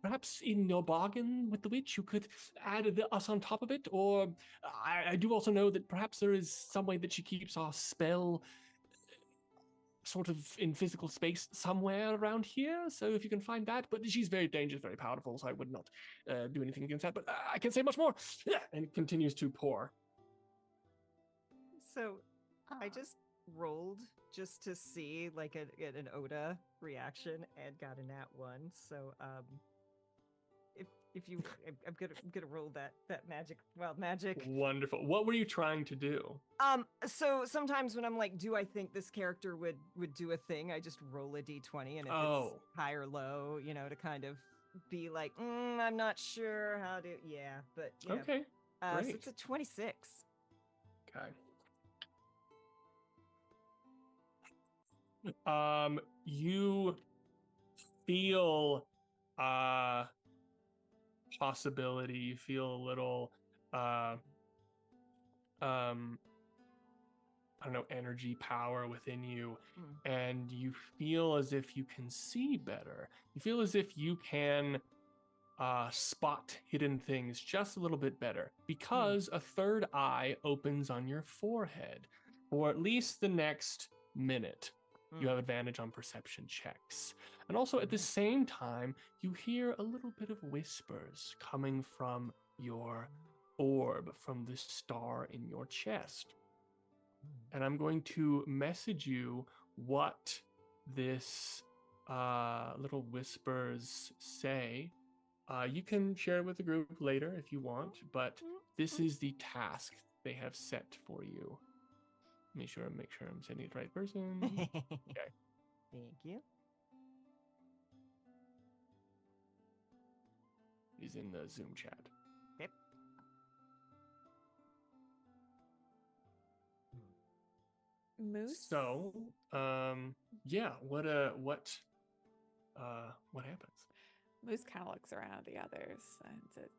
Perhaps in your bargain with the witch, you could add us on top of it. Or I do also know that perhaps there is some way that she keeps our spell sort of in physical space somewhere around here. So if you can find that, but she's very dangerous, very powerful, so I would not do anything against that. But I can say much more. And it continues to pour. So I Aw. just rolled just to see like an Oda reaction and got a nat 1. So if you I'm gonna roll that magic wild magic. Wonderful. What were you trying to do? So sometimes when I'm like, do I think this character would do a thing, I just roll a d20, and if it's high or low, you know, to kind of be like, I'm not sure how to, but you know. Okay, So great. it's a 26. Okay. You feel possibility. You feel a little I don't know, energy, power within you, and you feel as if you can see better. You feel as if you can spot hidden things just a little bit better because a third eye opens on your forehead for at least the next minute. You have advantage on perception checks. And also at the same time, you hear a little bit of whispers coming from your orb, from the star in your chest. And I'm going to message you what this little whispers say. You can share it with the group later if you want, but this is the task they have set for you. Make sure I'm sending it to the right person. Okay. Thank you. He's in the Zoom chat. Yep. Moose. So, yeah, what happens? Moose kind of looks around at the others and says,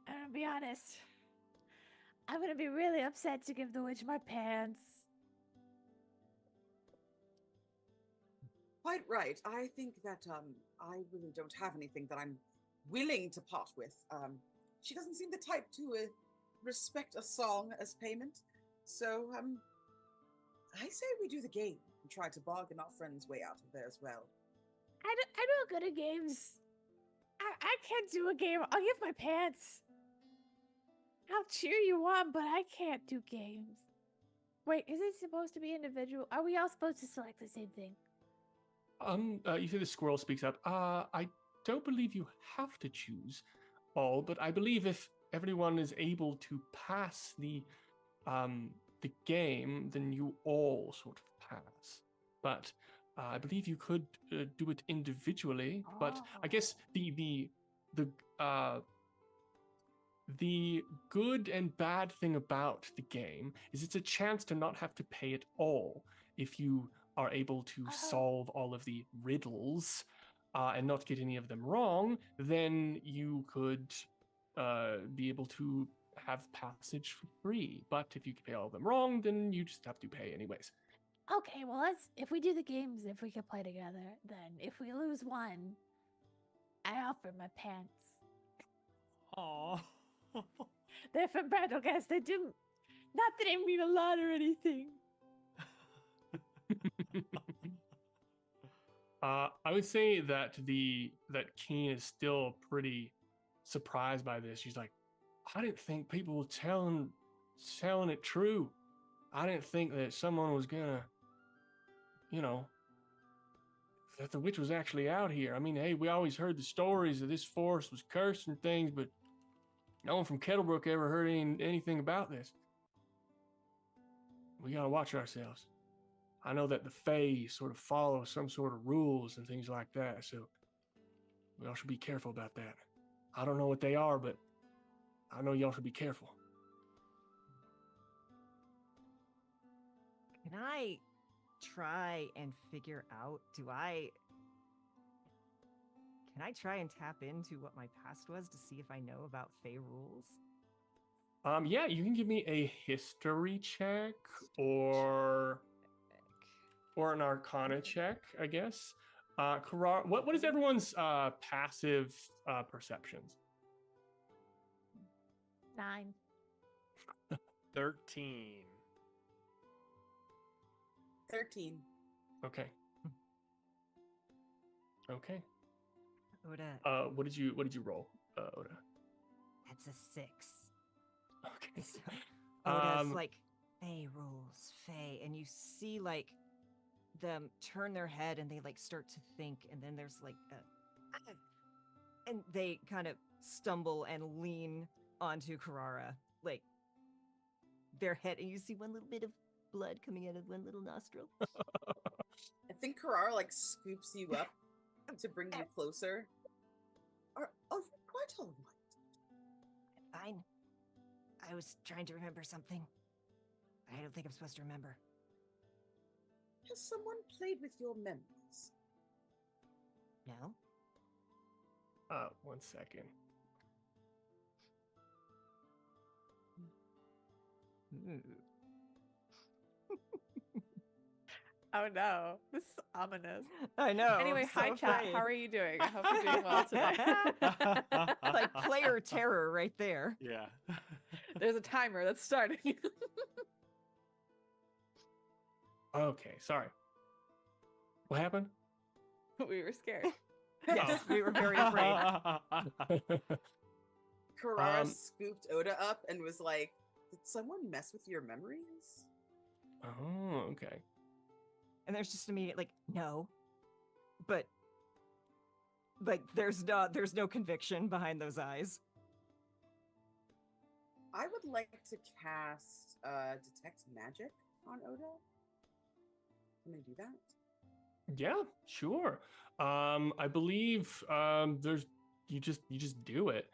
I'm gonna be honest. I'm gonna be really upset to give the witch my pants. Quite right. I think that I really don't have anything that I'm willing to part with. She doesn't seem the type to respect a song as payment. So I say we do the game and try to bargain our friend's way out of there as well. I'm not good at games. I can't do a game. I'll give my pants. I'll cheer you on, but I can't do games. Wait, is it supposed to be individual? Are we all supposed to select the same thing? You see the squirrel speaks up. I don't believe you have to choose all, but I believe if everyone is able to pass the game, then you all sort of pass. But I believe you could do it individually. But I guess the good and bad thing about the game is it's a chance to not have to pay it all if you are able to solve all of the riddles and not get any of them wrong. Then you could be able to have passage for free. But if you pay all of them wrong, then you just have to pay anyways. Okay, well, if we do the games, if we can play together, then if we lose one, I offer my pants. Aww. They're from Brandlegas. They do not that they mean a lot or anything. I would say that Keen is still pretty surprised by this. She's like, I didn't think people were telling it true. I didn't think that someone was gonna, that the witch was actually out here. I mean, hey, we always heard the stories that this forest was cursed and things, but no one from Kettlebrook ever heard anything about this. We gotta watch ourselves. I know that the Fae sort of follow some sort of rules and things like that, so we all should be careful about that. I don't know what they are, but I know y'all should be careful. Can I try and figure out, can I try and tap into what my past was to see if I know about Fae rules? Yeah, you can give me a history check or an arcana check, I guess. Karar, what is everyone's passive perceptions? 9. 13. 13. Okay. Okay. Oda, What did you roll, Oda? that's a 6. Okay. So Oda's Um, like, Faye rolls, Faye. And you see like them turn their head and they like start to think. And then there's like and they kind of stumble and lean onto Carrara. Like their head, and you see one little bit of blood coming out of one little nostril. I think Carrara like scoops you up to bring you closer. Are you quite all right? Fine. I was trying to remember something. I don't think I'm supposed to remember. Has someone played with your memories? No? 1 second. Oh no, this is ominous. I know. Anyway, I'm so hi chat. afraid. How are you doing? I hope you're doing well today. Like player terror right there. Yeah. There's a timer that's starting. Okay, sorry. What happened? We were scared. Yes, we were very afraid. Carrara scooped Oda up and was like, "Did someone mess with your memories?" Oh, okay. And there's just immediate like, no. But like there's no conviction behind those eyes. I would like to cast Detect Magic on Oda. Can I do that? Yeah, sure. I believe there's you just do it.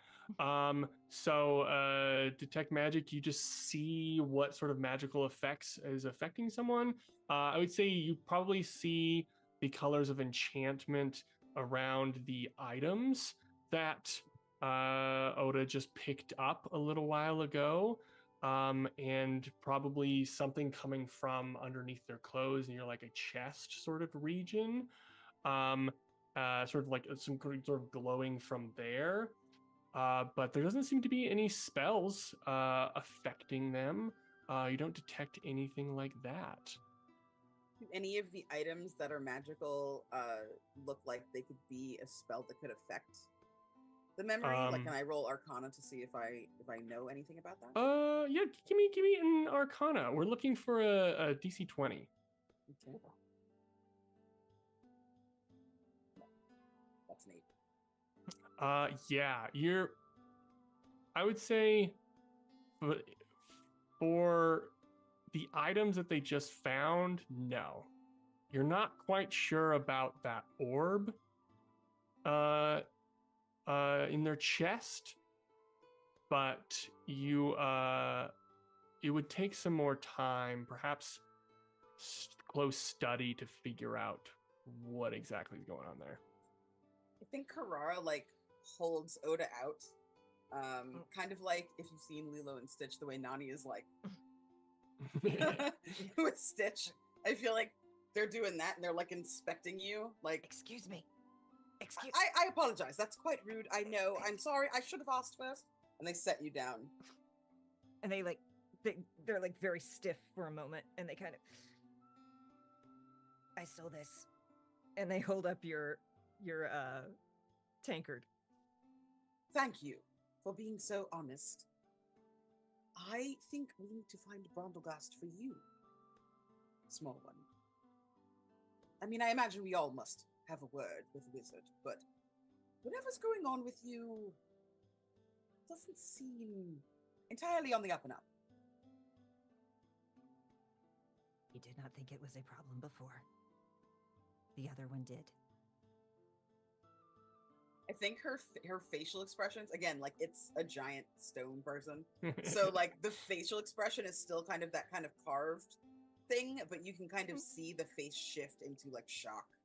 Detect magic, you just see what sort of magical effects is affecting someone. I would say you probably see the colors of enchantment around the items that Oda just picked up a little while ago. And probably something coming from underneath their clothes near like a chest sort of region. Sort of like some sort of glowing from there. But there doesn't seem to be any spells affecting them. You don't detect anything like that. Do any of the items that are magical look like they could be a spell that could affect the memory? Like, can I roll Arcana to see if I know anything about that? Yeah, give me an Arcana. We're looking for a DC 20. Okay. That's an 8. Yeah, I would say for the items that they just found, no. You're not quite sure about that orb in their chest, but it would take some more time, perhaps close study to figure out what exactly is going on there. I think Carrara like holds Oda out, kind of like if you've seen Lilo and Stitch, the way Nani is like with Stitch. I feel like they're doing that, and they're like inspecting you. Like, Excuse me. I apologize. That's quite rude. I know. I'm sorry. I should have asked first. And they set you down. And they like they're like very stiff for a moment, and they kind of I stole this. And they hold up your tankard. Thank you for being so honest. I think we need to find Brondlegast for you. Small one. I mean, I imagine we all must have a word with Wizard, but whatever's going on with you doesn't seem entirely on the up and up. He did not think it was a problem before. The other one did. I think her facial expressions, again, like it's a giant stone person, so like the facial expression is still kind of that kind of carved thing, but you can kind of see the face shift into like shock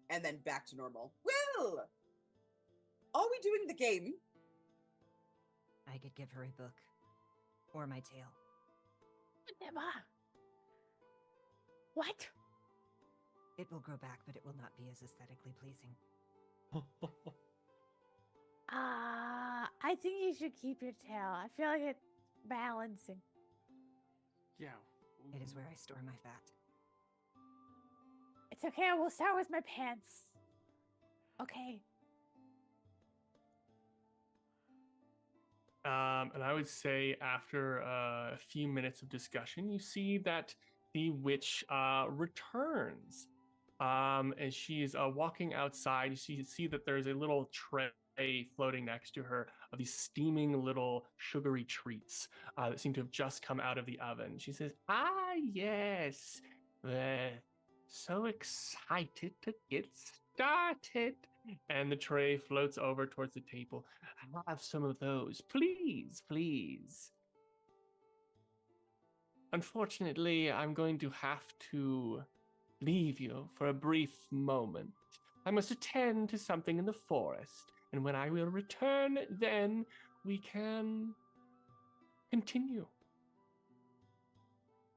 and then back to normal. Well, are we doing the game? I could give her a book or my tail. Emma. What? It will grow back, but it will not be as aesthetically pleasing. I think you should keep your tail. I feel like it's balancing. Yeah. It is where I store my fat. It's okay. We'll start with my pants. Okay. And I would say after a few minutes of discussion, you see that the witch returns. As she's walking outside, you see that there's a little tray floating next to her of these steaming little sugary treats that seem to have just come out of the oven. She says, "Ah, yes, we're so excited to get started." And the tray floats over towards the table. "Have some of those, please, please." Unfortunately, I'm going to have to leave you for a brief moment. I must attend to something in the forest, and when I will return, then we can continue.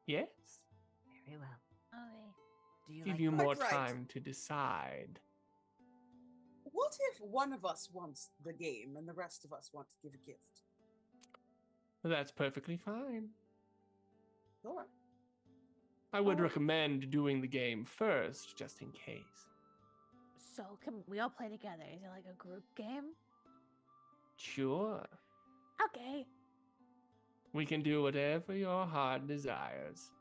Yes? Very well. Okay. Do you Give like you books? more Right. time to decide. What if one of us wants the game and the rest of us want to give a gift? That's perfectly fine. Sure. I would Oh. recommend doing the game first, just in case. So can we all play together? Is it like a group game? Sure. Okay. We can do whatever your heart desires.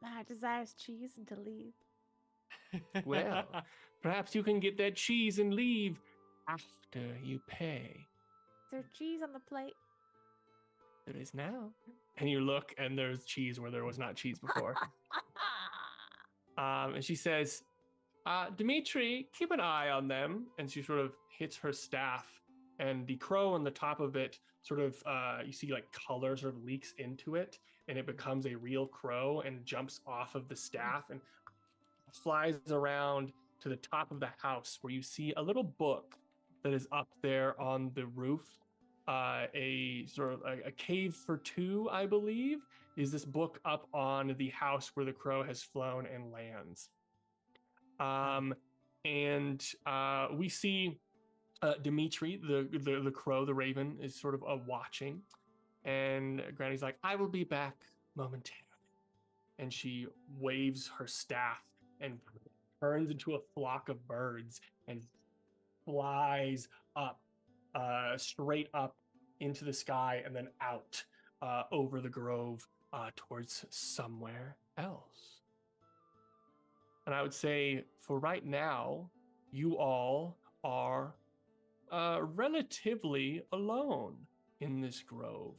My heart desires cheese and to leave. Well, perhaps you can get that cheese and leave after you pay. Is there cheese on the plate? There is now. And you look, and there's cheese where there was not cheese before. And she says, Dimitri, keep an eye on them. And she sort of hits her staff, and the crow on the top of it sort of, you see like color sort of leaks into it, and it becomes a real crow and jumps off of the staff and flies around to the top of the house where you see a little book that is up there on the roof. A sort of a cave for two, I believe, is this book up on the house where the crow has flown and lands. And we see Dimitri, the crow, the raven, is sort of watching, and Granny's like, "I will be back momentarily," and she waves her staff and turns into a flock of birds and flies up, straight up into the sky and then out over the grove towards somewhere else. And I would say for right now, you all are relatively alone in this grove.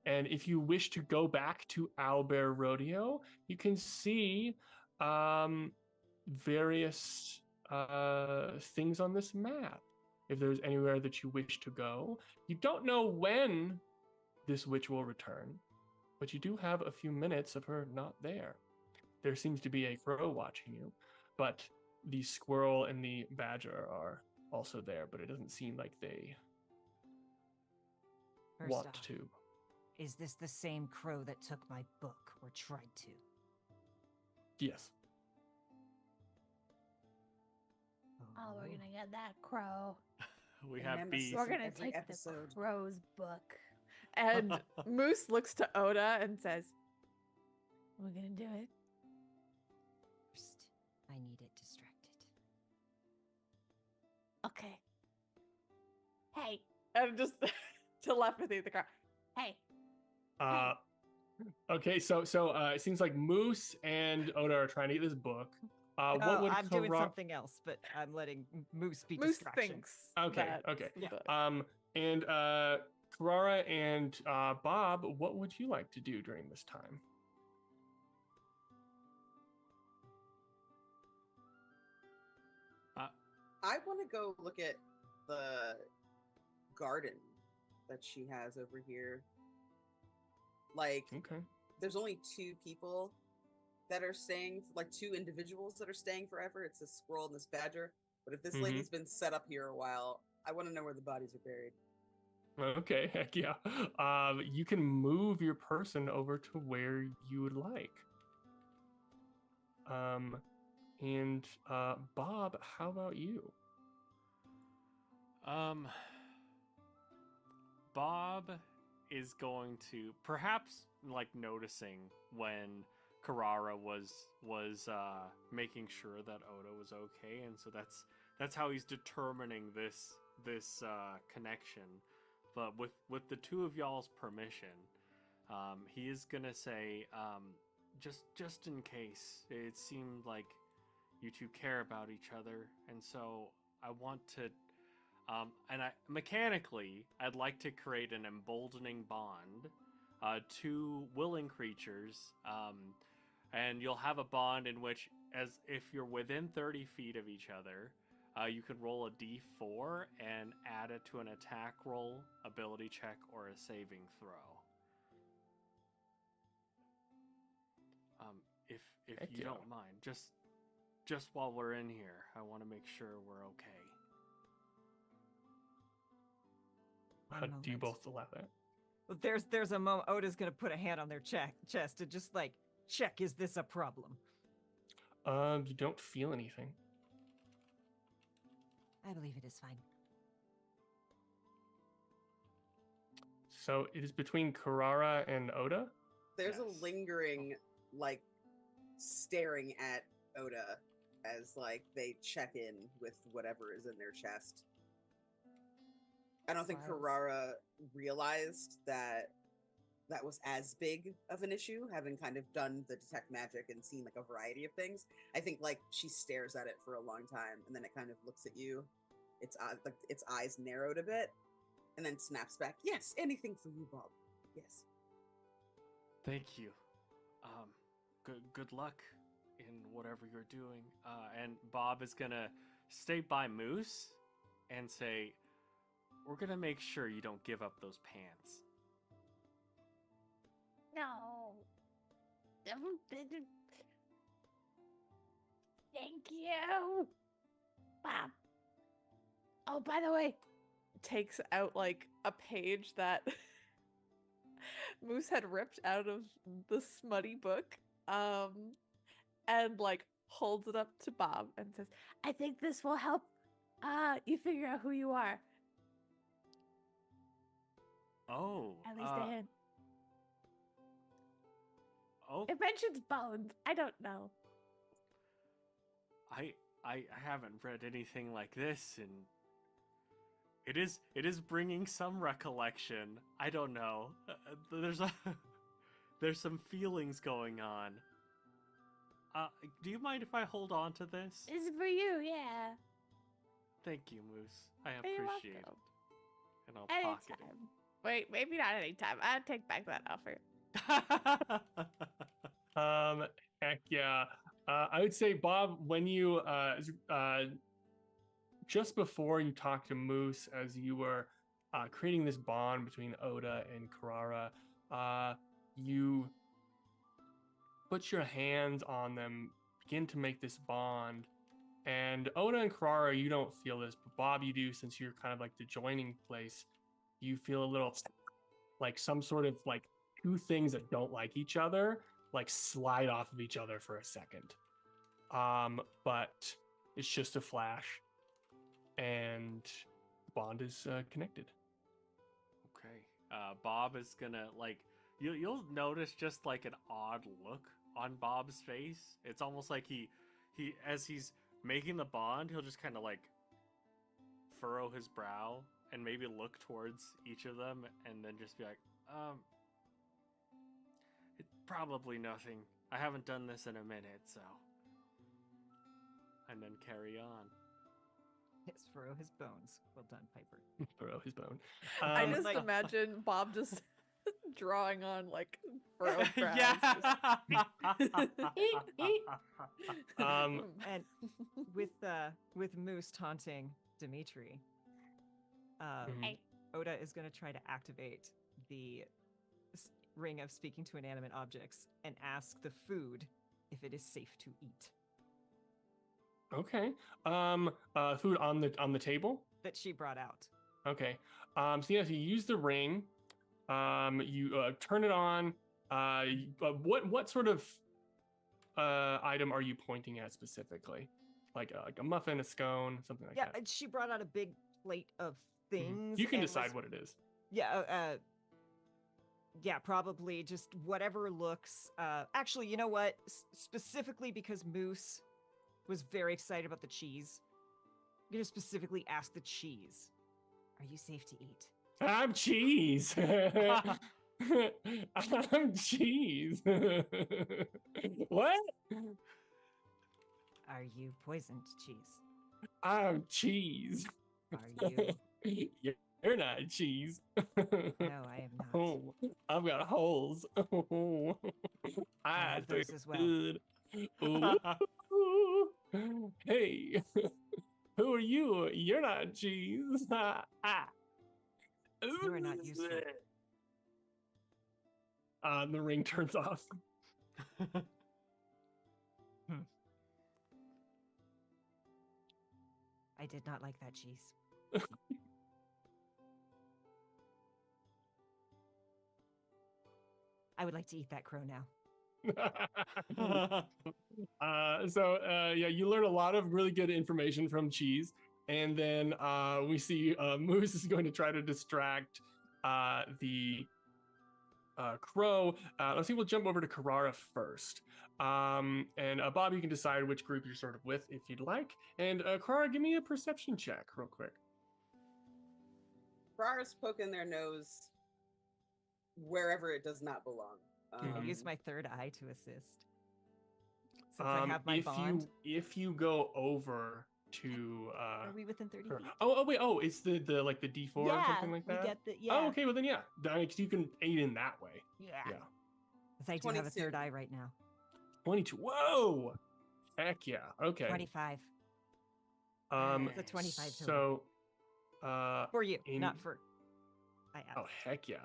And if you wish to go back to Owlbear Rodeo, you can see various things on this map. If there's anywhere that you wish to go, you don't know when this witch will return, but you do have a few minutes of her not there. There seems to be a crow watching you, but the squirrel and the badger are also there, but it doesn't seem like they First want off, to. is this the same crow that took my book or tried to? Yes. Oh, we're gonna get that crow. We A have nemesis. beef. We're in gonna every take episode. the crow's book. And Moose looks to Oda and says, We're gonna do it. First, I need it distracted. Okay. Hey, and just telepathy the car. hey. Okay, so it seems like Moose and Oda are trying to get this book. What No, would I'm doing Kara- something else, but I'm letting Moose be Moose distraction. thinks. Okay, that's okay. the book. And Karara and Bob, what would you like to do during this time? I want to go look at the garden that she has over here. Like, Okay. there's only two people that are staying, like two individuals that are staying forever. It's this squirrel and this badger. But if this Mhm. lady's been set up here a while, I want to know where the bodies are buried. Okay, heck yeah. You can move your person over to where you would like. And Bob, how about you? Bob is going to perhaps like noticing when Carrara was making sure that Oda was okay, and so that's how he's determining this connection. But with the two of y'all's permission, he is gonna say, just in case, it seemed like you two care about each other, and so I want to, and mechanically, I'd like to create an emboldening bond, two willing creatures, and you'll have a bond in which, as if you're within 30 feet of each other, you can roll a d4 and add it to an attack roll, ability check, or a saving throw. If Heck you yeah. don't mind, just while we're in here, I want to make sure we're okay. One Do you moment. both allow that? Well, there's a moment. Oda's gonna put a hand on their chest to just like check. Is this a problem? You don't feel anything. I believe it is fine. So it is between Carrara and Oda. There's Yes. a lingering, like, staring at Oda as, like, they check in with whatever is in their chest. I don't think Wow. Carrara realized that that was as big of an issue, having kind of done the detect magic and seen, like, a variety of things. I think, like, she stares at it for a long time, and then it kind of looks at you. Like, its eyes narrowed a bit, and then snaps back. Yes, anything for you, Bob. Yes. Thank you. Good luck in whatever you're doing. And Bob is gonna stay by Moose and say, "We're gonna make sure you don't give up those pants." No. Thank you. Bob. Oh, by the way, Takes out like a page that Moose had ripped out of the smutty book, and like holds it up to Bob and says, I think this will help you figure out who you are. Oh, At least a hint. Oh, It mentions bones. I don't know. I haven't read anything like this, and it is bringing some recollection. I don't know. There's some feelings going on. Do you mind if I hold on to this? This is for you, yeah. Thank you, Moose. I You're appreciate it. welcome. And I'll pocket Anytime. Wait, maybe not anytime. I'll take back that offer. it. Heck yeah. I would say, Bob, when you just before you talked to Moose, as you were creating this bond between Oda and Carrara, you put your hands on them, begin to make this bond. And Oda and Carrara, you don't feel this, but Bob, you do, since you're kind of like the joining place. You feel a little like some sort of like two things that don't like each other, like slide off of each other for a second. But it's just a flash, and the bond is connected. Okay. Bob is gonna like you'll notice just like an odd look on Bob's face. It's almost like he as he's making the bond, he'll just kind of like furrow his brow and maybe look towards each of them and then just be like, it's probably nothing. I haven't done this in a minute, so. And then carry on. Yes, furrow his bones. Well done, Piper. Furrow his bone. I just like- imagine Bob just drawing on like furrowed brows. Um, And with Moose taunting Dimitri, mhm. Hey. Oda is going to try to activate the ring of speaking to inanimate objects and ask the food if it is safe to eat Okay. Food on the table. that she brought out. Okay. So yeah, so you use the ring. You turn it on. What sort of item are you pointing at specifically? Like a muffin, a scone, something like Yeah, that. and she brought out a big plate of Mhm. things. You can and decide was- what it is. Yeah, Yeah, probably just whatever looks. Actually, you know what? Specifically because Moose was very excited about the cheese. I'm gonna specifically ask the cheese. Are you safe to eat? I'm cheese. I'm cheese. What? Are you poisoned cheese? I'm cheese. Are you? You're not cheese. No, I am not. Oh, I've got holes. Oh, I I have those taste as well. good. Ooh. Hey, who are you? You're not cheese. You are not useful. The ring turns off. I did not like that cheese. I would like to eat that crow now. Yeah, you learn a lot of really good information from Cheese, and then we see Moose is going to try to distract the crow. Let's see, we'll jump over to Carrara first. And Bob, you can decide which group you're sort of with if you'd like. And Carrara, give me a perception check real quick. Brar's poking their nose wherever it does not belong. I'll use my third eye to assist. Since I have my bond. If you go over to Are we within 30 feet? wait, it's the like the D4 or something like that? We get the, Oh, okay, well then yeah. You can aid in that way. Yeah. Yeah. Because I do have a third eye right now. 22. Whoa! Heck yeah. Okay. 25. It's a 25 So for you, not for Oh heck yeah.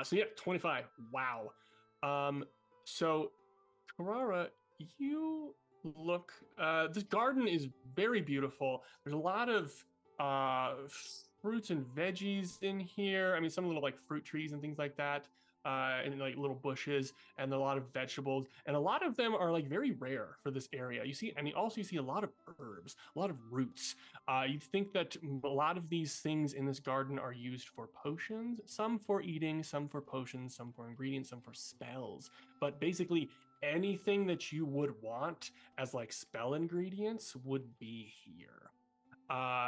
So yeah, 25. Wow. So Carrara, you look, this garden is very beautiful. There's a lot of fruits and veggies in here. I mean, some little like fruit trees and things like that, and like little bushes, and a lot of vegetables, and a lot of them are like very rare for this area. You see, and also you see a lot of herbs, a lot of roots. You'd think that a lot of these things in this garden are used for potions, some for eating, some for potions, some for ingredients, some for spells. But basically, anything that you would want as like spell ingredients would be here.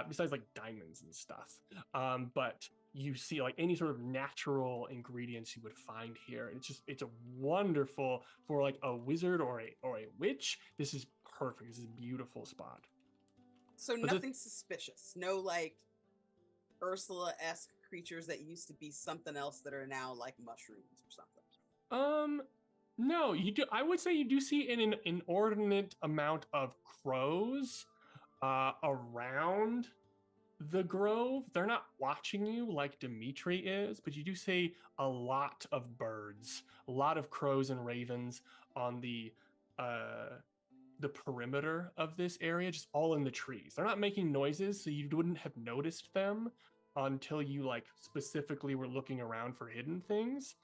Besides like diamonds and stuff. But you see like any sort of natural ingredients you would find here. And it's a wonderful for like a wizard or a witch. This is perfect. This is a beautiful spot. So nothing suspicious. No like Ursula-esque creatures that used to be something else that are now like mushrooms or something. No, you do. I would say you do see an inordinate amount of crows around the grove. They're not watching you like Dimitri is, but you do see a lot of birds, a lot of crows and ravens on the perimeter of this area, just all in the trees. They're not making noises, so you wouldn't have noticed them until you like specifically were looking around for hidden things.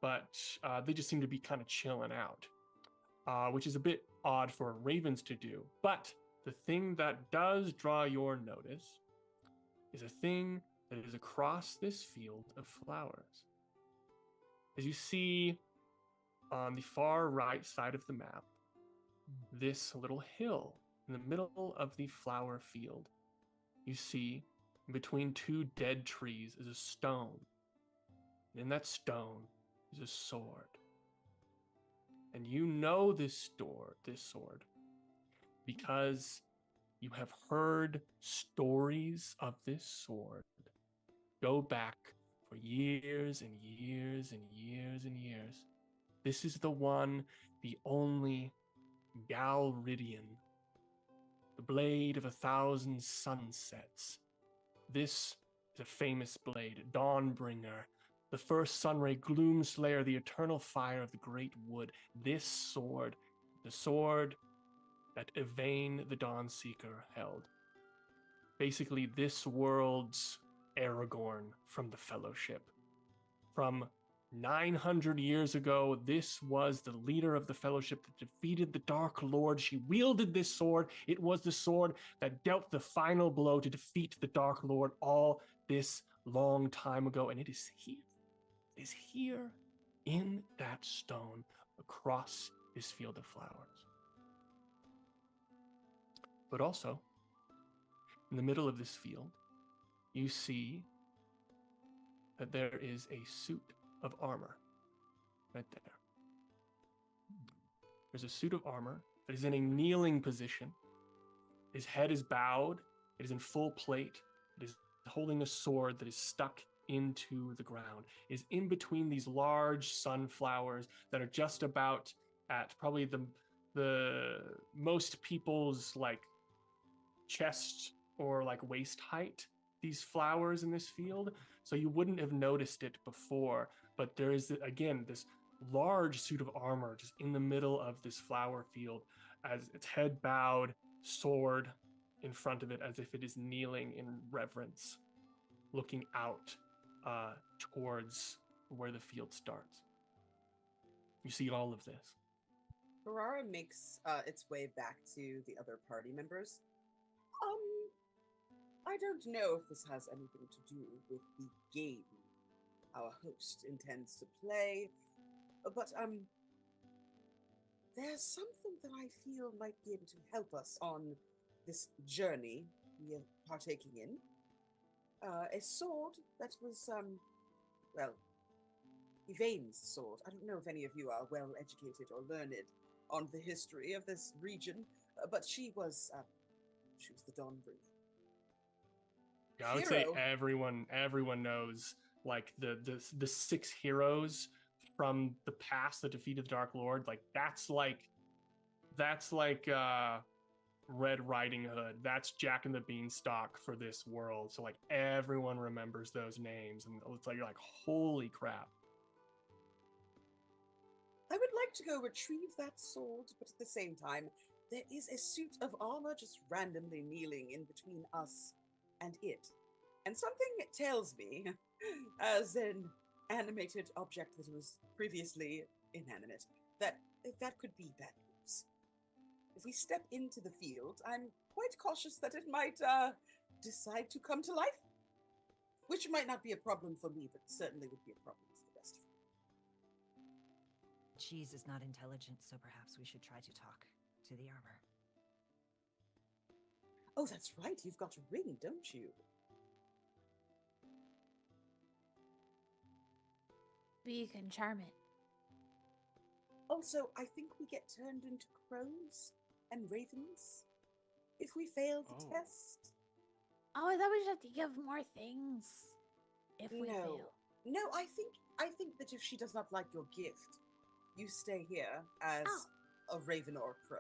But they just seem to be kind of chilling out, which is a bit odd for ravens to do. But the thing that does draw your notice is a thing that is across this field of flowers. As you see on the far right side of the map, this little hill in the middle of the flower field, you see between two dead trees is a stone. And in that stone is a sword. And you know this sword because you have heard stories of this sword go back for years and years and years and years. This is the one, the only Galridian, the blade of 1,000 sunsets. This is a famous blade, Dawnbringer, the first Sunray, Gloomslayer, the eternal fire of the great wood. This sword, the sword that Yvain the Dawnseeker held. Basically, this world's Aragorn from the Fellowship. From 900 years ago, this was the leader of the Fellowship that defeated the Dark Lord. She wielded this sword. It was the sword that dealt the final blow to defeat the Dark Lord all this long time ago, and it is here. is here in that stone across this field of flowers. But also, in the middle of this field, you see that there is a suit of armor right there. There's a suit of armor that is in a kneeling position. His head is bowed. It is in full plate. It is holding a sword that is stuck into the ground. It is in between these large sunflowers that are just about at probably the most people's like chest or like waist height, these flowers in this field. So you wouldn't have noticed it before, but there is again this large suit of armor just in the middle of this flower field, as its head bowed, sword in front of it as if it is kneeling in reverence, looking out towards where the field starts. You see all of this. Ferrara makes its way back to the other party members. I don't know if this has anything to do with the game our host intends to play, but there's something that I feel might be able to help us on this journey we are partaking in. A sword that was, well, Yvain's sword. I don't know if any of you are well educated or learned on the history of this region, but she was the Dawnbringer. Yeah, I would say everyone knows like the 6 heroes from the past that defeated the Dark Lord. Like that's like Red Riding Hood. That's Jack and the Beanstalk for this world. So like everyone remembers those names, and it's like you're like, holy crap. I would like to go retrieve that sword, but at the same time, there is a suit of armor just randomly kneeling in between us and it. And something tells me, as an animated object that was previously inanimate, that that could be bad news. If we step into the field, I'm quite cautious that it might decide to come to life. Which might not be a problem for me, but certainly would be a problem for the rest of you. Cheese is not intelligent, so perhaps we should try to talk to the armor. Oh, that's right. You've got a ring, don't you? We can charm it. Also, I think we get turned into crows and ravens if we fail the test. Oh, I thought we just have to give more things if we fail. No, I think that if she does not like your gift, you stay here as a raven or a crow.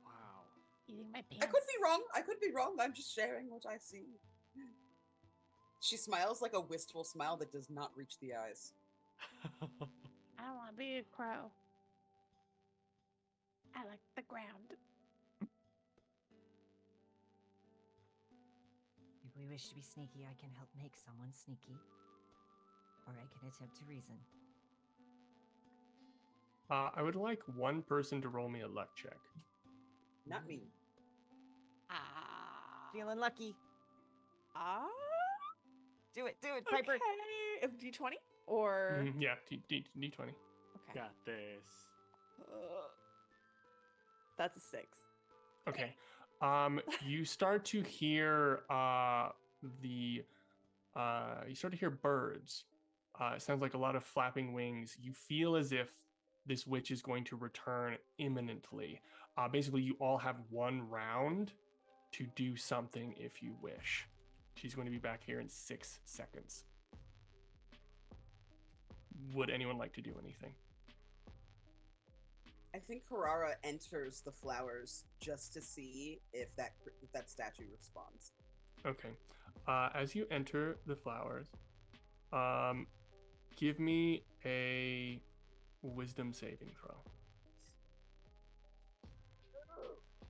Wow. You think my pants? I could be wrong. I'm just sharing what I see. She smiles like a wistful smile that does not reach the eyes. I don't want to be a crow. I like the ground. If we wish to be sneaky, I can help make someone sneaky. Or I can attempt to reason. I would like one person to roll me a luck check. Not me. Feeling lucky. Do it, Piper. Okay. Is D20 or Yeah, D20. okay. Got this. That's a 6. Okay. You start to hear birds. It sounds like a lot of flapping wings. You feel as if this witch is going to return imminently. Basically, you all have 1 round to do something if you wish. She's going to be back here in 6 seconds. Would anyone like to do anything? I think Carrara enters the flowers just to see if that statue responds. Okay. As you enter the flowers, give me a wisdom saving throw.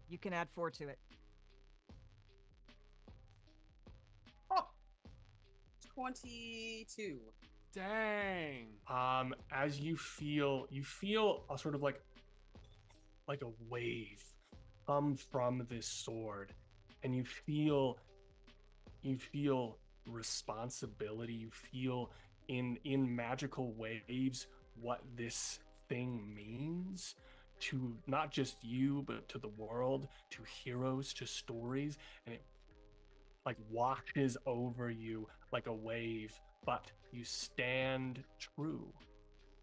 You can add 4 to it. Oh, 22. Dang. As you feel a sort of like a wave come from this sword, and you feel responsibility. You feel in magical waves what this thing means to not just you, but to the world, to heroes, to stories, and it like washes over you like a wave, but you stand true.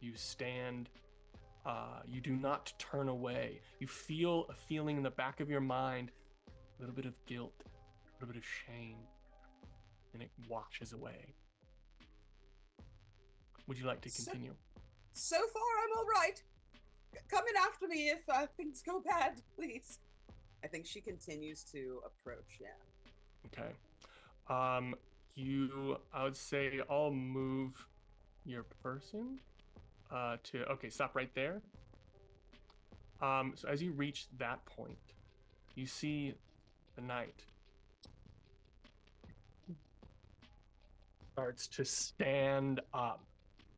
You stand, you do not turn away. You feel a feeling in the back of your mind, a little bit of guilt, a little bit of shame, and it washes away. Would you like to continue? So far, I'm all right. Come in after me if things go bad, please. I think she continues to approach, yeah. Okay. I would say I'll move your person okay, stop right there. So as you reach that point, you see the knight starts to stand up,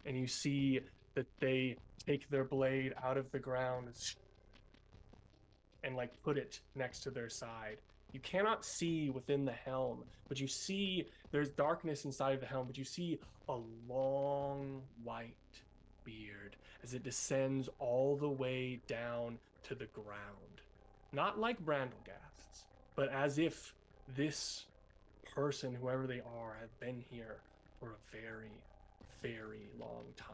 and you see that they take their blade out of the ground and like put it next to their side. You cannot see within the helm, but you see there's darkness inside of the helm, but you see a long white beard as it descends all the way down to the ground. Not like Brandlegast's, but as if this person, whoever they are, have been here for a very, very long time.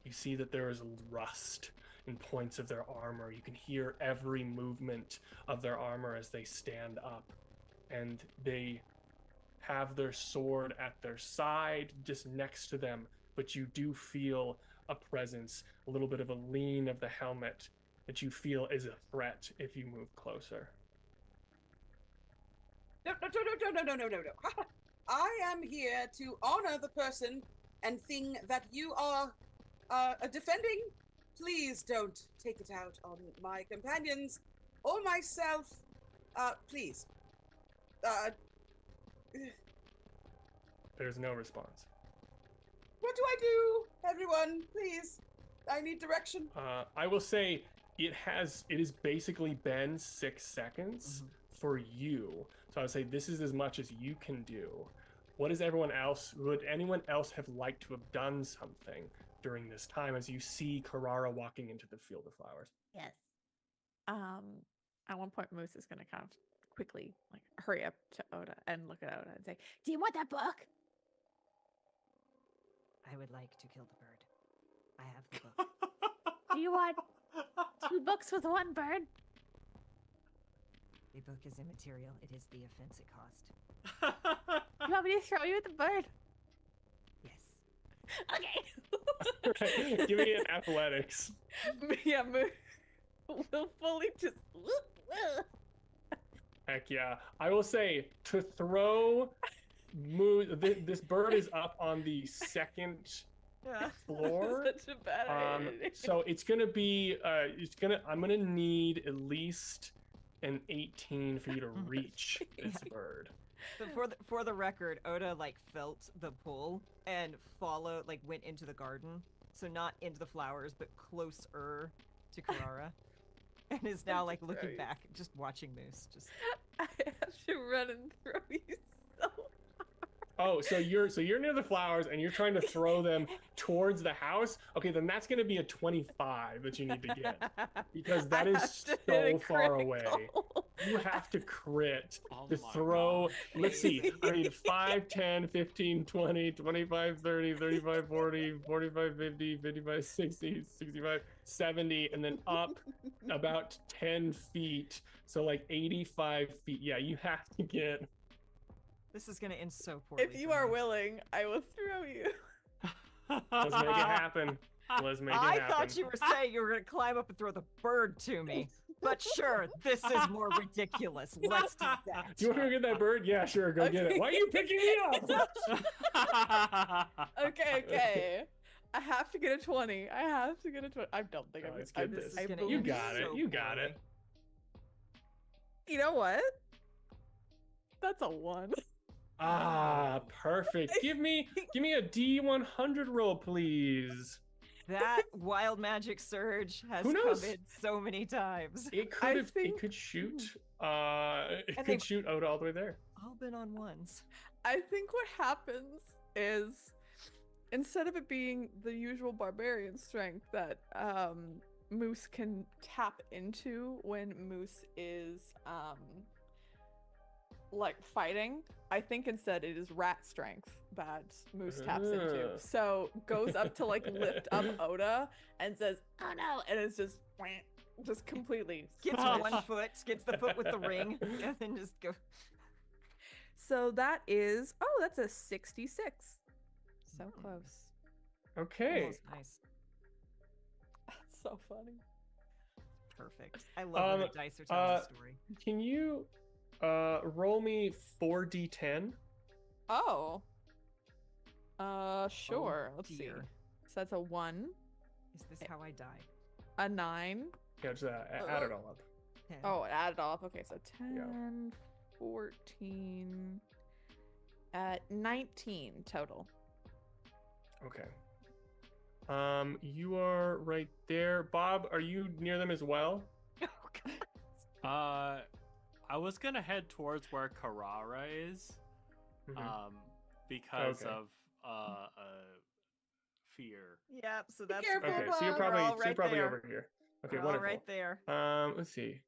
You see that there is rust in points of their armor. You can hear every movement of their armor as they stand up, and they have their sword at their side just next to them, but you do feel a presence, a little bit of a lean of the helmet that you feel is a threat if you move closer. No. I am here to honor the person and thing that you are defending. Please don't take it out on my companions or myself. Please. There's no response. What do I do? Everyone, please. I need direction. I will say it has basically been 6 seconds for you. So I would say this is as much as you can do. What is everyone else? Would anyone else have liked to have done something during this time as you see Carrara walking into the field of flowers? Yes. At one point, Moose is gonna kind of quickly like hurry up to Oda and look at Oda and say, Do you want that book? I would like to kill the bird. I have the book. Do you want 2 books with 1 bird? The book is immaterial. It is the offense it caused. You want me to throw you at the bird? Yes. Okay. Give me an athletics. "Yeah, Moose will fully just." Heck yeah. I will say to throw this bird is up on the second floor. Such a bad idea. So it's gonna be I'm gonna need at least an 18 for you to reach this bird. So for the record, Oda like felt the pull and went into the garden. So not into the flowers, but closer to Carrara. And is now like looking back, just watching Moose. Just I have to run and throw you so. Oh, so you're near the flowers and you're trying to throw them towards the house? Okay, then that's going to be a 25 that you need to get because that is so far away. You have to crit to throw. God. Let's see. I mean 5, 10, 15, 20, 25, 30, 35, 40, 45, 50, 55, 60, 65, 70 and then up about 10 feet. So like 85 feet. Yeah, you have to get. this is gonna end so poorly. If you for are me. willing, I will throw you. Let's make it happen. Let's make it I happen. thought you were saying you were gonna climb up and throw the bird to me. But sure, this is more ridiculous. Let's do that. Do you want to go get that bird? Yeah, sure, go get it. Why are you picking me up? Okay. I have to get a 20. I have to get a 20. I don't think Oh, I'm let's I- get This this. is I gonna believe- You end got it. so You got poorly. it. You know what? That's a 1. Ah, perfect. Give me a D100 roll, please. That wild magic surge has Who come knows? in so many times. It I could have. It think- could shoot. It And could they've- shoot Oda all the way there. All been on ones. I think what happens is instead of it being the usual barbarian strength that Moose can tap into when Moose is like fighting, I think instead it is rat strength that Moose taps into. Ah. So goes up to like lift up Oda and says, "Oh no!" and it's just completely Gets smushed. one foot, gets the foot with the ring, and then just go. So that's a 66. So close. Okay. Almost nice. That's so funny. Perfect. I love when the dice are telling a story. Can you roll me 4d10? Oh. Sure. Let's see. dear. So that's a 1, Is this how I die? a 9. Yeah, just add it all up. 10. Oh, add it all up. Okay, so 10, Yeah. 14, 19 total. Okay. You are right there. Bob, are you near them as well? I was gonna head towards where Carrara is, Mhm. because Okay. of fear. Yep. So that's careful, Okay, Bob. so you're We're probably all right there. over here. Okay, We're all wonderful. right there. Let's see.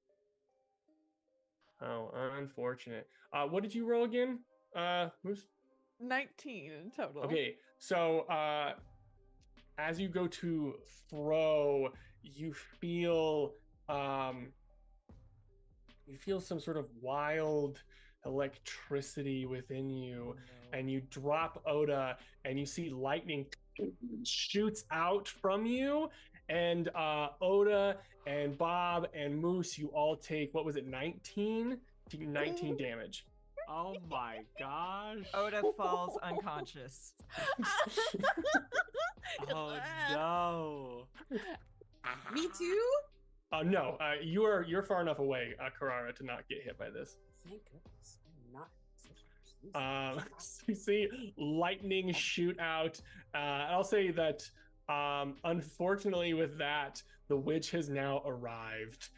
Oh, unfortunate. What did you roll again? Moose? 19 in total. Okay, so as you go to throw, you feel some sort of wild electricity within you, and you drop Oda, and you see lightning shoots out from you, and Oda and Bob and Moose, you all take, what was it, 19 damage. Oh my gosh. Oda falls unconscious. Oh no. Me too. No, you're far enough away, Karara, to not get hit by this. Thank goodness. I'm not. So you see lightning shoot out. I'll say that, unfortunately, with that, the witch has now arrived.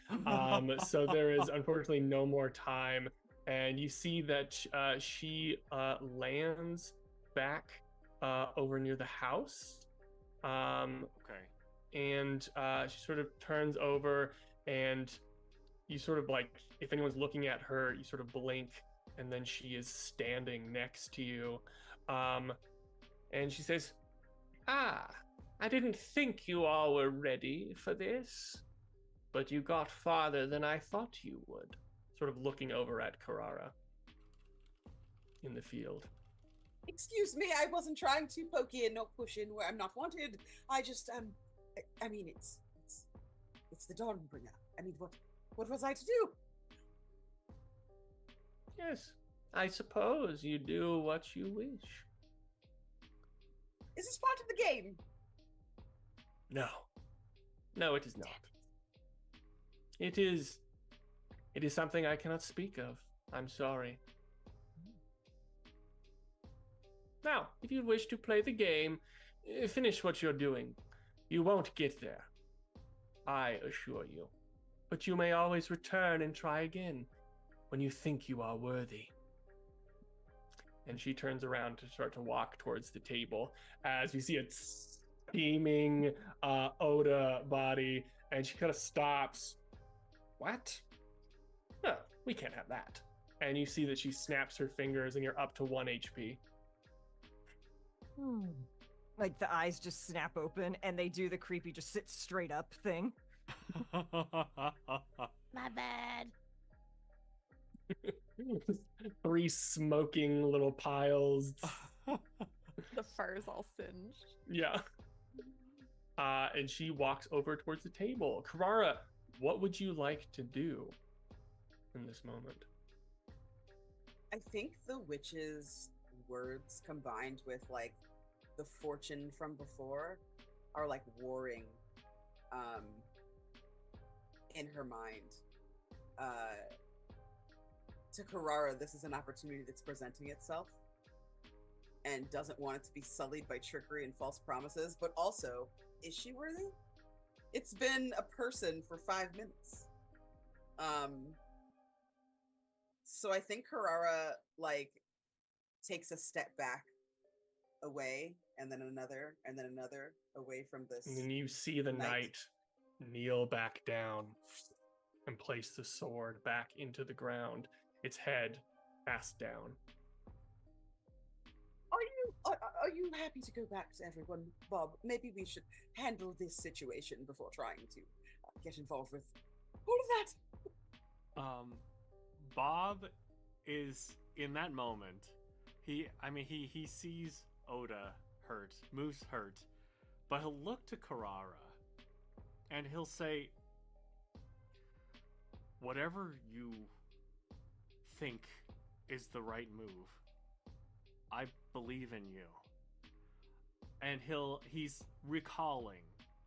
So there is unfortunately no more time, and you see that she lands back over near the house. Okay. And she sort of turns over, and you sort of, like, if anyone's looking at her, you sort of blink, and then she is standing next to you, and she says, "Ah, I didn't think you all were ready for this, but you got farther than I thought you would," sort of looking over at Carrara in the field. Excuse me, I wasn't trying to poke in or push in where I'm not wanted. I just I mean it's the Dawnbringer. I mean what was I to do? Yes, I suppose you do what you wish. Is this part of the game? No, it is not. It is something I cannot speak of. I'm sorry. Now, if you wish to play the game, finish what you're doing. You won't get there, I assure you. But you may always return and try again when you think you are worthy. And she turns around to start to walk towards the table as you see a steaming Oda body, and she kind of stops. What? No, we can't have that. And you see that she snaps her fingers, and you're up to 1 HP. Like the eyes just snap open and they do the creepy just sit straight up thing. My bad. 3 smoking little piles. The fur's all singed. Yeah. And she walks over towards the table. Carrara, what would you like to do in this moment? I think the witch's words combined with like the fortune from before are like warring in her mind. To Carrara, this is an opportunity that's presenting itself and doesn't want it to be sullied by trickery and false promises, but also, is she worthy? It's been a person for 5 minutes. So I think Carrara like takes a step back away and then another, and then another away from this. And then you see the Knight. knight kneel back down and place the sword back into the ground, its head cast down. Are you happy to go back to everyone, Bob? Maybe we should handle this situation before trying to get involved with all of that. Bob is in that moment. He sees Oda hurt, Moose hurt, but he'll look to Carrara and he'll say, whatever you think is the right move, I believe in you. And he's recalling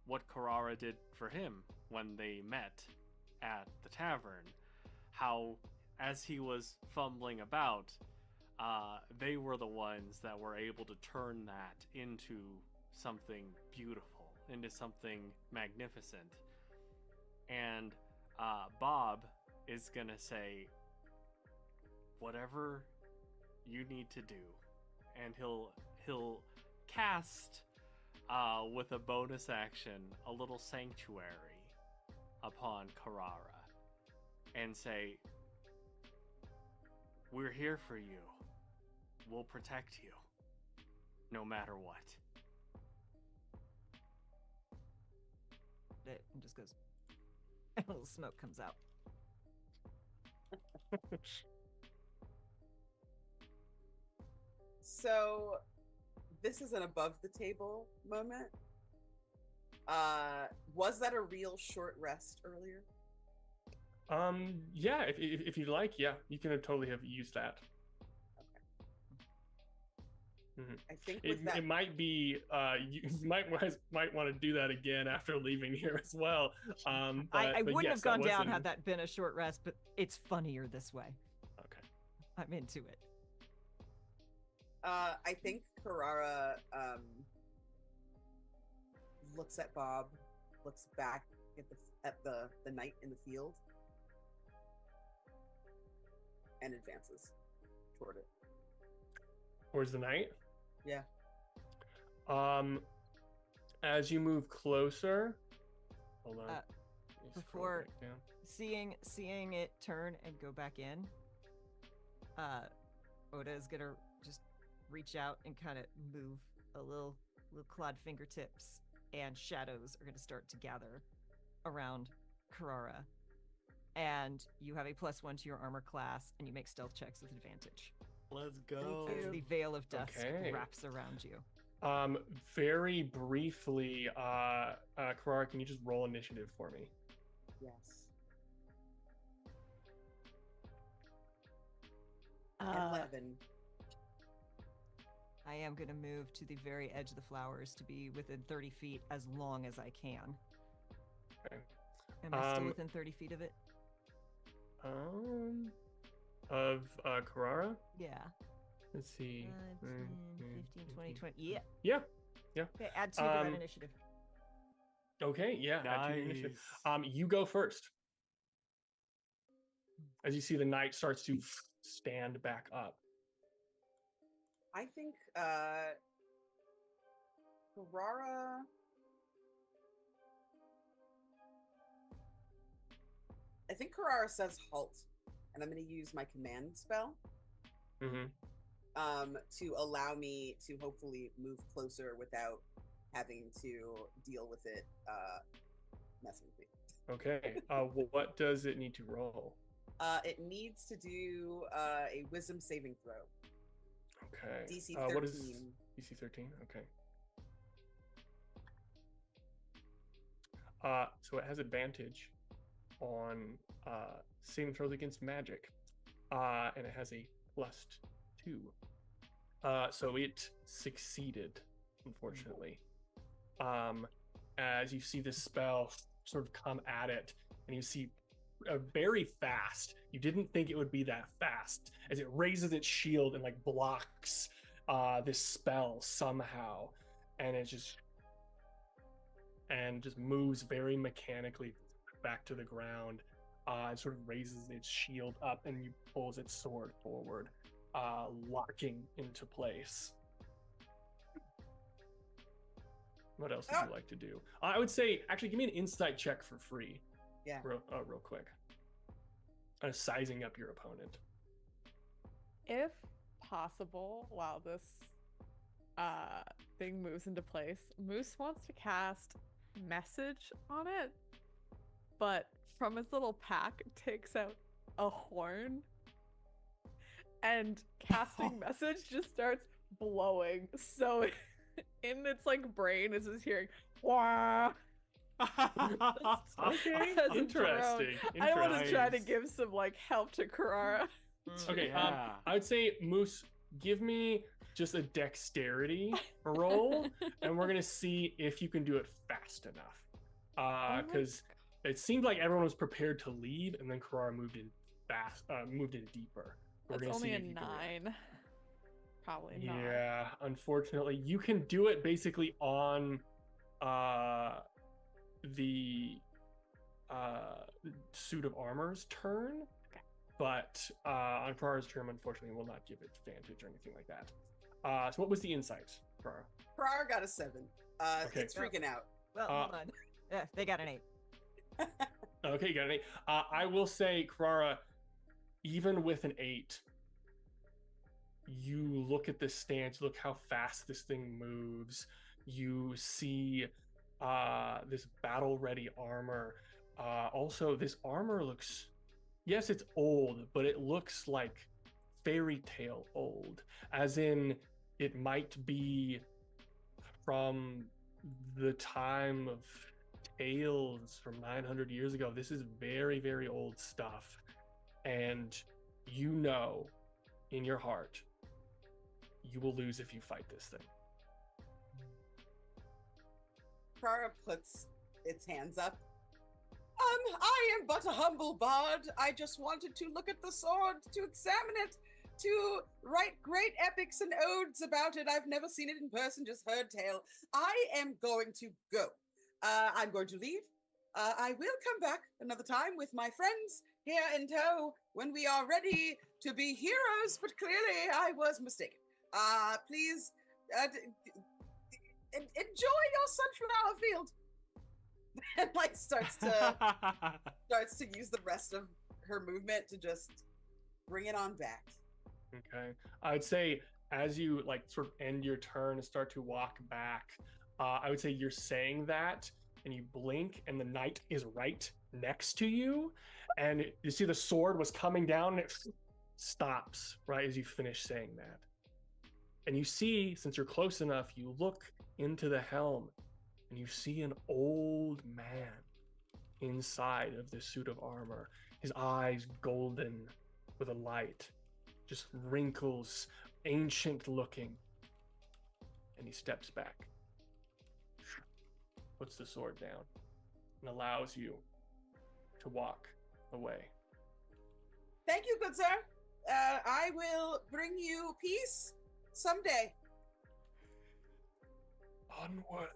what Carrara did for him when they met at the tavern. How, as he was fumbling about, they were the ones that were able to turn that into something beautiful, into something magnificent. And Bob is gonna say, whatever you need to do. And he'll cast, with a bonus action, a little sanctuary upon Carrara and say, we're here for you. We'll protect you, no matter what. It just goes, and a little smoke comes out. So, this is an above the table moment. Was that a real short rest earlier? Yeah, if you'd like, yeah, you can totally have used that. Okay. I think with that, It might be you might want to do that again after leaving here as well. I But wouldn't yes, have gone that down wasn't- had that been a short rest, but it's funnier this way. Okay. I'm into it. I think Carrara looks at Bob, looks back at the knight in the field, and advances toward it. Towards the knight? Yeah. As you move closer, hold on. Let me scroll Before back down. seeing it turn and go back in, Oda is gonna just reach out and kind of move a little clawed fingertips, and shadows are gonna start to gather around Carrara. And you have a +1 to your armor class, and you make stealth checks with advantage. Let's go. Thank As you. the veil of dusk Okay. wraps around you. Very briefly, Carrara, can you just roll initiative for me? Yes. Uh, 11. I am going to move to the very edge of the flowers to be within 30 feet as long as I can. Okay. Am I still within 30 feet of it? Of Carrara? Yeah. Let's see. 5, 10, 15, 20, 20. Yeah. Yeah. Okay, add 2 to that initiative. Okay, yeah. add to your initiative. Nice. You go first. As you see the knight starts to stand back up. I think Carrara. I think Carrara says halt, and I'm going to use my command spell Mm-hmm. to allow me to hopefully move closer without having to deal with it messing with me. Okay. What does it need to roll? It needs to do a wisdom saving throw. Okay. DC 13. What is DC 13? Okay. So it has advantage on saving throws against magic, and it has a +2. So it succeeded, unfortunately. As you see this spell sort of come at it, and you see very fast. You didn't think it would be that fast, as it raises its shield and like blocks this spell somehow, and it just moves very mechanically back to the ground. And sort of raises its shield up and pulls its sword forward, locking into place. What else would you like to do? I would say, actually, give me an insight check for free. Yeah. Real quick. Kind of sizing up your opponent. If possible, while this thing moves into place, Moose wants to cast message on it, but from his little pack takes out a horn, and casting message just starts blowing. So in its like brain is just hearing wah. Okay, as a interesting. drone. I want to try to Nice. give some like help to Karara. Okay, Yeah. I would say Moose, give me just a dexterity roll, and we're gonna see if you can do it fast enough. Because it seemed like everyone was prepared to leave, and then Karara moved in deeper. We're That's gonna only see a if you can do it. 9. Probably not. Yeah, unfortunately, you can do it basically on the suit of armor's turn, but on Karara's turn, unfortunately, will not give it advantage or anything like that. So what was the insight, Karara? Karara got a 7. Okay. It's freaking out. Well, hold on. Yeah, they got an 8. Okay, you got an 8. I will say, Karara, even with an 8, you look at this stance, look how fast this thing moves. You see this battle-ready armor. Also, this armor looks, yes, it's old, but it looks like fairy tale old, as in it might be from the time of tales from 900 years ago. This is very, very old stuff. And you know in your heart, you will lose if you fight this thing. Karara puts its hands up. I am but a humble bard. I just wanted to look at the sword, to examine it, to write great epics and odes about it. I've never seen it in person, just heard tale. I am going to go. I'm going to leave. I will come back another time with my friends here in tow when we are ready to be heroes, but clearly I was mistaken. Please enjoy your sunflower field. And like starts to use the rest of her movement to just bring it on back. Okay. I would say as you like sort of end your turn and start to walk back, I would say you're saying that and you blink and the knight is right next to you. And you see the sword was coming down and it stops right as you finish saying that. And you see, since you're close enough, you look into the helm and you see an old man inside of this suit of armor, his eyes golden with a light, just wrinkles, ancient looking. And he steps back, puts the sword down, and allows you to walk away. Thank you, good sir. I will bring you peace someday. Unworthy.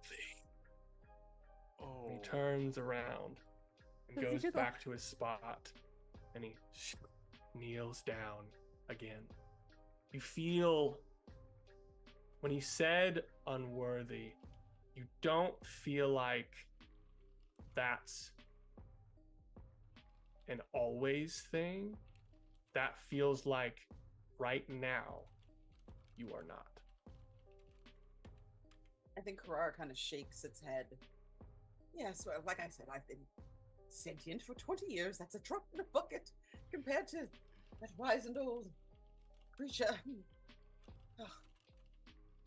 Oh. He turns around and Does he goes do the- back to his spot, and he kneels down again. You feel, when he said unworthy, you don't feel like that's an always thing. That feels like right now you are not. I think Karara kind of shakes its head. Yes, well, like I said, I've been sentient for 20 years. That's a drop in a bucket compared to that wise and old creature. Oh,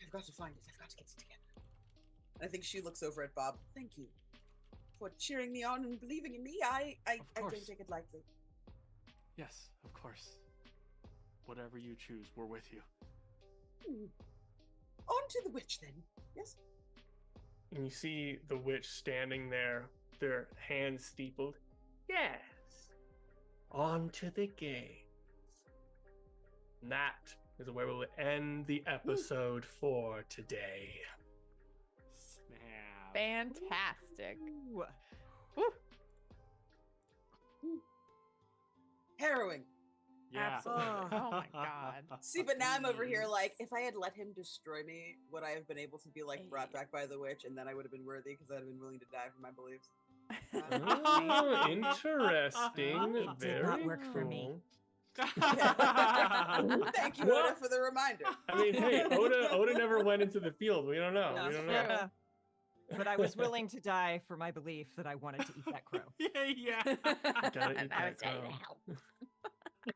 I've got to find it. I've got to get it together. And I think she looks over at Bob. Thank you for cheering me on and believing in me. I course. don't take it lightly. Yes, of course. Whatever you choose, we're with you. On to the witch then. Yes? And you see the witch standing there, their hands steepled. Yes. On to the games. And that is where we'll end the episode for today. Snap. Fantastic. Ooh. Harrowing. Yeah. Absolutely. Oh my god. See, but now I'm over here Please. like, if I had let him destroy me, would I have been able to be like brought back by the witch, and then I would have been worthy because I'd have been willing to die for my beliefs? Oh, interesting. It did not work for me. cool. Thank you, Well- Oda, for the reminder. I mean, hey, Oda never went into the field. We don't know. No. We don't know. Yeah. But I was willing to die for my belief that I wanted to eat that crow. Yeah. Gotta eat And I was that ready to crow. help.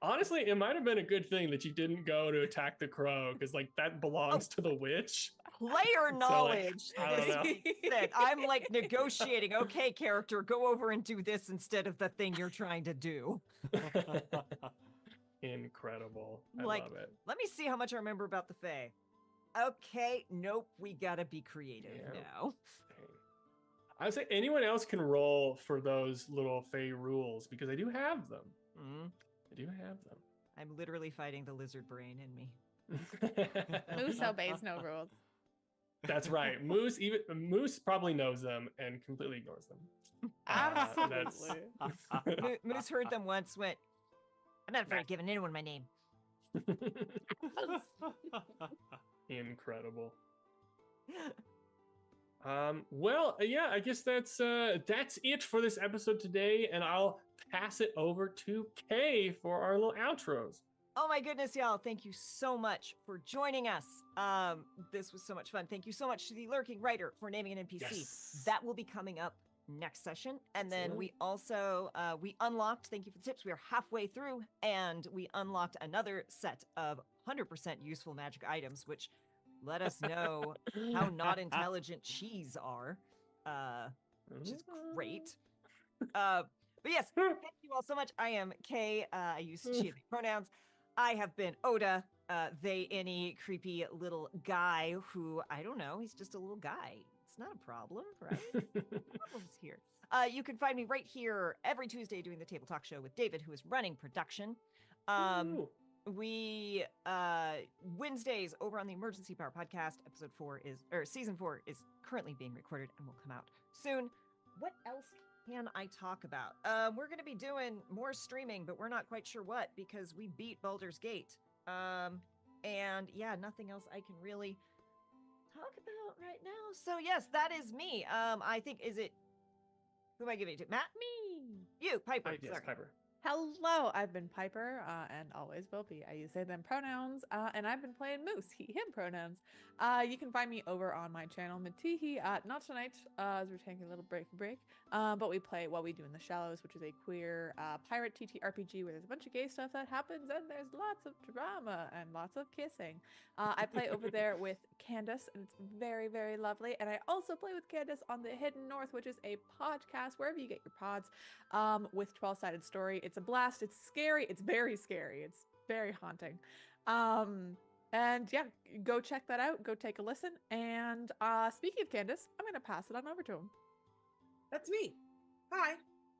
Honestly, it might have been a good thing that you didn't go to attack the crow, because like that belongs to the witch. Player knowledge. I don't this know. week said, I'm like negotiating. Okay, character, go over and do this instead of the thing you're trying to do. Incredible. I Like- love it. Let me see how much I remember about the Fae. Okay, nope, we gotta be creative Yeah. now. I would say anyone else can roll for those little Fey rules because I do have them. Mm, I do have I'm literally fighting the lizard brain in me. them. Moose obeys no rules. That's right. Moose probably knows them and completely ignores them. That's- Absolutely. Moose heard them once, went, I'm not afraid of giving anyone my name. Incredible. Well, yeah, I guess that's it for this episode today, and I'll pass it over to Kay for our little outros. Oh my goodness, y'all. Thank you so much for joining us. This was so much fun. Thank you so much to the Lurking Writer for naming an NPC. Yes. That will be coming up next session. And then we also, we unlocked, thank you for the tips, we are halfway through, and we unlocked another set of 100% useful magic items, which let us know how not intelligent cheese are, which is great. But yes, thank you all so much. I am Kay. I use she and they pronouns. I have been Oda, they, any creepy little guy who, I don't know, he's just a little guy. It's not a problem, right? Problems here. You can find me right here every Tuesday doing the Table Talk Show with David, who is running production. Ooh. We Wednesdays over on the Emergency Power Podcast, season 4 is currently being recorded and will come out soon. What else can I talk about? We're gonna be doing more streaming, but we're not quite sure what because we beat Baldur's Gate. And yeah, nothing else I can really talk about right now. So yes, that is me. I think who am I giving it to? Matt? Me. You, Piper. Yes, Sorry. Piper. Hello, I've been Piper, and always will be. I use they, them pronouns, and I've been playing Moose, he, him pronouns. You can find me over on my channel, Matihi, not tonight, as we're taking a little break, but we play What We Do in the Shallows, which is a queer pirate TTRPG where there's a bunch of gay stuff that happens, and there's lots of drama and lots of kissing. I play over there with Candace, and it's very, very lovely, and I also play with Candace on The Hidden North, which is a podcast, wherever you get your pods, with 12-Sided Story. It's a blast. It's scary. It's very scary. It's very haunting. And yeah, go check that out. Go take a listen. And speaking of Candace, I'm going to pass it on over to him. That's me. Hi,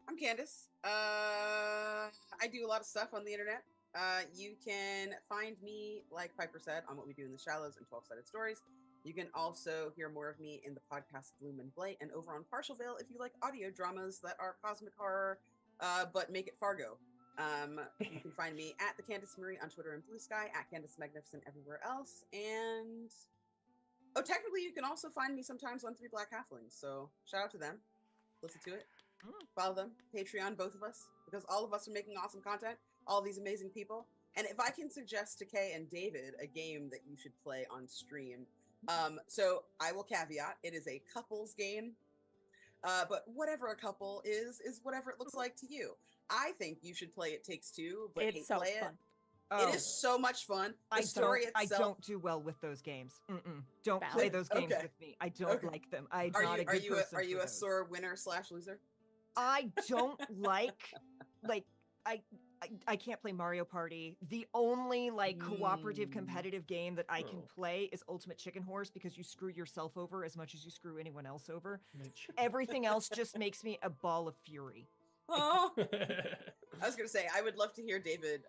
I'm Candace. I do a lot of stuff on the internet. You can find me, like Piper said, on What We Do in the Shallows and 12-Sided Stories. You can also hear more of me in the podcast Bloom and Blight and over on Partial Veil if you like audio dramas that are cosmic horror, but make it Fargo. You can find me at the Candace Marie on Twitter and Blue Sky, at Candace Magnificent everywhere else. And technically you can also find me sometimes on 3 Black Halflings. So shout out to them. Listen to it. Follow them. Patreon, both of us, because all of us are making awesome content. All these amazing people. And if I can suggest to Kay and David a game that you should play on stream, so I will caveat, it is a couples game. But whatever a couple is whatever it looks like to you. I think you should play It Takes Two, but It's so play fun. it. It is so much fun. The I story I itself. don't do well with those games. Don't play Valid. those games Okay. with me. I don't Okay. like them. I'm Are not you a good person are you for a those. sore winner / loser? I don't like I can't play Mario Party. The only cooperative competitive game that I can Oh. play is Ultimate Chicken Horse because you screw yourself over as much as you screw anyone else over. Everything else just makes me a ball of fury. Oh, I was gonna say I would love to hear David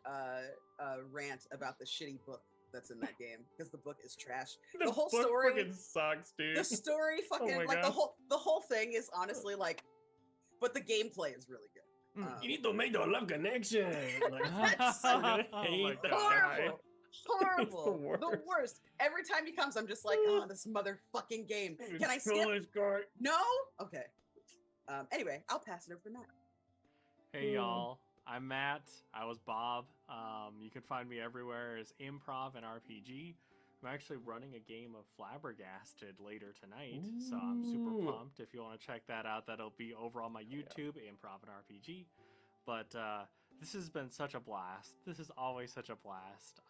rant about the shitty book that's in that game because the book is trash. The whole book story fucking sucks, dude. the story fucking my like God. the whole thing is honestly like, but the gameplay is really good. You need to make the love connection. Like, That's I'm gonna Oh hate my that God. guy. horrible. He's the The worst. Every time he comes, I'm just like, oh, this motherfucking game. Can I skip? This guy. No? Okay. Anyway, I'll pass it over to Matt. Hey y'all, I'm Matt. I was Bob. You can find me everywhere as Improv and RPG. I'm actually running a game of Flabbergasted later tonight, so I'm super Ooh. pumped. If you want to check that out, that'll be over on my YouTube, Improv and RPG. But this has been such a blast. This is always such a blast.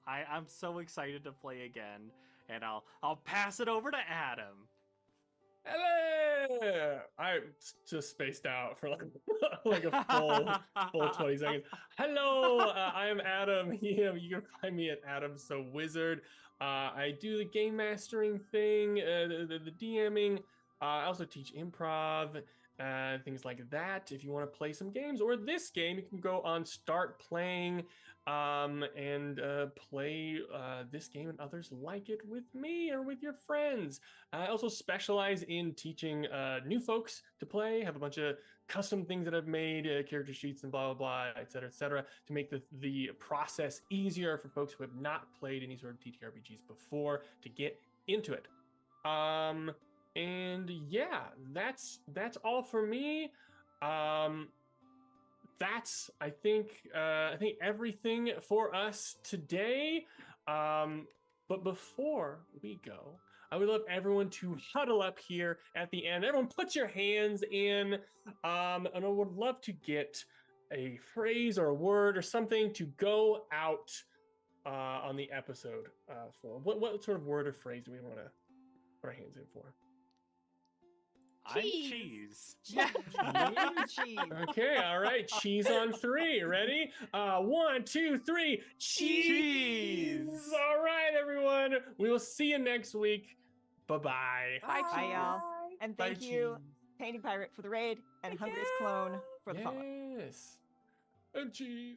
I'm so excited to play again, and I'll pass it over to Adam. Hello! I just spaced out for like a full 20 seconds. Hello, I am Adam. You can find me at Adam So Wizard. I do the game mastering thing, the DMing. I also teach improv, things like that. If you want to play some games or this game, you can go on Start Playing and play this game and others like it with me or with your friends. I also specialize in teaching new folks to play, have a bunch of custom things that I've made, character sheets and blah, blah, blah, et cetera, to make the process easier for folks who have not played any sort of TTRPGs before to get into it. And yeah, that's all for me. That's I think everything for us today. But before we go, I would love everyone to huddle up here at the end. Everyone put your hands in, and I would love to get a phrase or a word or something to go out on the episode for. What sort of word or phrase do we want to put our hands in for? I'm Cheese. cheese. Cheese. Okay, all right. Cheese on 3. Ready? 1, 2, 3. Cheese. All right, everyone. We will see you next week. Bye-bye. Bye, Bye, y'all. cheese. And Bye, thank you, cheese. Painting Pirate, for the raid, and Thank Hungriest you. Clone for the follow. Yes. And cheese.